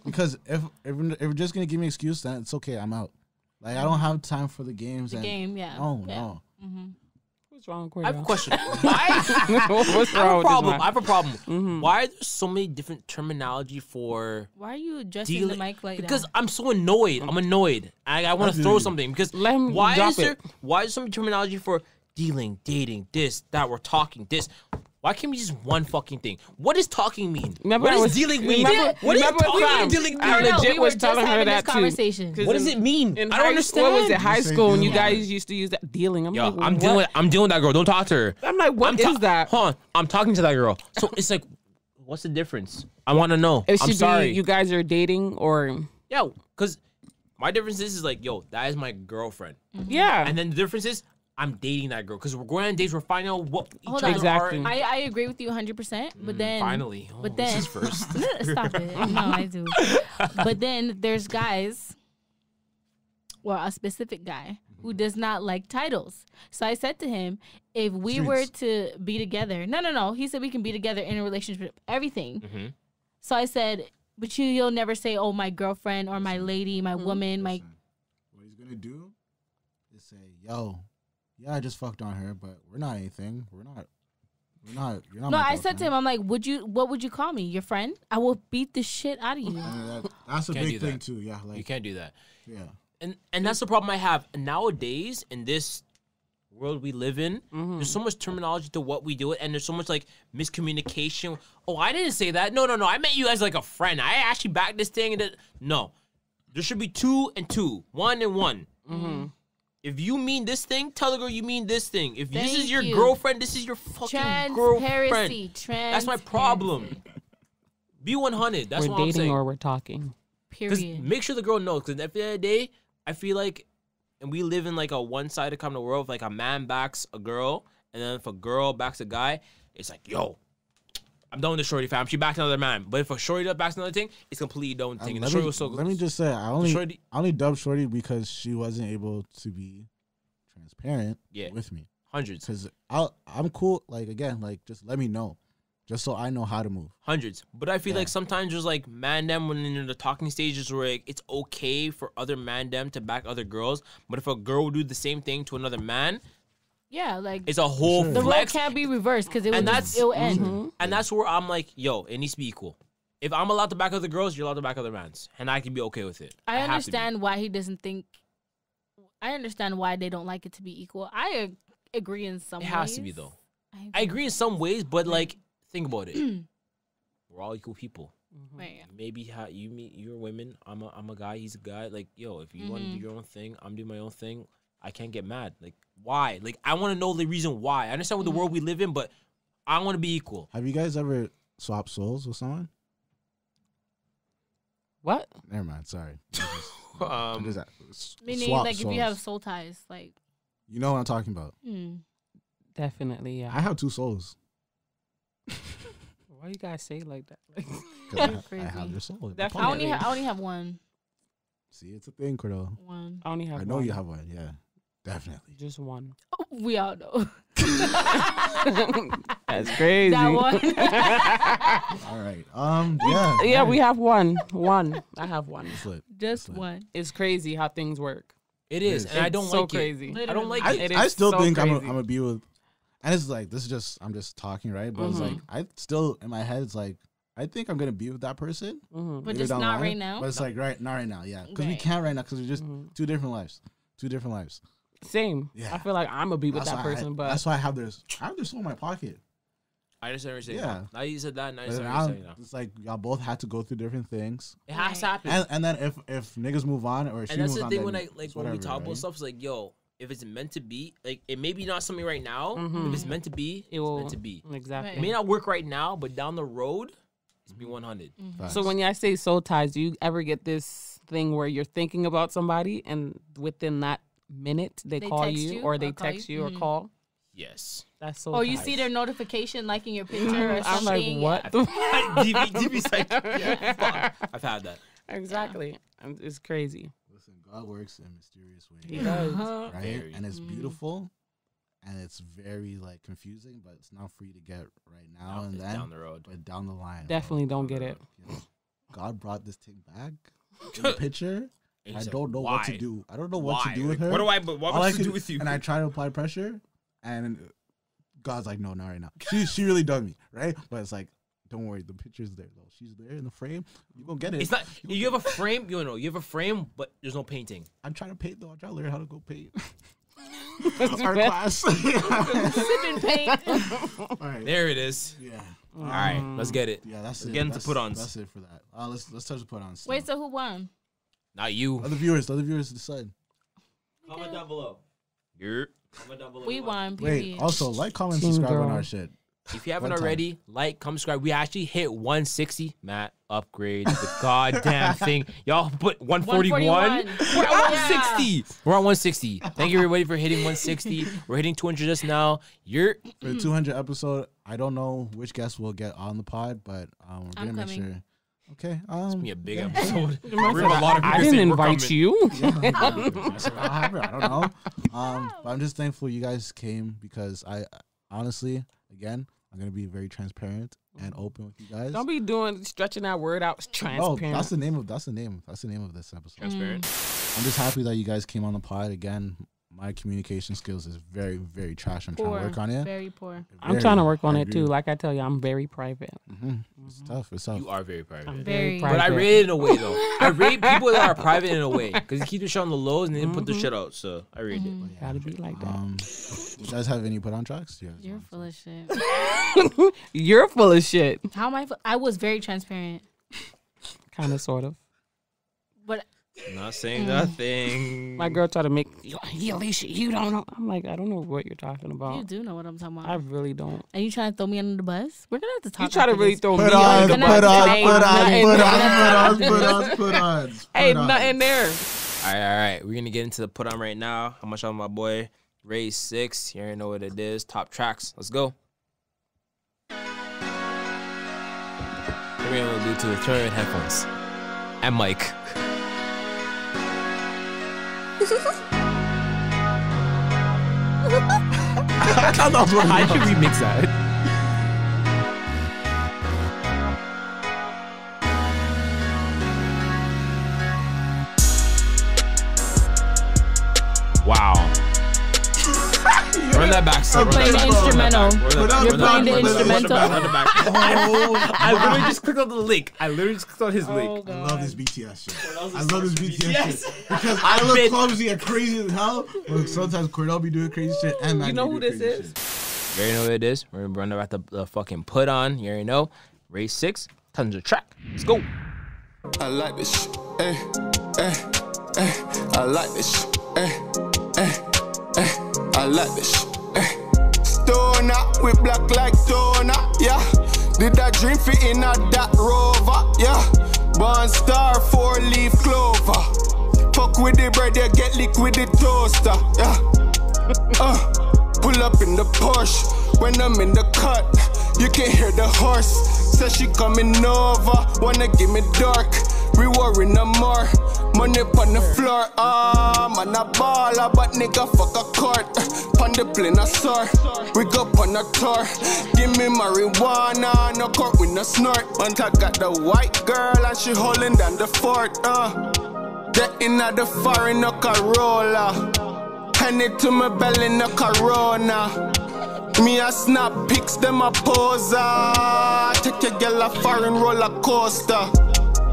because if you're just gonna give me an excuse, then it's okay. I'm out. Like I don't have time for the games. Game, yeah. Oh no. Mm-hmm. What's wrong, Kordell? I have a question. Why? What's wrong I have a problem. Mm-hmm. Why are there so many different terminology for? Why are you adjusting the mic like because that? I'm so annoyed. I'm annoyed. I want to throw something because why is there so many terminology for dealing, dating, this, that, we're talking, this? Why can't we just one fucking thing? What does talking mean? What does dealing mean? What does talking and dealing mean? I legit was telling her that too. What does it mean? I don't understand. What was it? High school and you guys used to use that dealing. I'm dealing with that girl. Don't talk to her. I'm like, what is that? Hold on. I'm talking to that girl. So it's like, what's the difference? I want to know. I'm sorry. You guys are dating or? Yeah, because my difference is like, yo, that is my girlfriend. Mm-hmm. Yeah. And then the difference is, I'm dating that girl because we're going on dates. We're finding out what each other are. I agree with you 100%. But then finally, this is first. Stop it. No, I do. But then there's guys, or a specific guy who does not like titles. So I said to him, if we were to be together, no. He said we can be together in a relationship, everything. Mm-hmm. So I said, but you'll never say, oh, my girlfriend or my lady, my woman, my. What he's gonna do is say, yo. Yeah, I just fucked on her, but we're not anything. You're not. No, I said to him, I'm like, what would you call me? Your friend? I will beat the shit out of you. That's a big thing too. Yeah, like you can't do that. Yeah, and that's the problem I have nowadays in this world we live in. Mm-hmm. There's so much terminology to what we do, and there's so much like miscommunication. Oh, I didn't say that. No. I meant you as like a friend. I actually backed this thing, and no, there should be 2 and 2, 1 and 1. Mm-hmm. If you mean this thing, tell the girl you mean this thing. If this is your girlfriend, this is your fucking girlfriend. That's my problem. Be 100. That's what I'm saying. We're dating or we're talking. Period. Make sure the girl knows. Because at the end of the day, I feel like, and we live in like a one-sided kind of world. If like a man backs a girl, and then if a girl backs a guy, it's like, yo, I'm done with the shorty fam. She backed another man. But if a shorty backs another thing, it's completely done thing. And the shorty was so good. Let me just say, I only dubbed Shorty because she wasn't able to be transparent with me. Hundreds. Because I'm cool. Like, again, like, just let me know. Just so I know how to move. Hundreds. But I feel like sometimes there's like man-dem when in the talking stages where like, it's okay for other man-dem to back other girls. But if a girl would do the same thing to another man... Yeah, like it's a whole the role can't be reversed because it'll end. Mm-hmm. And that's where I'm like, yo, it needs to be equal. If I'm allowed to back other girls, you're allowed to back other mans, and I can be okay with it. I understand why he doesn't think. I understand why they don't like it to be equal. I agree in some ways. It has to be though. I agree in some ways, but like, think about it. We're all equal people. Mm-hmm. Right. Maybe you're women. I'm a guy. He's a guy. Like, yo, if you want to do your own thing, I'm doing my own thing. I can't get mad. Like, why? Like, I want to know the reason why. I understand what the world we live in, but I want to be equal. Have you guys ever swapped souls with someone? What? Never mind. Sorry. Meaning, like, if you have soul ties, like. You know what I'm talking about. Definitely, yeah. I have 2 souls. Why you guys say it like that? I have your soul. Definitely. I only have one. See, it's a thing, Cordell. One. I only have. I know you have one. Yeah, definitely. Just one. Oh, we all know. That's crazy. That one. All right. Yeah. Yeah, we have one. One. I have one. Just one. It's crazy how things work. It is, and I don't so like crazy. it. I don't like it. I still so think I'm crazy. gonna be with, and it's like this is just I'm just talking, right? But it's like I still in my head it's like I think I'm gonna be with that person, but just not right now. But it's like not right now, yeah, because we can't right now because we're just 2 different lives, 2 different lives. Same. Yeah. I feel like I'm gonna be with that person, but that's why I have their soul in my pocket. I just understand. Yeah. Now you said that. Now you But understand. now, it's like y'all both had to go through different things, It has to happen. and then if niggas move on or she And that's moves the on, thing then when I it's when we whatever, talk about right? stuff, it's like, yo, if it's meant to be, like it may be not something right now. If it's meant to be, it's meant to be. Exactly. It may not work right now, but down the road, it's be 100. So when I say soul ties, do you ever get this thing where you're thinking about somebody and within that minute they call text you you or they or call text you? you or call? Yes. That's soul Or ties. you see their notification liking your picture or I'm like, something. what? the DB's like, yeah, fuck. I've had that. Exactly. And it's crazy. Listen, God works in mysterious ways. He does. Right? Very. And it's beautiful and it's very like confusing, but it's not for you to get right now and It's then down the road. but down the line. Definitely don't get it. You know, God brought this thing back in the picture. I don't know what to do. I don't know what to do with her. What do I? But what All am I I supposed to could- do with you? And I try to apply pressure, and God's like, no, not right now. She really done me, right? But it's like, don't worry, the picture's there though. She's there in the frame. You gonna get it. It's not. You have a frame. You know. You have a frame, but there's no painting. I'm trying to paint though. I'm trying to learn how to go paint. Our class. Sipping paint. All right. There it is. Yeah. All right, let's get it. Yeah, that's Let's it. get into That's- put-ons. That's it for that. Let's touch the put-ons. Wait, so who won? Not you. Let the viewers decide. Comment down below. You're. Comment down below. We won. Wait, Period. also like, comment, Team subscribe on girl. our shit. If you haven't One time. already, like, come subscribe. We actually hit 160. Matt, upgrade the goddamn thing. Y'all put 141. 141. We're at 160. We're at 160. Thank you everybody for hitting 160. We're hitting 200 just now. You're For the 200 episode, I don't know which guests we'll get on the pod, but we're gonna make coming. sure. Okay. gonna be a big yeah. episode. We're gonna have a lot of I people didn't saying we're invite coming. you. I don't know. But I'm just thankful you guys came because I honestly, again, I'm gonna be very transparent and open with you guys. Don't be stretching that word out. No, Transparent. that's the name of this episode. Transparent. I'm just happy that you guys came on the pod again. My communication skills is very, very trash. I'm trying to work on it. Very poor. I'm trying to work on it too. Like I tell you, I'm very private. It's tough. It's tough. You are very private. I'm Very. very But I private. rate it in a way though. I rate people that are private in a way because you keep the shit on the lows and they didn't put the shit out. So I rate it. Gotta be like that. You guys have any put on tracks? Yeah. You're full of shit. You're full of shit. How am I? I was very transparent. Kind of, sort of. But Not saying nothing. My girl tried to make, Lysia, you don't know. I'm like, I don't know what you're talking you about. do know what I'm talking about. I really don't. And you trying to throw me under the bus? We're gonna have to talk. You try to after really this. throw Put me on, under put the on, bus. put Ain't on, nothing- put on, put on. Ain't nothing there. All right. We're gonna get into the put on right now. How much on my boy? Raise 6. You already know what it is. Top tracks. Let's go. What are we gonna do to the turn headphones and mic? How should we mix that? Wow. Run that back, son. We're playing the instrumental. You're playing the instrumental. I literally just clicked on the link. I literally just clicked on his link. I love this BTS shit. I love this BTS shit. Because I look clumsy and crazy as hell. But sometimes Kordell be doing crazy shit and Matt You know be who doing this crazy is? shit. You already know what it is. We're gonna run about the fucking put on. You already know. Race 6, tons of track. Let's go. I like this shit. I like this shit. I like this shit. Stoner with black like toner, yeah. Did that dream fit in a that rover, yeah. Born star, 4-leaf clover. Fuck with the bread, you get lick with the toaster, yeah. Pull up in the Porsche. When I'm in the cut, you can hear the horse. Says she coming over, wanna give me dark. Rewarding no more. Money on the floor, man a baller, but nigga fuck a court. On the plane I soar, we go on a tour. Give me marijuana, no court with no snort. And I got the white girl and she holding down the fort. Getting out the foreign no Corolla. Hand it to my belly no Corona. Me a snap pics, them a poser. Take your girl a foreign roller coaster.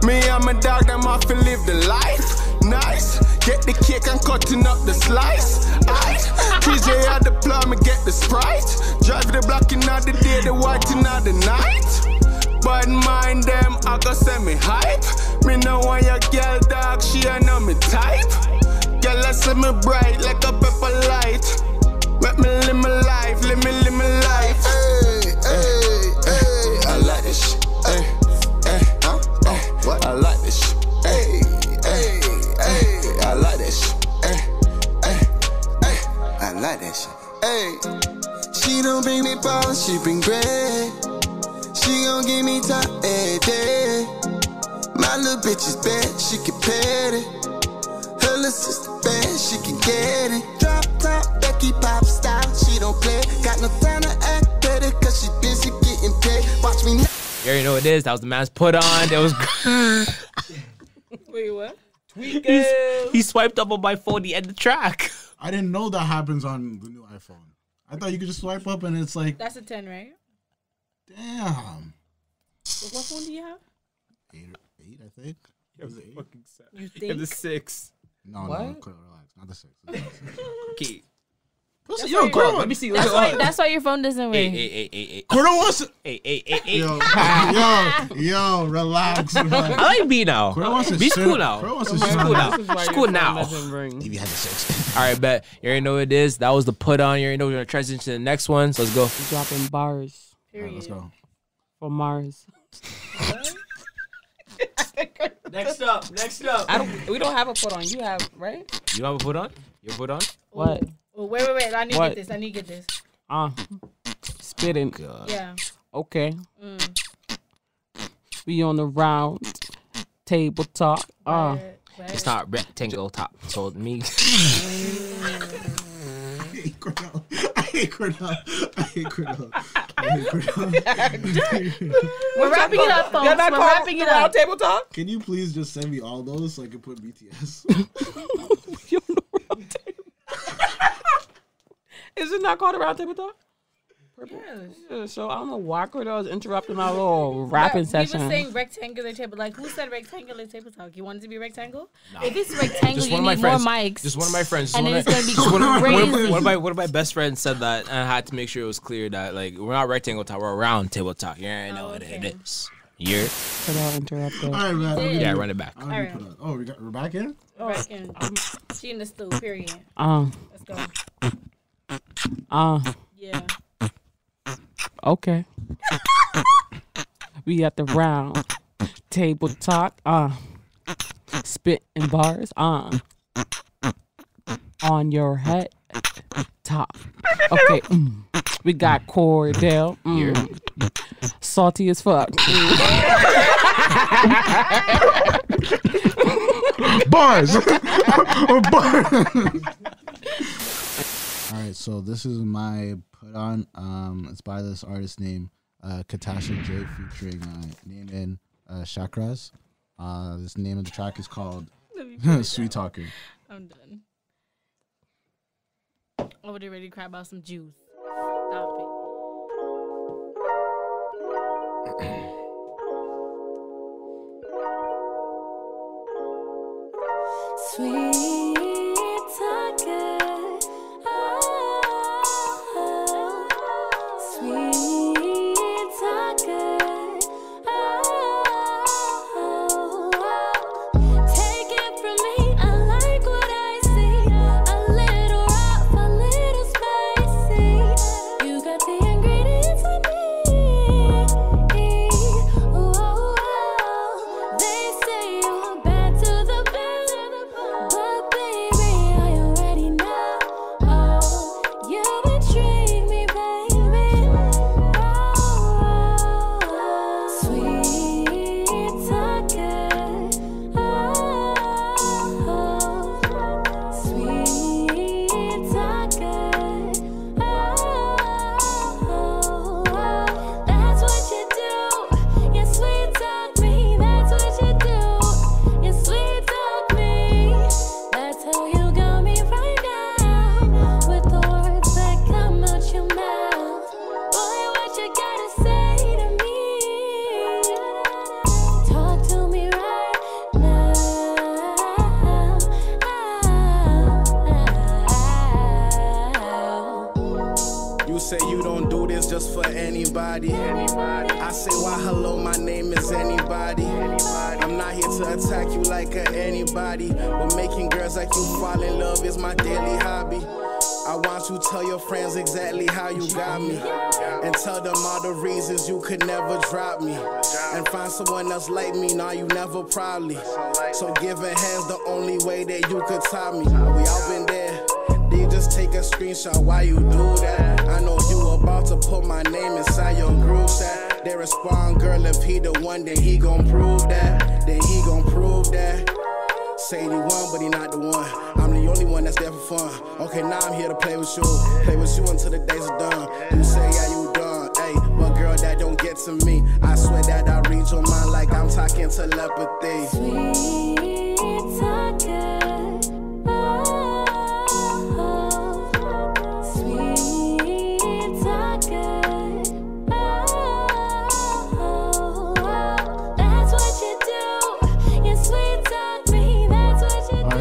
Me and my dog, them off to live the life. Nice. Get the cake and cutting up the slice. Ice. TJ at the plow, me get the Sprite. Drive the black in the day, the white in the night. But mind them, I go send me hype. Me know why your girl dog, she a know me type. Girl, I see me bright like a pepper light. Let me live my life, live me life. Hey, hey, hey, I like this shit. Hey. What? I like this shit. Hey, hey, hey. I like that shit. Hey, hey, hey. I like that shit. Hey, she don't bring me balls, she bring bread. She gon' give me top every day. My little bitch is bad, she can pet it. Her little sister bad, she can get it. Drop top, Becky pop style, she don't play. Got no time to act better, cause she busy getting paid. Watch me now. You already know what it is. That was the man's put on. That was. Wait, what? He swiped up on my phone. He ended the track. I didn't know that happens on the new iPhone. I thought you could just swipe up and it's like. That's a 10, right? Damn. What phone do you have? 8, I think. It was 8. Fucking 7. You think? The 6. No, what? no, relax. Not the 6. Okay. Yo, Kordell, let me see. That's why your phone doesn't ring. Hey. Kordell wants to. Hey. Yo, relax. I like B now. Kordell wants to Be sit cool up. now. Kordell wants to Be sit cool up. now. It's cool now. If you had the 6. All right, bet. You already know what it is. That was the put on. You already know we're going to transition to the next one. So let's go. Dropping bars. Period. Let's go. For Mars. Next up. We don't have a put on. You have, right? You don't have a put on? You have a put on? What? Oh, wait. I need to get this. Spitting. God. Yeah. Okay. We on the round table talk. It's not rectangle top. Told me. I hate Kordell. We're wrapping it up, folks. We're wrapping it up. Table talk? Can you please just send me all those so I can put BTS? You on the round table. Is it not called a round table talk? Yes. Yeah, so I don't know why Kordell was interrupting our little rapping session. We were saying rectangular table. Like, who said rectangular table talk? You want it to be rectangle? No. If it's rectangle, you need more mics. Just one of my friends. And then it's going to be crazy. One of my best friends said that, and I had to make sure it was clear that, like, we're not rectangle talk, we're round table talk. Yeah, I know what it is. You're. Kordell interrupted. All right, man. Yeah, run it back. All right. Oh, we're back in? Back in. She in the stool, period. Let's go. Yeah. Okay. We at the round table talk. Spitting bars. On your head top. Okay. We got Kordell. Salty as fuck. Bars. All right, so this is my put on. It's by this artist named Katasha J featuring Namen, Chakras. This name of the track is called Sweet Talker. I'm done. Over there ready to cry about some juice. Stop it. Sweet talker. Sweet talker. Take it from me, I like what I see. A little rough, a little spicy. You got the ingredients I need. They say you're bad to the bone, but anybody. I say why hello, my name is anybody. I'm not here to attack you like anybody, but making girls like you fall in love is my daily hobby. I want you to tell your friends exactly how you got me, and tell them all the reasons you could never drop me, and find someone else like me. Nah, you never probably. So giving hands the only way that you could top me. We all been there. Do you just take a screenshot why you do that? I know you about to put my name inside your group chat. They respond, girl, if he the one, then he gon' prove that. Then he gon' prove that. Say he won, but he not the one. I'm the only one that's there for fun. Okay, now I'm here to play with you. Play with you until the days are done. You say, yeah, you done. Hey, but girl, that don't get to me. I swear that I read your mind like I'm talking telepathy. Sweet talker.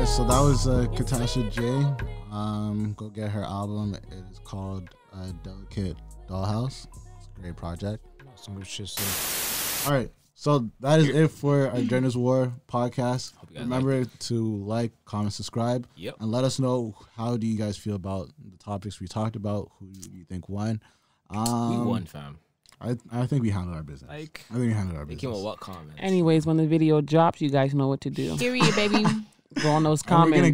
So that was Katasha J. Go get her album. It is called Delicate Dollhouse. It's a great project. Some good shit. All right. So that is it for our Genders War podcast. Remember to like, comment, subscribe. Yep. And let us know how do you guys feel about the topics we talked about. Who do you think won? We won, fam. I think we handled our business. I think we handled our business. Came with what comments? Anyways, when the video drops, you guys know what to do. Period, baby. Go on those comments. We're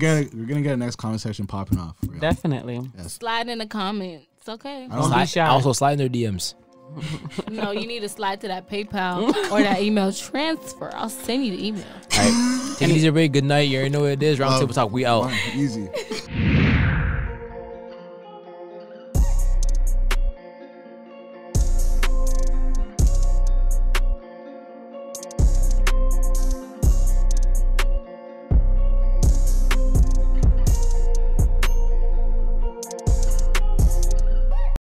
gonna get a next comment section popping off. Definitely. Yes. Slide in the comments. It's okay. Don't be shy. Also, slide in their DMs. No, you need to slide to that PayPal or that email transfer. I'll send you the email. All right. Take it easy, everybody. Good night. You already know what it is. Round Table Talk. We out. Easy.